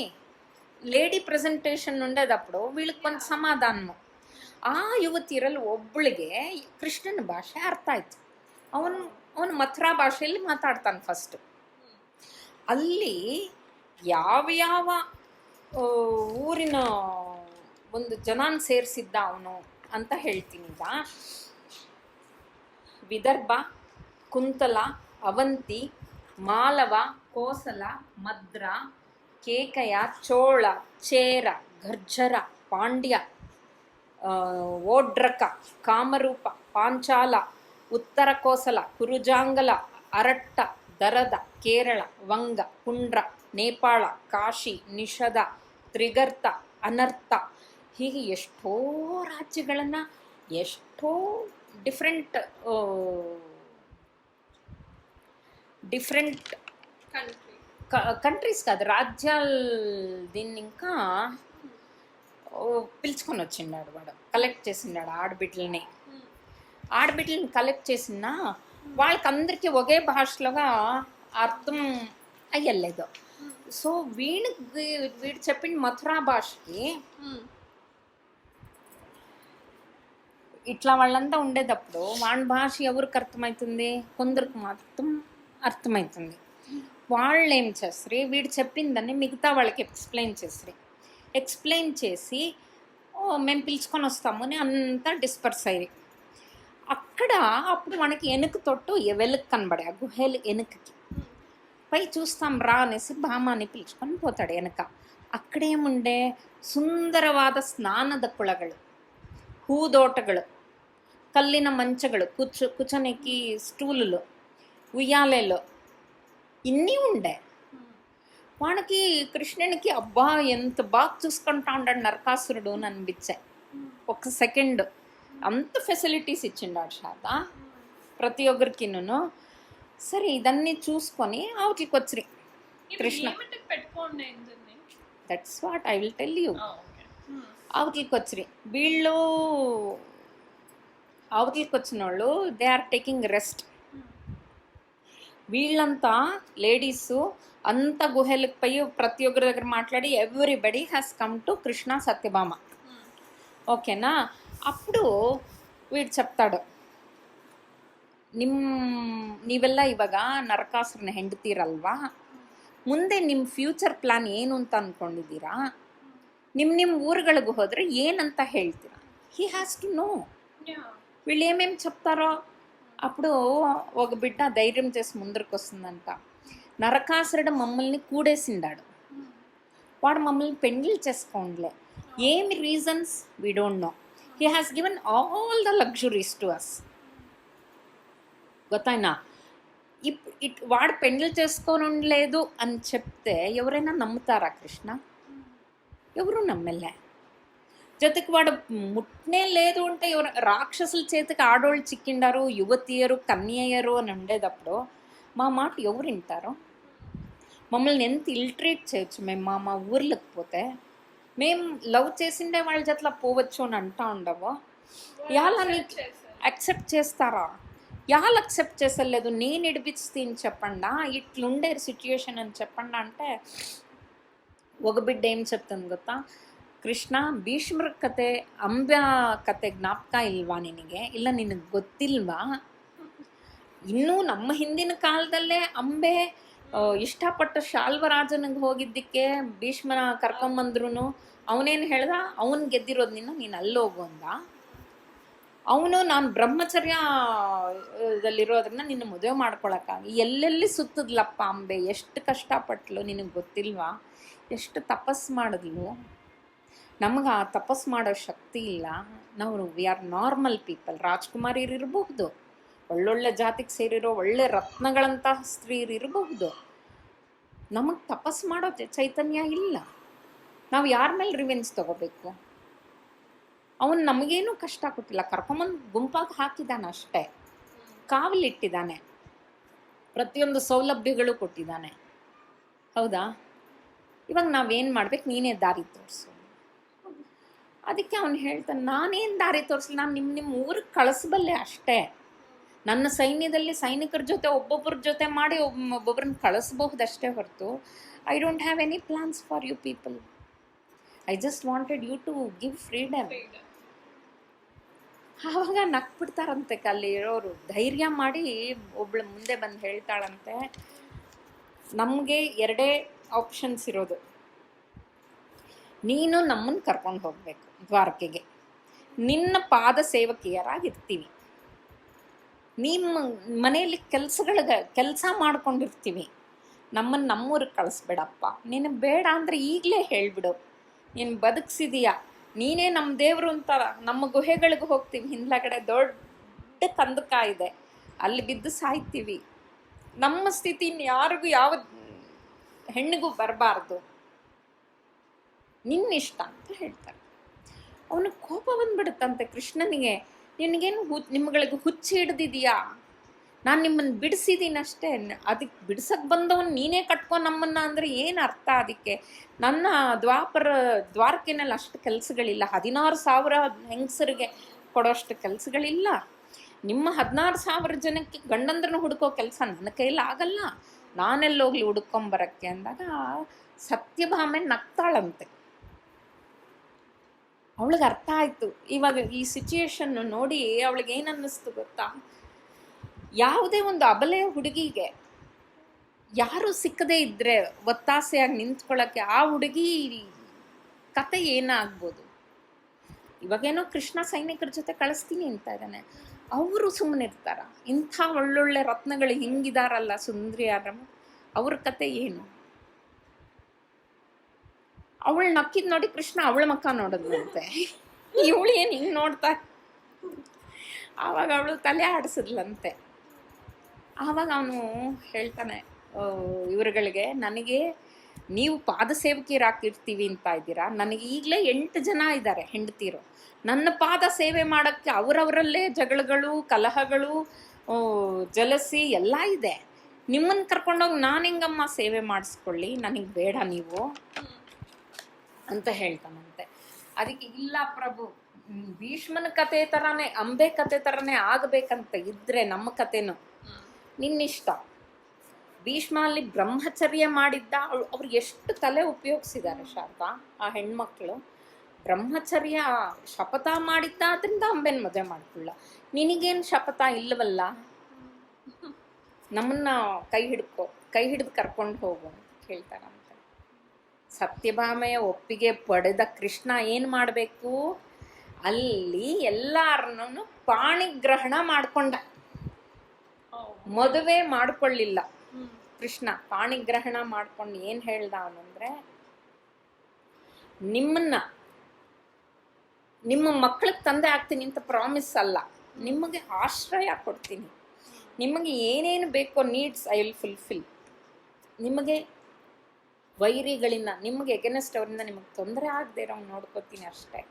లేడీ ప్రెజెంటేషన్ ఉండేటప్పుడు వీళ్ళకి కొంత సమాధానము. ಆ ಯುವತಿಯರಲ್ಲಿ ಒಬ್ಬಳಿಗೆ ಕೃಷ್ಣನ ಭಾಷೆ ಅರ್ಥ ಆಯ್ತು. ಅವನು ಮಥುರಾ ಭಾಷೆಯಲ್ಲಿ ಮಾತಾಡ್ತಾನೆ ಫಸ್ಟು. ಅಲ್ಲಿ ಯಾವ್ಯಾವ ಊರಿನ ಒಂದು ಜನಾನ್ ಸೇರಿಸಿದ್ದ ಅವನು ಅಂತ ಹೇಳ್ತೀನಿ. ಈಗ ವಿದರ್ಭ, ಕುಂತಲ, ಅವಂತಿ, ಮಾಲವ, ಕೋಸಲ, ಮದ್ರ, ಕೇಕಯ, ಚೋಳ, ಚೇರ, ಗರ್ಜರ, ಪಾಂಡ್ಯ, ಓಡ್ರಕ, ಕಾಮರೂಪ, ಪಾಂಚಾಲ, ಉತ್ತರ ಕೋಸಲ, ಕುರುಜಾಂಗಲ, ಅರಟ್ಟ, ದರದ, ಕೇರಳ, ವಂಗ, ಪುಂಡ್ರ, ನೇಪಾಳ, ಕಾಶಿ, ನಿಷದ, ತ್ರಿಗರ್ತ, ಅನರ್ಥ, ಹೀಗೆ ಎಷ್ಟೋ ರಾಜ್ಯಗಳನ್ನು, ಎಷ್ಟೋ ಡಿಫ್ರೆಂಟ್ కంట్రీస్ కాదు, రాజ్యాల దీన్ని ఇంకా పిలుచుకొని వచ్చిండాడు వాడు, కలెక్ట్ చేసిండాడు ఆడబిడ్డలని కలెక్ట్ చేసిన వాళ్ళకి అందరికీ ఒకే భాషలోగా అర్థం అయ్యలేదు. సో వీడు చెప్పిన మథురా భాషకి ఇట్లా వాళ్ళంతా ఉండేటప్పుడు వాడి భాష ఎవరికి అర్థమవుతుంది? కొందరికి మాత్రం అర్థమవుతుంది. వాళ్ళు ఏం చేస్తారు, వీడు చెప్పిందని మిగతా వాళ్ళకి ఎక్స్ప్లెయిన్ చేసి మేము పిలుచుకొని వస్తాము అని అంతా డిస్పర్స్ అయ్యి అక్కడ అప్పుడు మనకి వెనుక తొట్టు వెలుగు కనబడే ఆ గుహేలు వెనుకకి పై చూస్తాం రా అనేసి భామాని పిలుచుకొని పోతాడు వెనక. అక్కడేముండే ಸುಂದರವಾದ ಸ್ನಾನದ ಕೊಳಗಳು, ಹೂದೋಟಗಳು, ಕಲ್ಲಿನ ಮಂಚಗಳು, ಕುಚನೆಕ್ಕಿ స్టూలులు, ఉయ్యాలేలు ఇన్ని ఉండే. వాడికి కృష్ణునికి అబ్బా ఎంత బాగా చూసుకుంటా ఉంటాడు నరకాసురుడు అని అనిపించాయి. ఒక సెకండ్ అంత ఫెసిలిటీస్ ఇచ్చిండాడు శారద ప్రతి ఒక్కరికిను. సరే ఇదన్నీ చూసుకొని అవతలికి వచ్చి Krishna, that's what I will tell you. అవతలికి వచ్చి వీళ్ళు అవతలికి వచ్చిన వాళ్ళు దే ఆర్ టేకింగ్ రెస్ట్. వీళ్ళంతా లేడీసు అంత గుహలకు పోయి ప్రతి ఒక్కరి దగ్గర మాట్లాడి everybody has come to Krishna Satyabhama. ఓకేనా? ಅప్పుడు వీడు చెప్తాడు, ನೀವೆಲ್ಲ ಇವಾಗ ನರಕಾಸುರನ ಹೆಂಡತೀರಲ್ವಾ, ಮುಂದೆ ನಿಮ್ಮ ಫ್ಯೂಚರ್ ಪ್ಲಾನ್ ಏನು ಅಂತ ಅಂದ್ಕೊಂಡಿದ್ದೀರಾ, ನಿಮ್ಮ ಊರುಗಳಿಗೆ ಹೋದರೆ ಏನಂತ ಹೇಳ್ತೀರಾ? He has to know. వీళ్ళు ఏమేమి చెప్తారో అప్పుడు ఒక బిడ్డ ధైర్యం చేసి ముందరికి వస్తుందంట. నరకాసురుడు మమ్మల్ని కూడేసిండాడు, వాడు మమ్మల్ని పెండ్లి చేసుకోండిలే. ఏమి reasons we don't know. He has given all the luxuries to us. ಗೊತ್ತಾಯ್ನಾ? వాడు పెండ్లి చేసుకొని ఉండలేదు అని చెప్తే ఎవరైనా నమ్ముతారా కృష్ణ? ఎవరు నమ్మలే. జೊತೆಗೆ వాడు ముట్నే లేదు అంటే ఎవరు రాక్షసుల చేతికి ఆడోళ్ళు చిక్కిండారు, యువతీయరు, కన్యయ్యరు అని ఉండేటప్పుడు మా మాట ఎవరు వింటారు? మమ్మల్ని ఎంత ఇల్ట్రీట్ చేయొచ్చు మేము మా ఊర్లకు పోతే. మేము లవ్ చేసిండే వాళ్ళ జట్లా పోవచ్చు అని అంటా ఉండవు. యాళ్ళని యాక్సెప్ట్ చేస్తారా? యాళ్ళు యాక్సెప్ట్ చేసలేదు. నేను ఇడిపిస్తీని చెప్పండా, ఇట్లుండే సిచ్యుయేషన్ అని చెప్పండా అంటే ఒక బిడ్డ ఏం చెప్తుంది ಗೊತ್ತಾ, ಕೃಷ್ಣ ಭೀಷ್ಮರ ಕತೆ, ಅಂಬ ಕತೆ ಜ್ಞಾಪಕ ಇಲ್ವಾ ನಿನಗೆ? ಇಲ್ಲ ನಿನಗೆ ಗೊತ್ತಿಲ್ವಾ? ಇನ್ನೂ ನಮ್ಮ ಹಿಂದಿನ ಕಾಲದಲ್ಲೇ ಅಂಬೆ ಇಷ್ಟಪಟ್ಟು ಶಾಲ್ವರಾಜನಿಗೆ ಹೋಗಿದ್ದಕ್ಕೆ ಭೀಷ್ಮನ ಕರ್ಕೊಂಬಂದ್ರು ಅವನೇನು ಹೇಳ್ದ, ಅವನು ಗೆದ್ದಿರೋದು ನೀನು ಅಲ್ಲೋಗು ಅಂದ. ಅವನು ನಾನು ಬ್ರಹ್ಮಚರ್ಯದಲ್ಲಿರೋದ್ರಿಂದ ನಿನ್ನ ಮದುವೆ ಮಾಡ್ಕೊಳಕ್ಕಾಗಿ ಎಲ್ಲೆಲ್ಲಿ ಸುತ್ತದ್ಲಪ್ಪ ಅಂಬೆ, ಎಷ್ಟು ಕಷ್ಟಪಟ್ಲು ನಿನಗೆ ಗೊತ್ತಿಲ್ವಾ? ಎಷ್ಟು ತಪಸ್ಸು ಮಾಡಿದ್ಲು. ನಮಗೆ ಆ ತಪಸ್ಸು ಮಾಡೋ ಶಕ್ತಿ ಇಲ್ಲ. ನಾವು ವಿ ಆರ್ ನಾರ್ಮಲ್ ಪೀಪಲ್. ರಾಜ್ಕುಮಾರಿಯರು ಇರಬಹುದು, ಒಳ್ಳೊಳ್ಳೆ ಜಾತಿಗೆ ಸೇರಿರೋ ಒಳ್ಳೆ ರತ್ನಗಳಂತಹ ಸ್ತ್ರೀಯರು ಇರಬಹುದು. ನಮಗೆ ತಪಸ್ಸು ಮಾಡೋ ಚೈತನ್ಯ ಇಲ್ಲ. ನಾವು ಯಾರ ಮೇಲೆ ರಿವೆಂಜ್ ತಗೋಬೇಕು? ಅವನು ನಮಗೇನು ಕಷ್ಟ ಕೊಟ್ಟಿಲ್ಲ, ಕರ್ಕೊಂಬಂದು ಗುಂಪಾಗಿ ಹಾಕಿದ್ದಾನೆ ಅಷ್ಟೇ, ಕಾವಲಿಟ್ಟಿದ್ದಾನೆ, ಪ್ರತಿಯೊಂದು ಸೌಲಭ್ಯಗಳು ಕೊಟ್ಟಿದ್ದಾನೆ. ಹೌದಾ? ಇವಾಗ ನಾವೇನು ಮಾಡ್ಬೇಕು? ನೀನೇ ದಾರಿ ತೋರಿಸು. ಅದಕ್ಕೆ ಅವನು ಹೇಳ್ತಾನೆ, ನಾನೇನು ದಾರಿ ತೋರಿಸಲಿ, ನಾನು ನಿಮ್ಮ ಊರಿಗೆ ಕಳಿಸ್ಬಲ್ಲೆ ಅಷ್ಟೇ. ನನ್ನ ಸೈನ್ಯದಲ್ಲಿ ಸೈನಿಕರ ಜೊತೆ ಒಬ್ಬೊಬ್ಬರ ಜೊತೆ ಮಾಡಿ ಒಬ್ಬೊಬ್ಬರನ್ನ ಕಳಿಸ್ಬಹುದಷ್ಟೇ ಹೊರತು I don't have any plans for you people. I just wanted you to give freedom. ಆವಾಗ ನಕ್ಬಿಡ್ತಾರಂತೆ ಅಲ್ಲಿ ಇರೋರು. ಧೈರ್ಯ ಮಾಡಿ ಒಬ್ಳು ಮುಂದೆ ಬಂದು ಹೇಳ್ತಾಳಂತೆ, ನಮಗೆ 2 ಆಪ್ಷನ್ಸ್ ಇರೋದು. ನೀನು ನಮ್ಮನ್ನು ಕರ್ಕೊಂಡು ಹೋಗಬೇಕು ದ್ವಾರಕೆಗೆ, ನಿನ್ನ ಪಾದ ಸೇವಕಿಯರಾಗಿರ್ತೀವಿ, ನಿಮ್ಮ ಮನೆಯಲ್ಲಿ ಕೆಲಸ ಮಾಡ್ಕೊಂಡಿರ್ತೀವಿ, ನಮ್ಮೂರಿಗೆ ಕಳಿಸ್ಬೇಡಪ್ಪ. ನೀನು ಬೇಡ ಅಂದರೆ ಈಗಲೇ ಹೇಳಿಬಿಡು, ನೀನು ಬದುಕಿಸಿದೀಯಾ, ನೀನೇ ನಮ್ಮ ದೇವರು ಅಂತ ನಮ್ಮ ಗುಹೆಗಳಿಗೆ ಹೋಗ್ತೀವಿ, ಹಿಂದ್ಗಡೆ ದೊಡ್ಡ ಕಂದಕ ಇದೆ, ಅಲ್ಲಿ ಬಿದ್ದು ಸಾಯ್ತೀವಿ, ನಮ್ಮ ಸ್ಥಿತಿ ಯಾರಿಗೂ ಯಾವ ಹೆಣ್ಣಿಗೂ ಬರಬಾರ್ದು, ನಿನ್ನಿಷ್ಟ ಅಂತ ಹೇಳ್ತಾರೆ. ಅವನಿಗೆ ಕೋಪ ಬಂದ್ಬಿಡುತ್ತಂತೆ ಕೃಷ್ಣನಿಗೆ. ನಿನಗೇನು ನಿಮ್ಗಳಿಗೆ ಹುಚ್ಚಿ ಹಿಡ್ದಿದೀಯಾ? ನಾನು ನಿಮ್ಮನ್ನು ಬಿಡಿಸಿದ್ದೀನಷ್ಟೇ, ಅದಕ್ಕೆ ಬಿಡ್ಸಕ್ಕೆ ಬಂದವನು ನೀನೇ ಕಟ್ಕೊ ನಮ್ಮನ್ನ ಅಂದರೆ ಏನು ಅರ್ಥ? ಅದಕ್ಕೆ ನನ್ನ ದ್ವಾರಕೆನಲ್ಲಿ ಅಷ್ಟು ಕೆಲಸಗಳಿಲ್ಲ, 16,000 ಹೆಂಗಸರಿಗೆ ಕೊಡೋಷ್ಟು ಕೆಲಸಗಳಿಲ್ಲ. ನಿಮ್ಮ 16,000 ಜನಕ್ಕೆ ಗಂಡಂದ್ರನ್ನ ಹುಡ್ಕೋ ಕೆಲಸ ನನ್ನ ಕೈಯಲ್ಲಿ ಆಗಲ್ಲ, ನಾನೆಲ್ಲೋಗ್ಲಿ ಹುಡ್ಕೊಂಬರಕ್ಕೆ ಅಂದಾಗ ಸತ್ಯಭಾಮೆ ನಗ್ತಾಳಂತೆ. ಅವಳಿಗೆ ಅರ್ಥ ಆಯಿತು. ಇವಾಗ ಈ ಸಿಚುಯೇಷನ್ನು ನೋಡಿ ಅವಳಿಗೆ ಏನು ಅನ್ನಿಸ್ತು ಗೊತ್ತಾ? ಯಾವುದೇ ಒಂದು ಅಬಲೆಯ ಹುಡುಗಿಗೆ ಯಾರು ಸಿಕ್ಕದೇ ಇದ್ದರೆ ಒತ್ತಾಸೆಯಾಗಿ ನಿಂತ್ಕೊಳ್ಳೋಕ್ಕೆ ಆ ಹುಡುಗಿ ಕತೆ ಏನಾಗ್ಬೋದು? ಇವಾಗೇನೋ ಕೃಷ್ಣ ಸೈನಿಕರ ಜೊತೆ ಕಳಿಸ್ತೀನಿ ಅಂತ ಇದ್ದಾನೆ, ಅವರು ಸುಮ್ಮನೆ ಇರ್ತಾರ? ಇಂಥ ಒಳ್ಳೊಳ್ಳೆ ರತ್ನಗಳು ಹಿಂಗಿದಾರಲ್ಲ ಸುಂದರಿಯಾರಮ್ಮ, ಅವ್ರ ಕತೆ ಏನು? ಅವಳು ನಕ್ಕಿದ್ ನೋಡಿ ಕೃಷ್ಣ ಅವಳ ಮಕ್ಕ ನೋಡಿದ್ಲಂತೆ. ಇವಳು ಏನು ಹಿಂಗೆ ನೋಡ್ತಾ? ಆವಾಗ ಅವಳು ತಲೆ ಆಡಿಸಿದ್ಲಂತೆ. ಆವಾಗ ಅವನು ಹೇಳ್ತಾನೆ ಇವರುಗಳಿಗೆ, ನನಗೆ ನೀವು ಪಾದ ಸೇವಕಿಯರಾಕಿರ್ತೀವಿ ಅಂತ ಇದ್ದೀರಾ, ನನಗೆ ಈಗಲೇ 8 ಜನ ಇದ್ದಾರೆ ಹೆಂಡತಿರು. ನನ್ನ ಪಾದ ಸೇವೆ ಮಾಡೋಕ್ಕೆ ಅವರವರಲ್ಲೇ ಜಗಳಗಳು, ಕಲಹಗಳು, ಜಲಸಿ ಎಲ್ಲ ಇದೆ. ನಿಮ್ಮನ್ನು ಕರ್ಕೊಂಡೋಗಿ ನಾನು ಹೆಂಗಮ್ಮ ಸೇವೆ ಮಾಡಿಸ್ಕೊಳ್ಳಿ? ನನಗೆ ಬೇಡ ನೀವು ಅಂತ ಹೇಳ್ತಾನಂತೆ. ಅದಕ್ಕೆ ಇಲ್ಲ ಪ್ರಭು, ಭೀಷ್ಮನ ಕತೆ ಥರನೇ ಅಂಬೆ ಕತೆ ಥರನೇ ಆಗಬೇಕಂತ ಇದ್ರೆ ನಮ್ಮ ಕತೆನೂ ನಿನ್ನಿಷ್ಟ. ಭೀಷ್ಮ ಅಲ್ಲಿ ಬ್ರಹ್ಮಚರ್ಯ ಮಾಡಿದ್ದ, ಅವ್ರು ಎಷ್ಟು ತಲೆ ಉಪಯೋಗಿಸಿದ್ದಾರೆ ಶಾರದಾ, ಆ ಹೆಣ್ಮಕ್ಳು. ಬ್ರಹ್ಮಚರ್ಯ ಶಪಥ ಮಾಡಿದ್ದ, ಅದರಿಂದ ಅಂಬೆನ ಮದುವೆ ಮಾಡ್ಕೊಳ್ಳ. ನಿನಗೇನು ಶಪಥ ಇಲ್ಲವಲ್ಲ, ನಮ್ಮನ್ನ ಕೈ ಹಿಡಿದು ಕರ್ಕೊಂಡು ಹೋಗು ಅಂತ ಹೇಳ್ತಾರಂತೆ. ಸತ್ಯಭಾಮೆಯ ಒಪ್ಪಿಗೆ ಪಡೆದ ಕೃಷ್ಣ ಏನು ಮಾಡಬೇಕು? ಅಲ್ಲಿ ಎಲ್ಲರನ್ನೂ ಪಾಣಿಗ್ರಹಣ ಮಾಡ್ಕೊಂಡ. ಮದುವೆ ಮಾಡ್ಕೊಳ್ಳಿಲ್ಲ ಕೃಷ್ಣ, ಪಾಣಿಗ್ರಹಣ ಮಾಡ್ಕೊಂಡು ಏನು ಹೇಳ್ದ ಅವನಂದ್ರೆ, ನಿಮ್ಮ ಮಕ್ಕಳಿಗೆ ತಂದೆ ಆಗ್ತೀನಿ ಅಂತ ಪ್ರಾಮಿಸ್ ಅಲ್ಲ, ನಿಮಗೆ ಆಶ್ರಯ ಕೊಡ್ತೀನಿ, ನಿಮಗೆ ಏನೇನು ಬೇಕೋ ನೀಡ್ಸ್ ಐ ವಿಲ್ ಫುಲ್ಫಿಲ್. ನಿಮಗೆ ವೈರಿಗಳಿಂದ, ನಿಮಗೆ ಎಗನೆಸ್ಟ್ ಅವರಿಂದ ನಿಮಗೆ ತೊಂದರೆ ಆಗದೆ ಇರೋ ನೋಡ್ಕೋತೀನಿ ಅಷ್ಟೇ,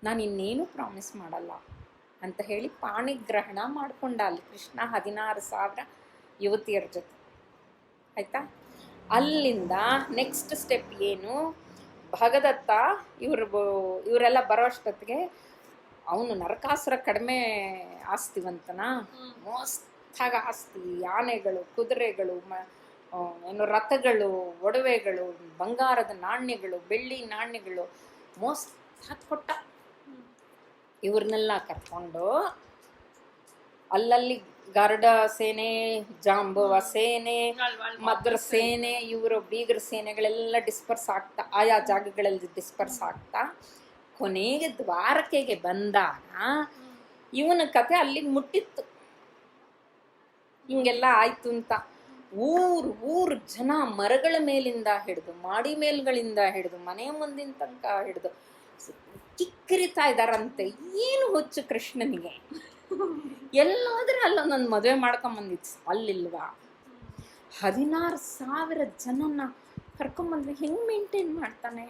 ನಾನು ಇನ್ನೇನು ಪ್ರಾಮಿಸ್ ಮಾಡಲ್ಲ ಅಂತ ಹೇಳಿ ಪಾಣಿಗ್ರಹಣ ಮಾಡ್ಕೊಂಡ ಅಲ್ಲಿ ಕೃಷ್ಣ 16,000 ಯುವತಿಯರ ಜೊತೆ. ಆಯಿತಾ? ಅಲ್ಲಿಂದ ನೆಕ್ಸ್ಟ್ ಸ್ಟೆಪ್ ಏನು? ಭಗದತ್ತ ಇವರೆಲ್ಲ ಬರೋ ಅಷ್ಟೊತ್ತಿಗೆ ಅವನು ನರಕಾಸುರ ಕಡಿಮೆ ಆಸ್ತಿವಂತನ? ಮೋಸ್ತಾಗ ಆಸ್ತಿ, ಆನೆಗಳು, ಕುದುರೆಗಳು, ಏನು ರಥಗಳು, ಒಡವೆಗಳು, ಬಂಗಾರದ ನಾಣ್ಯಗಳು, ಬೆಳ್ಳಿ ನಾಣ್ಯಗಳು ಮೋಸ್ತಾಗ ಕೊಟ್ಟ. ಇವ್ರನ್ನೆಲ್ಲ ಕರ್ಕೊಂಡು ಅಲ್ಲಲ್ಲಿ ಗರುಡ ಸೇನೆ, ಜಾಂಬವ ಸೇನೆ, ಮದ್ರ ಸೇನೆ, ಇವರು ಬೀಗರ ಸೇನೆಗಳೆಲ್ಲ ಡಿಸ್ಪರ್ಸ್ ಆಗ್ತಾ ಆಯಾ ಜಾಗಗಳಲ್ಲಿ ಡಿಸ್ಪರ್ಸ್ ಆಗ್ತಾ ಕೊನೆಗೆ ದ್ವಾರಕೆಗೆ ಬಂದಾಗ ಇವನ ಕತೆ ಅಲ್ಲಿಗೆ ಮುಟ್ಟಿತ್ತು. ಹಿಂಗೆಲ್ಲ ಆಯ್ತು ಅಂತ ಊರು ಜನ ಮರಗಳ ಮೇಲಿಂದ ಹಿಡಿದು, ಮಾಡಿ ಮೇಲ್ಗಳಿಂದ ಹಿಡಿದು, ಮನೆ ಮುಂದಿನ ತನಕ ಹಿಡಿದು ಕಿಕ್ಕರಿತಾ ಇದ್ದಾರಂತೆ. ಏನು ಹುಚ್ಚು ಕೃಷ್ಣನಿಗೆ, ಎಲ್ಲೋದ್ರೆ ಅಲ್ಲೊಂದೊಂದು ಮದುವೆ ಮಾಡ್ಕೊಂಬಂದಿತ್ತು ಅಲ್ಲಿಲ್ವಾ? 16,000 ಜನನ ಕರ್ಕೊಂಬಂದ್ರೆ ಹೆಂಗ್ ಮೇಂಟೈನ್ ಮಾಡ್ತಾನೆ?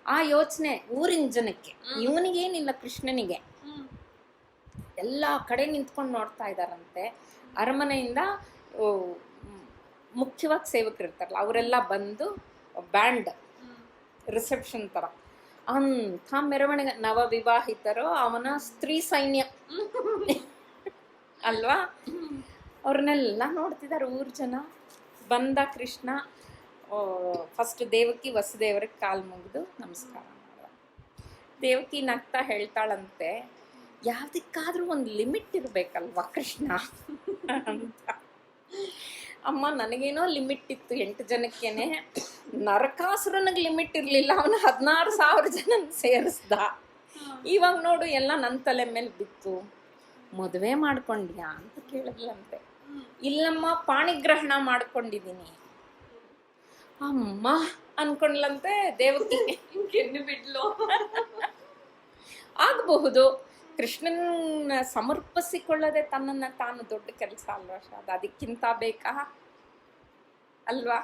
ಆ ಯೋಚನೆ ಊರಿನ ಜನಕ್ಕೆ. ಇವನಿಗೇನಿಲ್ಲ, ಕೃಷ್ಣನಿಗೆ. ಎಲ್ಲ ಕಡೆ ನಿಂತ್ಕೊಂಡು ನೋಡ್ತಾ ಇದ್ದಾರಂತೆ. ಅರಮನೆಯಿಂದ ಮುಖ್ಯವಾಗಿ ಸೇವಕರು ಇರ್ತಾರಲ್ಲ, ಅವರೆಲ್ಲ ಬಂದು ಬ್ಯಾಂಡ್ ರಿಸೆಪ್ಷನ್ ಥರ ಅಂಥ ಮೆರವಣಿಗೆ. ನವವಿವಾಹಿತರು, ಅವನ ಸ್ತ್ರೀ ಸೈನ್ಯ ಅಲ್ವಾ, ಅವ್ರನ್ನೆಲ್ಲ ನೋಡ್ತಿದ್ದಾರೆ ಊರು ಜನ. ಬಂದ ಕೃಷ್ಣ ಫಸ್ಟ್ ದೇವಕಿ ವಸುದೇವರಿಗೆ ಕಾಲು ಮುಗಿದು ನಮಸ್ಕಾರ ಮಾಡ. ದೇವಕಿ ನಗ್ತಾ ಹೇಳ್ತಾಳಂತೆ, ಯಾವುದಕ್ಕಾದ್ರೂ ಒಂದು ಲಿಮಿಟ್ ಇರಬೇಕಲ್ವಾ ಕೃಷ್ಣ ಅಂತ. ಅಮ್ಮ ನನಗೇನೋ ಲಿಮಿಟ್ ಇತ್ತು 8 ಜನಕ್ಕೇನೆ, ನರಕಾಸುರನಿಗೆ ಲಿಮಿಟ್ ಇರಲಿಲ್ಲ. ಅವನು 16,000 ಜನ ಸೇರಿಸ್ದ. ಇವಾಗ ನೋಡು ಎಲ್ಲ ನನ್ನ ತಲೆ ಮೇಲೆ ಬಿತ್ತು. ಮದುವೆ ಮಾಡ್ಕೊಂಡ್ಯಾ ಅಂತ ಕೇಳಿದ್ಲಂತೆ. ಇಲ್ಲಮ್ಮ, ಪಾಣಿಗ್ರಹಣ ಮಾಡ್ಕೊಂಡಿದ್ದೀನಿ. ಅಮ್ಮ ಅನ್ಕೊಂಡ್ಲಂತೆ ದೇವಕಿ. ಬಿಡ್ಲು ಆಗಬಹುದು. ಕೃಷ್ಣನ ಸಮರ್ಪಿಸಿಕೊಳ್ಳದೆ ತನ್ನನ್ನು ತಾನು ದೊಡ್ಡ ಕೆಲಸ ಅಲ್ವಾ? ಅದು ಅದಕ್ಕಿಂತ ಬೇಕಾ ಅಲ್ವಾ?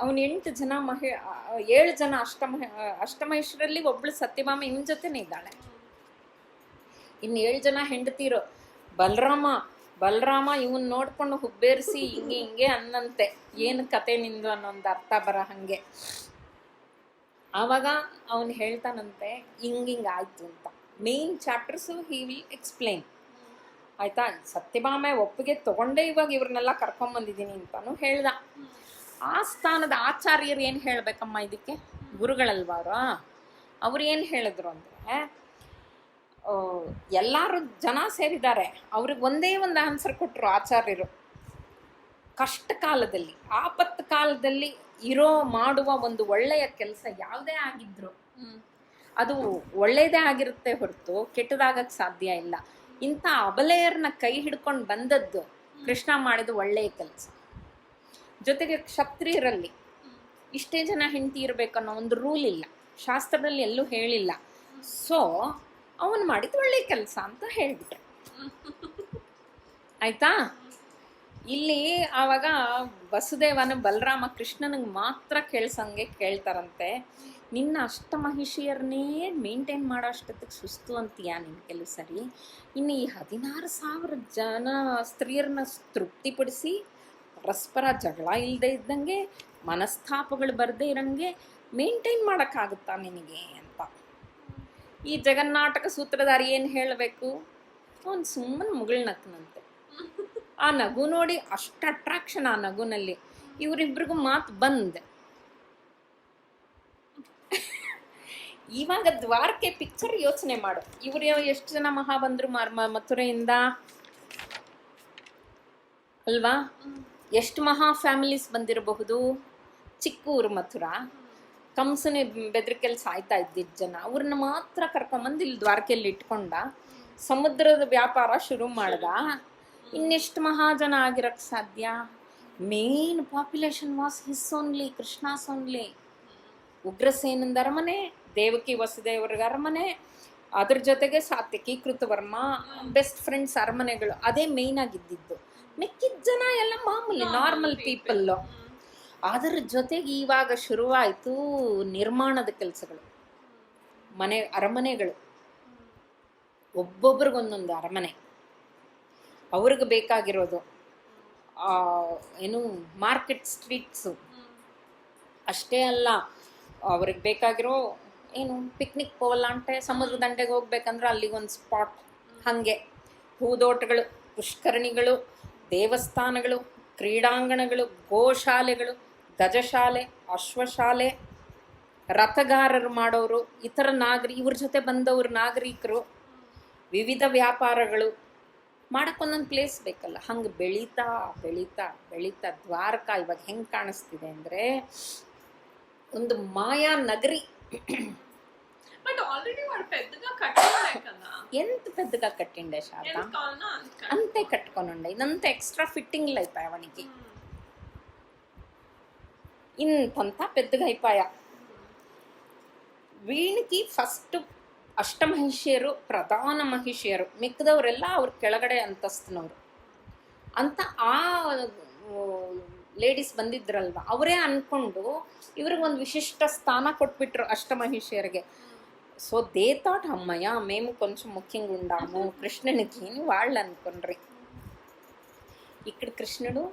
ಅವನು 8 ಜನ 7 ಜನ ಅಷ್ಟಮೈಶ್ವರಲ್ಲಿ ಒಬ್ಳು ಸತ್ಯಭಾಮ ಇವನ ಜೊತೆನೇ ಇದ್ದಾಳೆ. ಇನ್ನು 7 ಜನ ಹೆಂಡತಿರು. ಬಲರಾಮ ಇವನ್ ನೋಡ್ಕೊಂಡು ಹುಬ್ಬೇರಿಸಿ ಹಿಂಗೆ ಅನ್ನಂತೆ. ಏನು ಕತೆ ನಿಂದು ಅನ್ನೊಂದು ಅರ್ಥ ಬರ ಹಂಗೆ. ಆವಾಗ ಅವನು ಹೇಳ್ತಾನಂತೆ ಹಿಂಗಿಂಗೆ ಆಯ್ತು ಅಂತ. Main chapters he will explain. ಆಯ್ತಾ? ಸತ್ಯಭಾಮೆ ಒಪ್ಪಿಗೆ ತಗೊಂಡೇ ಇವಾಗ ಇವ್ರನ್ನೆಲ್ಲ ಕರ್ಕೊಂಬಂದಿದ್ದೀನಿ ಅಂತಾನು ಹೇಳ್ದ. ಆ ಸ್ಥಾನದ ಆಚಾರ್ಯರು ಏನು ಹೇಳ್ಬೇಕಮ್ಮ ಇದಕ್ಕೆ? ಗುರುಗಳಲ್ವಾರ. ಅವ್ರು ಏನು ಹೇಳಿದ್ರು ಅಂದರೆ, ಎಲ್ಲರೂ ಜನ ಸೇರಿದ್ದಾರೆ, ಅವ್ರಿಗೆ ಒಂದೇ ಒಂದು ಆನ್ಸರ್ ಕೊಟ್ಟರು ಆಚಾರ್ಯರು. ಕಷ್ಟ ಕಾಲದಲ್ಲಿ, ಆಪತ್ತು ಕಾಲದಲ್ಲಿ ಮಾಡುವ ಒಂದು ಒಳ್ಳೆಯ ಕೆಲಸ ಯಾವುದೇ ಆಗಿದ್ರು ಅದು ಒಳ್ಳೇದೇ ಆಗಿರುತ್ತೆ ಹೊರತು ಕೆಟ್ಟದಾಗಕ್ಕೆ ಸಾಧ್ಯ ಇಲ್ಲ. ಇಂಥ ಅಬಲೆಯರನ್ನ ಕೈ ಹಿಡ್ಕೊಂಡು ಬಂದದ್ದು ಕೃಷ್ಣ ಮಾಡಿದ ಒಳ್ಳೆಯ ಕೆಲಸ. ಜೊತೆಗೆ ಕ್ಷತ್ರಿಯರಲ್ಲಿ ಇಷ್ಟೇ ಜನ ಹೆಂಡತಿ ಇರಬೇಕನ್ನೋ ಒಂದು ರೂಲ್ ಇಲ್ಲ, ಶಾಸ್ತ್ರದಲ್ಲಿ ಎಲ್ಲೂ ಹೇಳಿಲ್ಲ. ಸೊ ಅವನು ಮಾಡಿದ ಒಳ್ಳೆಯ ಕೆಲಸ ಅಂತ ಹೇಳ್ಬಿಟ್ರೆ ಆಯ್ತಾ? ಇಲ್ಲಿ ಆವಾಗ ವಸುದೇವನ ಬಲರಾಮ ಕೃಷ್ಣನಿಗೆ ಮಾತ್ರ ಕೇಳ್ಸಂಗೆ ಕೇಳ್ತಾರಂತೆ, ನಿನ್ನ ಅಷ್ಟಮಹಿಷಿಯರನ್ನೇ ಮೇಂಟೈನ್ ಮಾಡೋ ಅಷ್ಟೊತ್ತಿಗೆ ಸುಸ್ತು ಅಂತೀಯಾ ನಿನ್ನ ಕೆಲವು ಸರಿ? ಇನ್ನು ಈ 16,000 ಜನ ಸ್ತ್ರೀಯರನ್ನ ತೃಪ್ತಿಪಡಿಸಿ ಪರಸ್ಪರ ಜಗಳ ಇಲ್ಲದೆ ಇದ್ದಂಗೆ, ಮನಸ್ತಾಪಗಳು ಬರದೇ ಇರಂಗೆ ಮೇಂಟೈನ್ ಮಾಡೋಕ್ಕಾಗುತ್ತಾ ನಿನಗೆ ಅಂತ. ಈ ಜಗನ್ನಾಟಕ ಸೂತ್ರಧಾರಿ ಏನು ಹೇಳಬೇಕು? ಅವನು ಸುಮ್ಮನೆ ಮುಗುಳ್ನಕ್ಕನಂತೆ. ಆ ನಗು ನೋಡಿ ಅಷ್ಟು ಅಟ್ರಾಕ್ಷನ್ ಆ ನಗುನಲ್ಲಿ. ಇವರಿಬ್ರಿಗೂ ಮಾತು ಬಂದೆ. ಇವಾಗ ದ್ವಾರಕೆ ಪಿಕ್ಚರ್ ಯೋಚನೆ ಮಾಡು. ಇವರು ಎಷ್ಟು ಜನ ಮಹಾ ಬಂದ್ರು ಮಥುರೆಯಿಂದ ಅಲ್ವಾ? ಎಷ್ಟು ಮಹಾ ಫ್ಯಾಮಿಲೀಸ್ ಬಂದಿರಬಹುದು. ಚಿಕ್ಕ ಊರು ಮಥುರಾ, ಕಂಸನೆ ಬೆದರಿಕೆಯಲ್ಲಿ ಸಾಯ್ತಾ ಇದ್ದಿದ್ದ ಜನ, ಅವ್ರನ್ನ ಮಾತ್ರ ಕರ್ಕೊಂಬಂದು ಇಲ್ಲಿ ದ್ವಾರಕೆಯಲ್ಲಿ ಇಟ್ಕೊಂಡ. ಸಮುದ್ರದ ವ್ಯಾಪಾರ ಶುರು ಮಾಡ್ದ. ಇನ್ನೆಷ್ಟು ಮಹಾಜನ ಆಗಿರಕ್ಕೆ ಸಾಧ್ಯ? Main population was his only, Krishna's only. ಉಗ್ರಸೇನಂದ ಅರಮನೆ, ದೇವಕಿ ವಸುದೇವರ ಅರಮನೆ, ಅದ್ರ ಜೊತೆಗೆ ಸಾತ್ಯಕಿ ಕೃತವರ್ಮ ಬೆಸ್ಟ್ ಫ್ರೆಂಡ್ಸ್ ಅರಮನೆಗಳು, ಅದೇ ಮೇಯ್ನ್ ಆಗಿದ್ದಿದ್ದು. ಮಿಕ್ಕಿದ ಜನ ಎಲ್ಲ ಮಾಮೂಲಿ ನಾರ್ಮಲ್ ಪೀಪಲ್ಲು. ಅದರ ಜೊತೆಗೆ ಇವಾಗ ಶುರುವಾಯಿತು ನಿರ್ಮಾಣದ ಕೆಲಸಗಳು, ಅರಮನೆಗಳು. ಒಬ್ಬೊಬ್ರಿಗೊಂದೊಂದು ಅರಮನೆ. ಅವ್ರಿಗೆ ಬೇಕಾಗಿರೋದು ಏನು ಮಾರ್ಕೆಟ್ ಸ್ಟ್ರೀಟ್ಸು ಅಷ್ಟೇ ಅಲ್ಲ, ಅವ್ರಿಗೆ ಬೇಕಾಗಿರೋ ಏನು ಪಿಕ್ನಿಕ್ ಹೋಗಲ್ಲ ಅಂತೆ, ಸಮುದ್ರ ದಂಡೆಗೆ ಹೋಗ್ಬೇಕಂದ್ರೆ ಅಲ್ಲಿಗೊಂದು ಸ್ಪಾಟ್. ಹಾಗೆ ಹೂದೋಟಗಳು, ಪುಷ್ಕರಣಿಗಳು, ದೇವಸ್ಥಾನಗಳು, ಕ್ರೀಡಾಂಗಣಗಳು, ಗೋಶಾಲೆಗಳು, ಗಜಶಾಲೆ, ಅಶ್ವಶಾಲೆ, ರಥಗಾರರು ಮಾಡೋರು, ಇತರ ಇವ್ರ ಜೊತೆ ಬಂದವರು ನಾಗರಿಕರು, ವಿವಿಧ ವ್ಯಾಪಾರಗಳು ಮಾಡೋಕ್ಕೊಂದೊಂದು ಪ್ಲೇಸ್ ಬೇಕಲ್ಲ. ಹಂಗೆ ಬೆಳೀತಾ ಬೆಳೀತಾ ಬೆಳೀತಾ ದ್ವಾರಕಾ ಇವಾಗ ಹೆಂಗೆ ಕಾಣಿಸ್ತಿದೆ ಅಂದರೆ ಒಂದು ಮಾಯಾ ನಗರಿ. బట్ ఆల్రెడీ వాడు పెద్దగా కట్టలే కదా. ఎంత పెద్దగా కట్టిండే శారద, అంతే కట్టుకొనుండే. ఇదంతా ఎక్స్ట్రా ఫిట్టింగ్లు అయిపోయా వానికి, ఇంతంతా పెద్దగా అయిపోయా. వీనికి ఫస్ట్ ಅಷ್ಟಮಹಿಷಿಯರು ಪ್ರಧಾನ ಮಹಿಷಿಯರು, ಮಿಕ್ಕದವರೆಲ್ಲ ಅವ್ರ ಕೆಳಗಡೆ ಅಂತಸ್ತಿನವರು ಅಂತ ಆ ಲೇಡೀಸ್ ಬಂದಿದ್ರಲ್ವ, ಅವರೇ ಅಂದ್ಕೊಂಡು ಇವ್ರಿಗೊಂದು ವಿಶಿಷ್ಟ ಸ್ಥಾನ ಕೊಟ್ಬಿಟ್ರು అష్టమహిషియರಿಗೆ. సో దే థాట్ అమ్మయ్య మేము కొంచెం ముఖ్యంగా ఉండాము కృష్ణునికి అని వాళ్ళు అనుకున్రి. ఇక్కడ కృష్ణుడు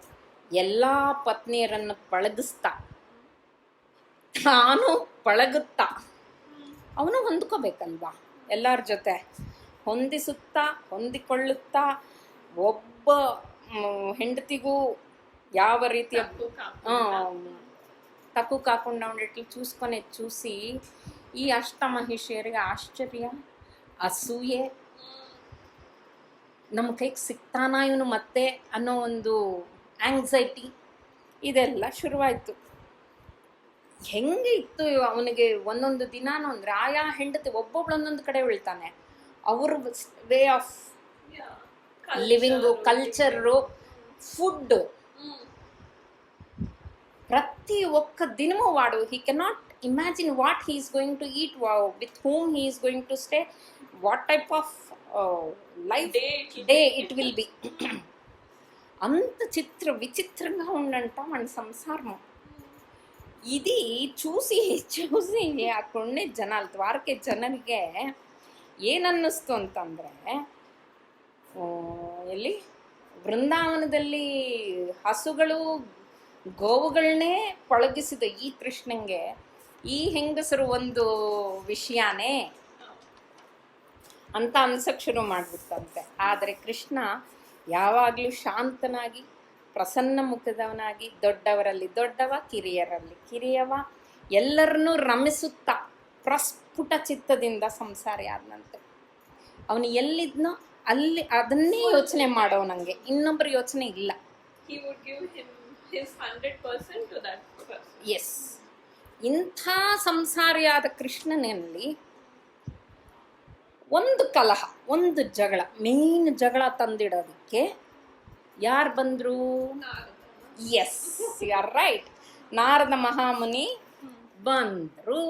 ಎಲ್ಲ ಪತ್ನಿಯರನ್ನು ಪಳಗಿಸ್ತಾ ತಾನು ಪಳಗುತ್ತಾ ಅವನು ಹೊಂದ್ಕೋಬೇಕಲ್ವಾ ಎಲ್ಲರ ಜೊತೆ, ಹೊಂದಿಸುತ್ತಾ ಹೊಂದಿಕೊಳ್ಳುತ್ತಾ ಒಬ್ಬ ಹೆಂಡತಿಗೂ ಯಾವ ರೀತಿಯ తక్కువ కాకుండా ఉండేట్లు చూసి ఈ ಅಷ್ಟಮಹಿಷಿಯರಿಗೆ ಆಶ್ಚರ್ಯ, ಅಸೂಯೆ, ನಮ್ಮ ಕೈಗೆ ಸಿಗ್ತಾನ ಇವನು ಮತ್ತೆ ಅನ್ನೋ ಒಂದು ಆಂಗ್ಸೈಟಿ ಇದೆಲ್ಲ ಶುರುವಾಯಿತು. ಹೆಂಗೆ ಇತ್ತು ಅವನಿಗೆ ಒಂದೊಂದು ದಿನಾನು ಅಂದರೆ ಆಯಾ ಹೆಂಡತಿ ಒಬ್ಬೊಬ್ಳೊಂದೊಂದು ಕಡೆ ಉಳ್ತಾನೆ. ಅವ್ರ way of living, culture, food, ప్రతి ఒక్క దినము వాడు he cannot imagine what he is going to eat, with whom he is going to stay, what type of life day it will be. అంత విచిత్రంగా ఉండంట మన సంసారం. ఇది చూసి అక్కడుండే జనాలు, ద్వారకే ಜನರಿಗೆ ಏನನ್ನಿಸ್ತು ಅಂತಂದರೆ, ಎಲ್ಲಿ ವೃಂದಾವನದಲ್ಲಿ ಹಸುಗಳು ಗೋವುಗಳನ್ನೇ ಪಳಗಿಸಿದ ಈ ಕೃಷ್ಣಂಗೆ ಈ ಹೆಂಗಸರು ಒಂದು ವಿಷಯನೇ ಅಂತ ಅನ್ಸಕ್ಕೆ ಶುರು ಮಾಡಿಬಿಡ್ತಂತೆ. ಆದರೆ ಕೃಷ್ಣ ಯಾವಾಗಲೂ ಶಾಂತನಾಗಿ, ಪ್ರಸನ್ನ ಮುಖದವನಾಗಿ, ದೊಡ್ಡವರಲ್ಲಿ ದೊಡ್ಡವ, ಕಿರಿಯರಲ್ಲಿ ಕಿರಿಯವ, ಎಲ್ಲರನ್ನೂ ರಮಿಸುತ್ತಾ ಪ್ರಸ್ಫುಟ ಚಿತ್ತದಿಂದ ಸಂಸಾರಿ ಆದನಂತೆ. ಅವನು ಎಲ್ಲಿದ್ನೋ ಅಲ್ಲಿ ಅದನ್ನೇ ಯೋಚನೆ ಮಾಡೋ, ನನಗೆ ಇನ್ನೊಬ್ಬರ ಯೋಚನೆ ಇಲ್ಲ. He would give his 100% to that person. Yes. ಇಂಥ ಸಂಸಾರಿಯಾದ ಕೃಷ್ಣನಲ್ಲಿ ಒಂದು ಕಲಹ, ಒಂದು ಜಗಳ, ಮೇನ್ ಜಗಳ ತಂದಿಡೋದಕ್ಕೆ ಯಾರು ಬಂದರು? Yes, you are right, Narada ಮಹಾಮುನಿ ಬಂದರು.